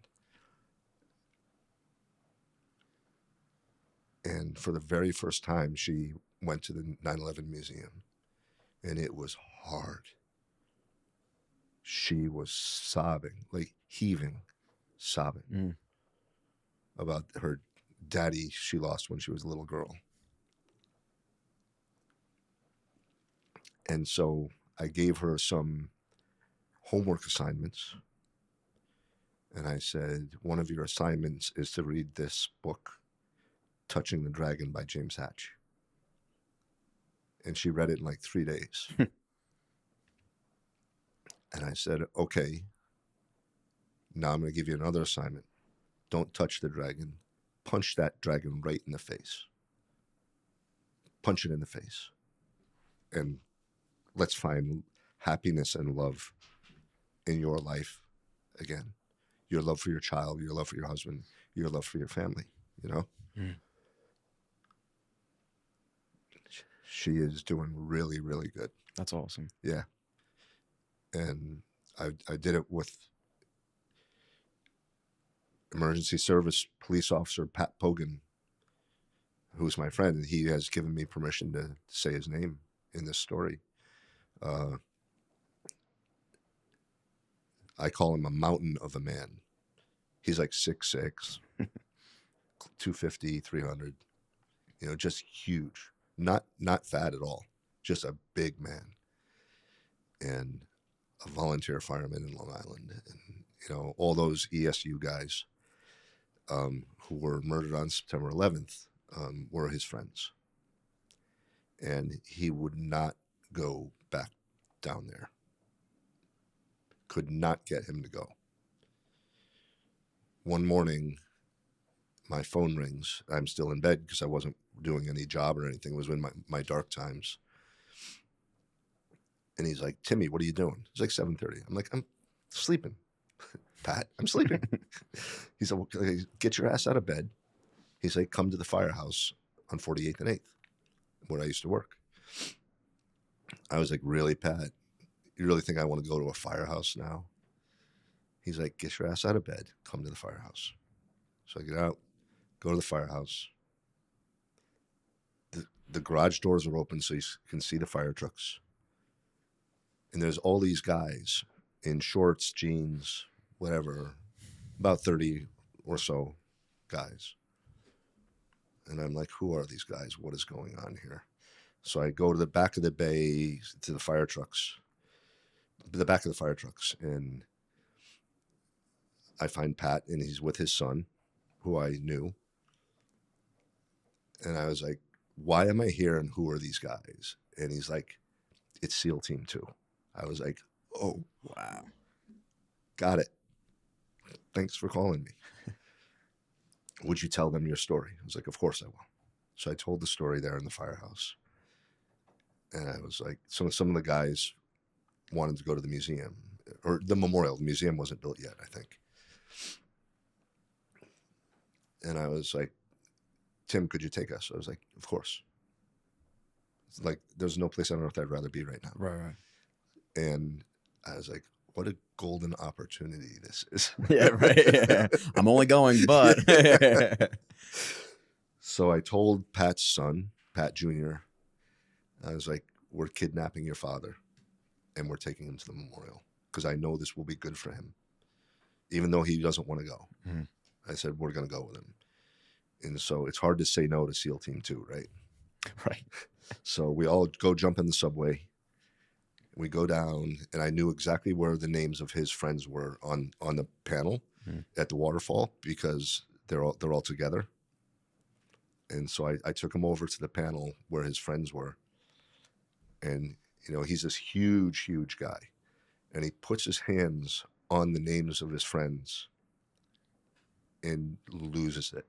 And for the very first time, she went to the 9/11 museum, and it was hard. She was sobbing, like heaving, sobbing about her daddy she lost when she was a little girl. And so I gave her some homework assignments. And I said, one of your assignments is to read this book, Touching the Dragon by James Hatch. And she read it in like 3 days. And I said, okay, now I'm going to give you another assignment. Don't touch the dragon. Punch that dragon right in the face. Punch it in the face. And let's find happiness and love in your life again. Your love for your child, your love for your husband, your love for your family, you know? She is doing really, really good. That's awesome. Yeah. And I did it with emergency service police officer Pat Pogan, who's my friend, and he has given me permission to say his name in this story. I call him a mountain of a man. He's like 6'6", 250, 300, you know, just huge, not fat at all, just a big man, and a volunteer fireman in Long Island. And, you know, all those ESU guys who were murdered on September 11th were his friends. And he would not go back down there. Could not get him to go. One morning, my phone rings. I'm still in bed because I wasn't doing any job or anything. It was in my dark times. And he's like, Timmy, what are you doing? It's like 7:30. I'm like, I'm sleeping. Pat, I'm sleeping. He said, well, get your ass out of bed. He's like, come to the Firehouse on 48th and 8th, where I used to work. I was like, really, Pat? You really think I want to go to a firehouse now? He's like, get your ass out of bed. Come to the Firehouse. So I get out, go to the Firehouse. The garage doors are open so you can see the fire trucks. And there's all these guys in shorts, jeans, whatever, about 30 or so guys. And I'm like, who are these guys? What is going on here? So I go to the back of the bay to the fire trucks, the back of the fire trucks, and I find Pat, and he's with his son, who I knew. And I was like, why am I here, and who are these guys? And he's like, it's SEAL Team 2. I was like, oh, Wow. Got it. Thanks for calling me. Would you tell them your story? I was like, of course I will. So I told the story there in the Firehouse. And I was like, some of the guys wanted to go to the museum, or the memorial. The museum wasn't built yet, I think. And I was like, Tim, could you take us? I was like, of course. It's like, there's no place on earth I'd rather be right now. Right. And I was like, what a golden opportunity this is. Yeah, right. Yeah. I'm only going, but. So I told Pat's son, Pat Jr., I was like, we're kidnapping your father and we're taking him to the memorial because I know this will be good for him, even though he doesn't want to go. Mm-hmm. I said, we're going to go with him. And so it's hard to say no to SEAL Team 2, right? Right. So we all go jump in the subway. We go down, and I knew exactly where the names of his friends were on the panel. at the waterfall because they're all together. And so I took him over to the panel where his friends were. And, you know, he's this huge, huge guy. And he puts his hands on the names of his friends and loses it.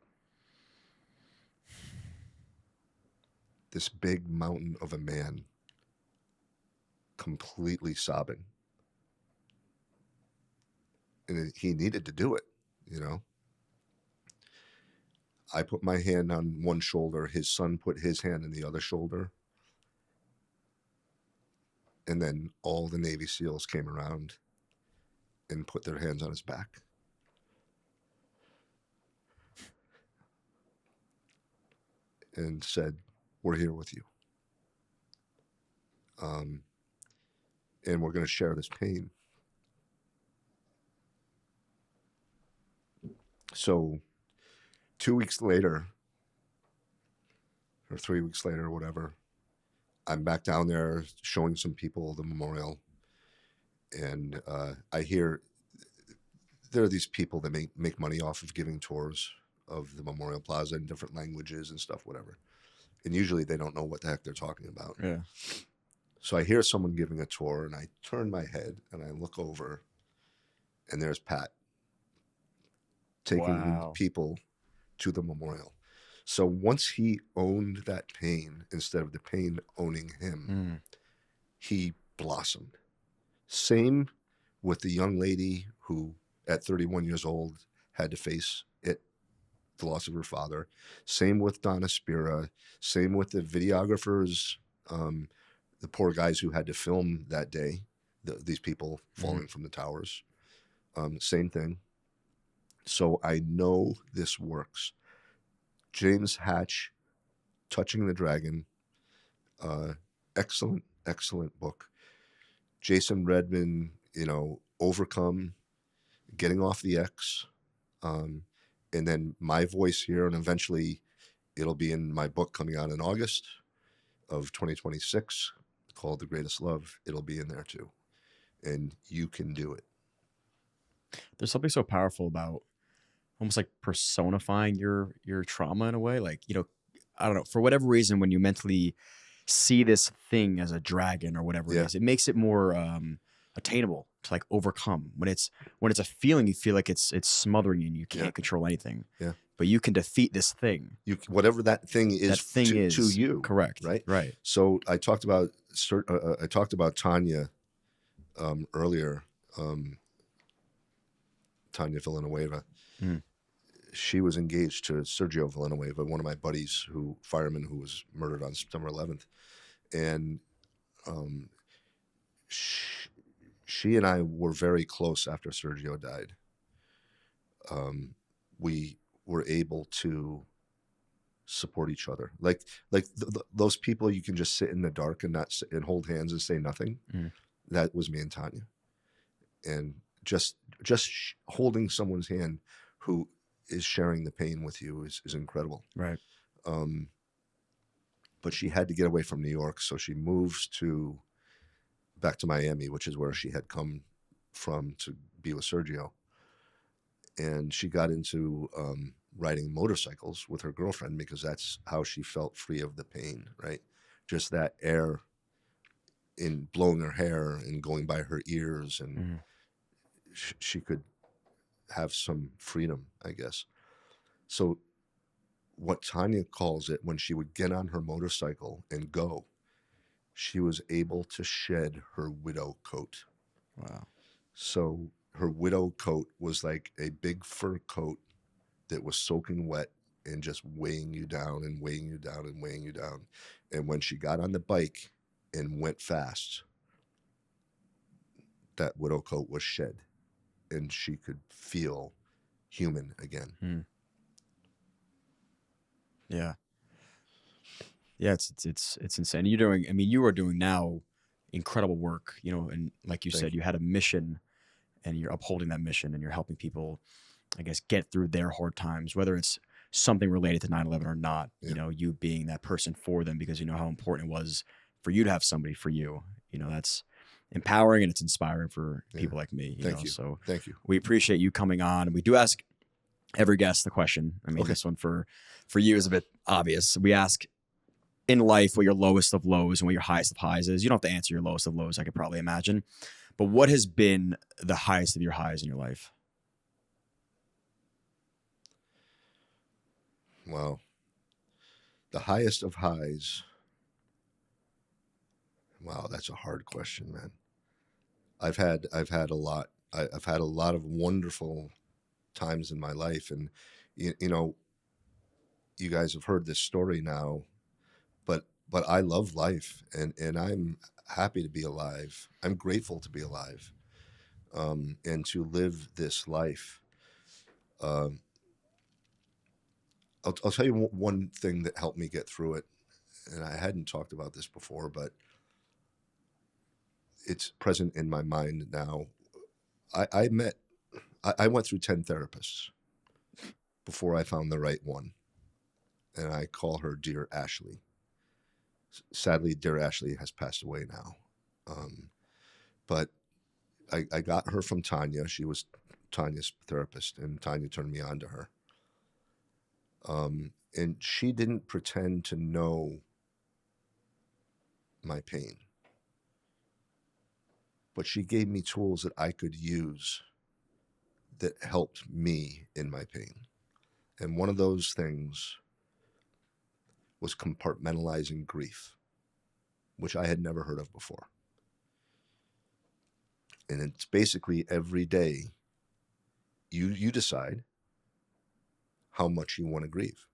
This big mountain of a man completely sobbing. And he needed to do it, you know. I put my hand on one shoulder. His son put his hand on the other shoulder. And then all the Navy SEALs came around and put their hands on his back. And said, we're here with you. And we're going to share this pain. So 2 weeks later, or 3 weeks later, or whatever, I'm back down there showing some people the memorial. And I hear there are these people that make money off of giving tours of the Memorial Plaza in different languages and stuff, whatever. And usually they don't know what the heck they're talking about. Yeah. So I hear someone giving a tour, and I turn my head and I look over, and there's Pat taking people to the memorial. So once he owned that pain instead of the pain owning him, he blossomed. Same with the young lady who at 31 years old had to face it, the loss of her father. Same with Donna Spira. Same with the videographers, the poor guys who had to film that day, these people falling from the towers. Same thing. So I know this works. James Hatch, Touching the Dragon, excellent, excellent book. Jason Redman, you know, Overcome, Getting Off the X, and then my voice here, and eventually it'll be in my book coming out in August of 2026 called The Greatest Love. It'll be in there too, and you can do it. There's something so powerful about almost like personifying your trauma in a way. Like, you know, I don't know, for whatever reason, when you mentally see this thing as a dragon or whatever it is, it makes it more attainable to like overcome. When it's a feeling, you feel like it's smothering you and you can't control anything. Yeah. But you can defeat this thing. Whatever that thing is, to you. Correct. Right. Right. So I talked about Tanya earlier. Tanya Villanueva. She was engaged to Sergio Villanueva, one of my buddies, fireman who was murdered on September 11th. And she and I were very close after Sergio died. We were able to support each other. Like those people you can just sit in the dark and and hold hands and say nothing. That was me and Tanya. And just holding someone's hand who is sharing the pain with you is incredible. Right. But she had to get away from New York, so she moves back to Miami, which is where she had come from to be with Sergio. And she got into riding motorcycles with her girlfriend because that's how she felt free of the pain, right? Just that air in blowing her hair and going by her ears, and she could have some freedom, I guess. So what Tanya calls it, when she would get on her motorcycle and go, she was able to shed her widow coat. Wow. So her widow coat was like a big fur coat that was soaking wet and just weighing you down and weighing you down and weighing you down. And when she got on the bike and went fast, that widow coat was shed and she could feel human again. Yeah. Yeah, it's insane. You are doing now incredible work, you know, and like you said, you had a mission and you're upholding that mission and you're helping people, I guess, get through their hard times, whether it's something related to 9/11 or not, you know, you being that person for them because you know how important it was for you to have somebody for you. You know, empowering and it's inspiring for Yeah. people like me. Thank you. So Thank you. we appreciate you coming on. And we do ask every guest the question. I mean, Okay. this one for you is a bit obvious. We ask in life what your lowest of lows and what your highest of highs is. You don't have to answer your lowest of lows, I could probably imagine. But what has been the highest of your highs in your life? Wow. The highest of highs. Wow, that's a hard question, man. I've had a lot. I've had a lot of wonderful times in my life, and you know, you guys have heard this story now, but I love life, and I'm happy to be alive. I'm grateful to be alive, and to live this life. Um, I'll tell you one thing that helped me get through it, and I hadn't talked about this before, but it's present in my mind now. I went through 10 therapists before I found the right one, and I call her Dear Ashley. Sadly, Dear Ashley has passed away now, but I got her from Tanya. She was Tanya's therapist, and Tanya turned me on to her. And she didn't pretend to know my pain, but she gave me tools that I could use that helped me in my pain. And one of those things was compartmentalizing grief, which I had never heard of before. And it's basically every day you decide how much you want to grieve.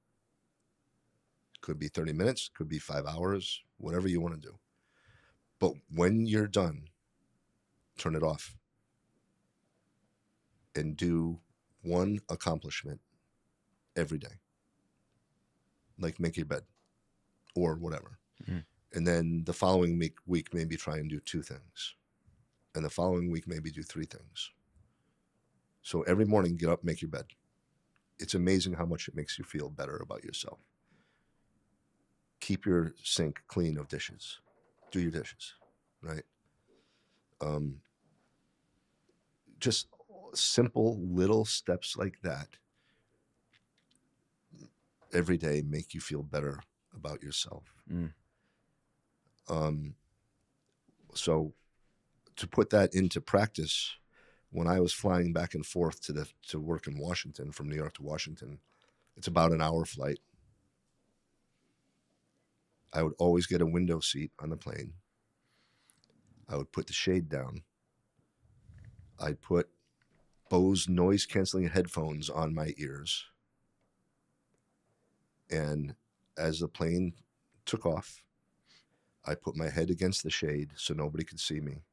Could be 30 minutes, could be 5 hours, whatever you want to do. But when you're done, turn it off and do one accomplishment every day. Like make your bed or whatever. Mm. And then the following week, maybe try and do 2 things. And the following week, maybe do 3 things. So every morning, get up, make your bed. It's amazing how much it makes you feel better about yourself. Keep your sink clean of dishes. Do your dishes, right? Just simple little steps like that every day make you feel better about yourself. Mm. So to put that into practice, when I was flying back and forth to work in Washington, from New York to Washington, it's about an hour flight. I would always get a window seat on the plane. I would put the shade down. I'd put Bose noise canceling headphones on my ears. And as the plane took off, I put my head against the shade so nobody could see me.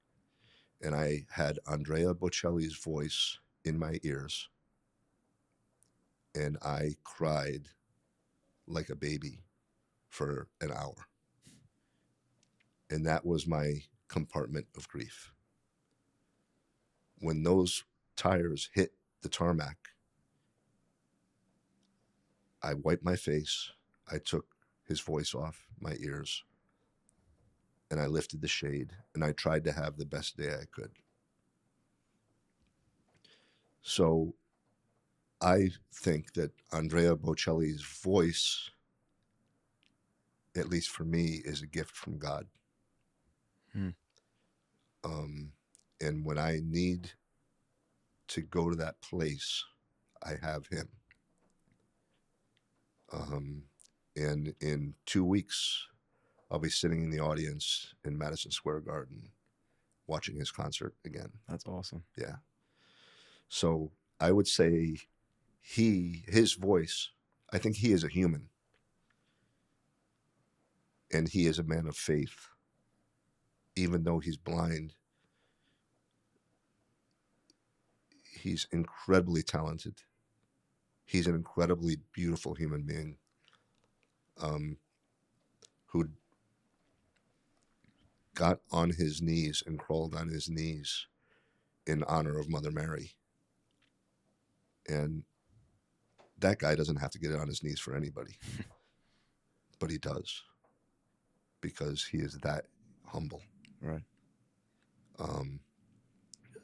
And I had Andrea Bocelli's voice in my ears. And I cried like a baby for an hour. And that was my compartment of grief. When those tires hit the tarmac, I wiped my face. I took his voice off my ears. And I lifted the shade. And I tried to have the best day I could. So I think that Andrea Bocelli's voice, at least for me, is a gift from God. Hmm. And when I need to go to that place, I have him. And in 2 weeks, I'll be sitting in the audience in Madison Square Garden watching his concert again. That's awesome. Yeah. So I would say his voice, I think he is a human. And he is a man of faith. Even though he's blind, he's incredibly talented. He's an incredibly beautiful human being who got on his knees and crawled on his knees in honor of Mother Mary. And that guy doesn't have to get on his knees for anybody, but he does, because he is that humble. Right.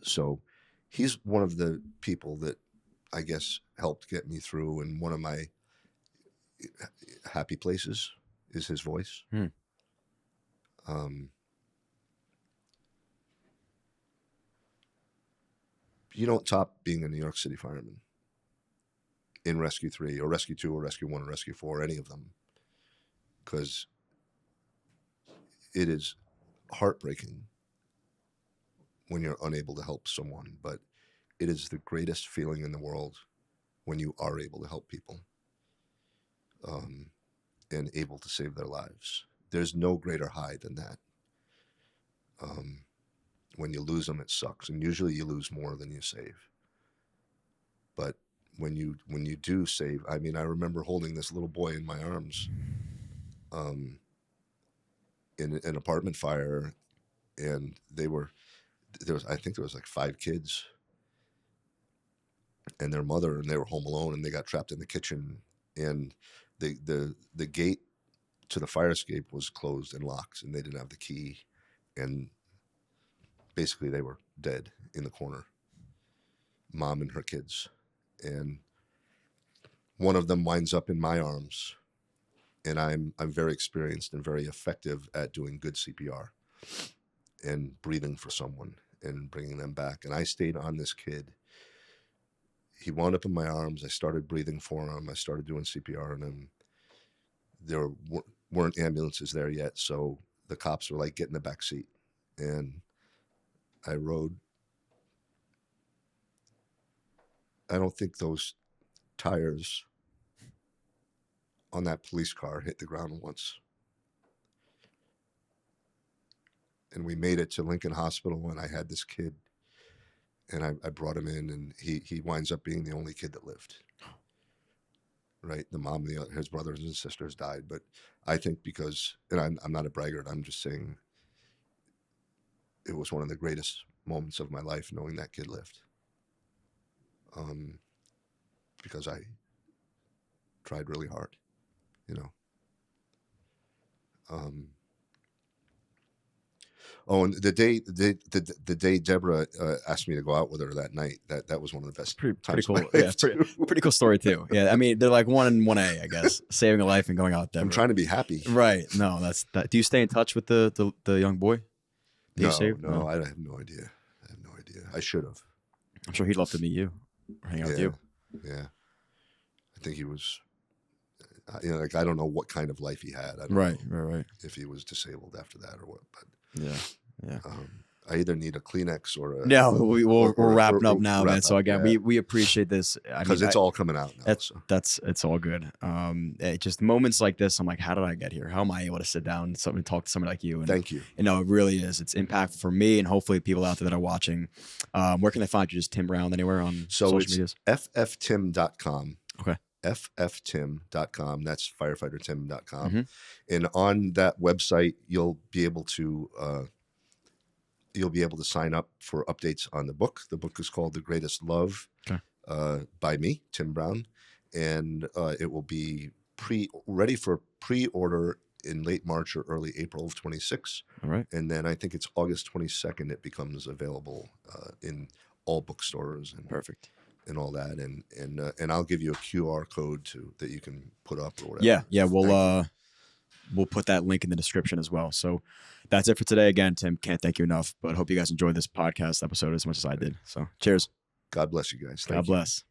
So he's one of the people that I guess helped get me through, and one of my happy places is his voice. You don't top being a New York City fireman in Rescue 3 or Rescue 2 or Rescue 1 or Rescue 4, any of them, because it is heartbreaking when you're unable to help someone, but it is the greatest feeling in the world when you are able to help people and able to save their lives. There's no greater high than that. When you lose them, it sucks, and usually you lose more than you save. But when you do save, I mean, I remember holding this little boy in my arms in an apartment fire, and I think there was like 5 kids and their mother, and they were home alone, and they got trapped in the kitchen, and the gate to the fire escape was closed and locked, and they didn't have the key, and basically they were dead in the corner, mom and her kids, and one of them winds up in my arms, and I'm very experienced and very effective at doing good CPR and breathing for someone and bringing them back. And I stayed on this kid. He wound up in my arms. I started breathing for him. I started doing CPR on him. There weren't ambulances there yet, so the cops were like, get in the back seat. And I rode. I don't think those tires on that police car hit the ground once. And we made it to Lincoln Hospital, and I had this kid, and I brought him in, and he winds up being the only kid that lived. Right? The mom and his brothers and sisters died, but I think because, and I'm not a braggart, I'm just saying it was one of the greatest moments of my life knowing that kid lived. Because I tried really hard, you know. Oh, and the day Deborah asked me to go out with her that night, that was one of the best. Pretty cool. Yeah, pretty cool story too. Yeah, I mean, they're like 1 and 1A, I guess, saving a life and going out with Deborah. I'm trying to be happy. Right. No, that's that. Do you stay in touch with the young boy? No, I have no idea. I should have. I'm sure he'd love to meet you, or hang out with you. Yeah. I think he was, like, I don't know what kind of life he had. I don't know if he was disabled after that or what, but yeah. I either need a Kleenex or a. No, we're wrapping up now, man. So again, we appreciate this because it's all coming out now. It's all good. Just moments like this, I'm like, how did I get here? How am I able to sit down and talk to somebody like you? And, thank you. You know, it really is. It's impactful for me and hopefully people out there that are watching. Where can they find you? Just Tim Brown anywhere on social medias? fftim.com. Okay. fftim.com. That's firefightertim.com. And on that website, you'll be able to sign up for updates on the book. The book is called The Greatest Love, by me, Tim Brown, and it will be ready for pre-order in late March or early April of 26. All right. And then I think it's August 22nd it becomes available in all bookstores and perfect. And all that, and I'll give you a QR code that you can put up or whatever. Yeah. We'll put that link in the description as well. So that's it for today. Again, Tim, can't thank you enough, but hope you guys enjoyed this podcast episode as much as I did. So cheers. God bless you guys. God bless.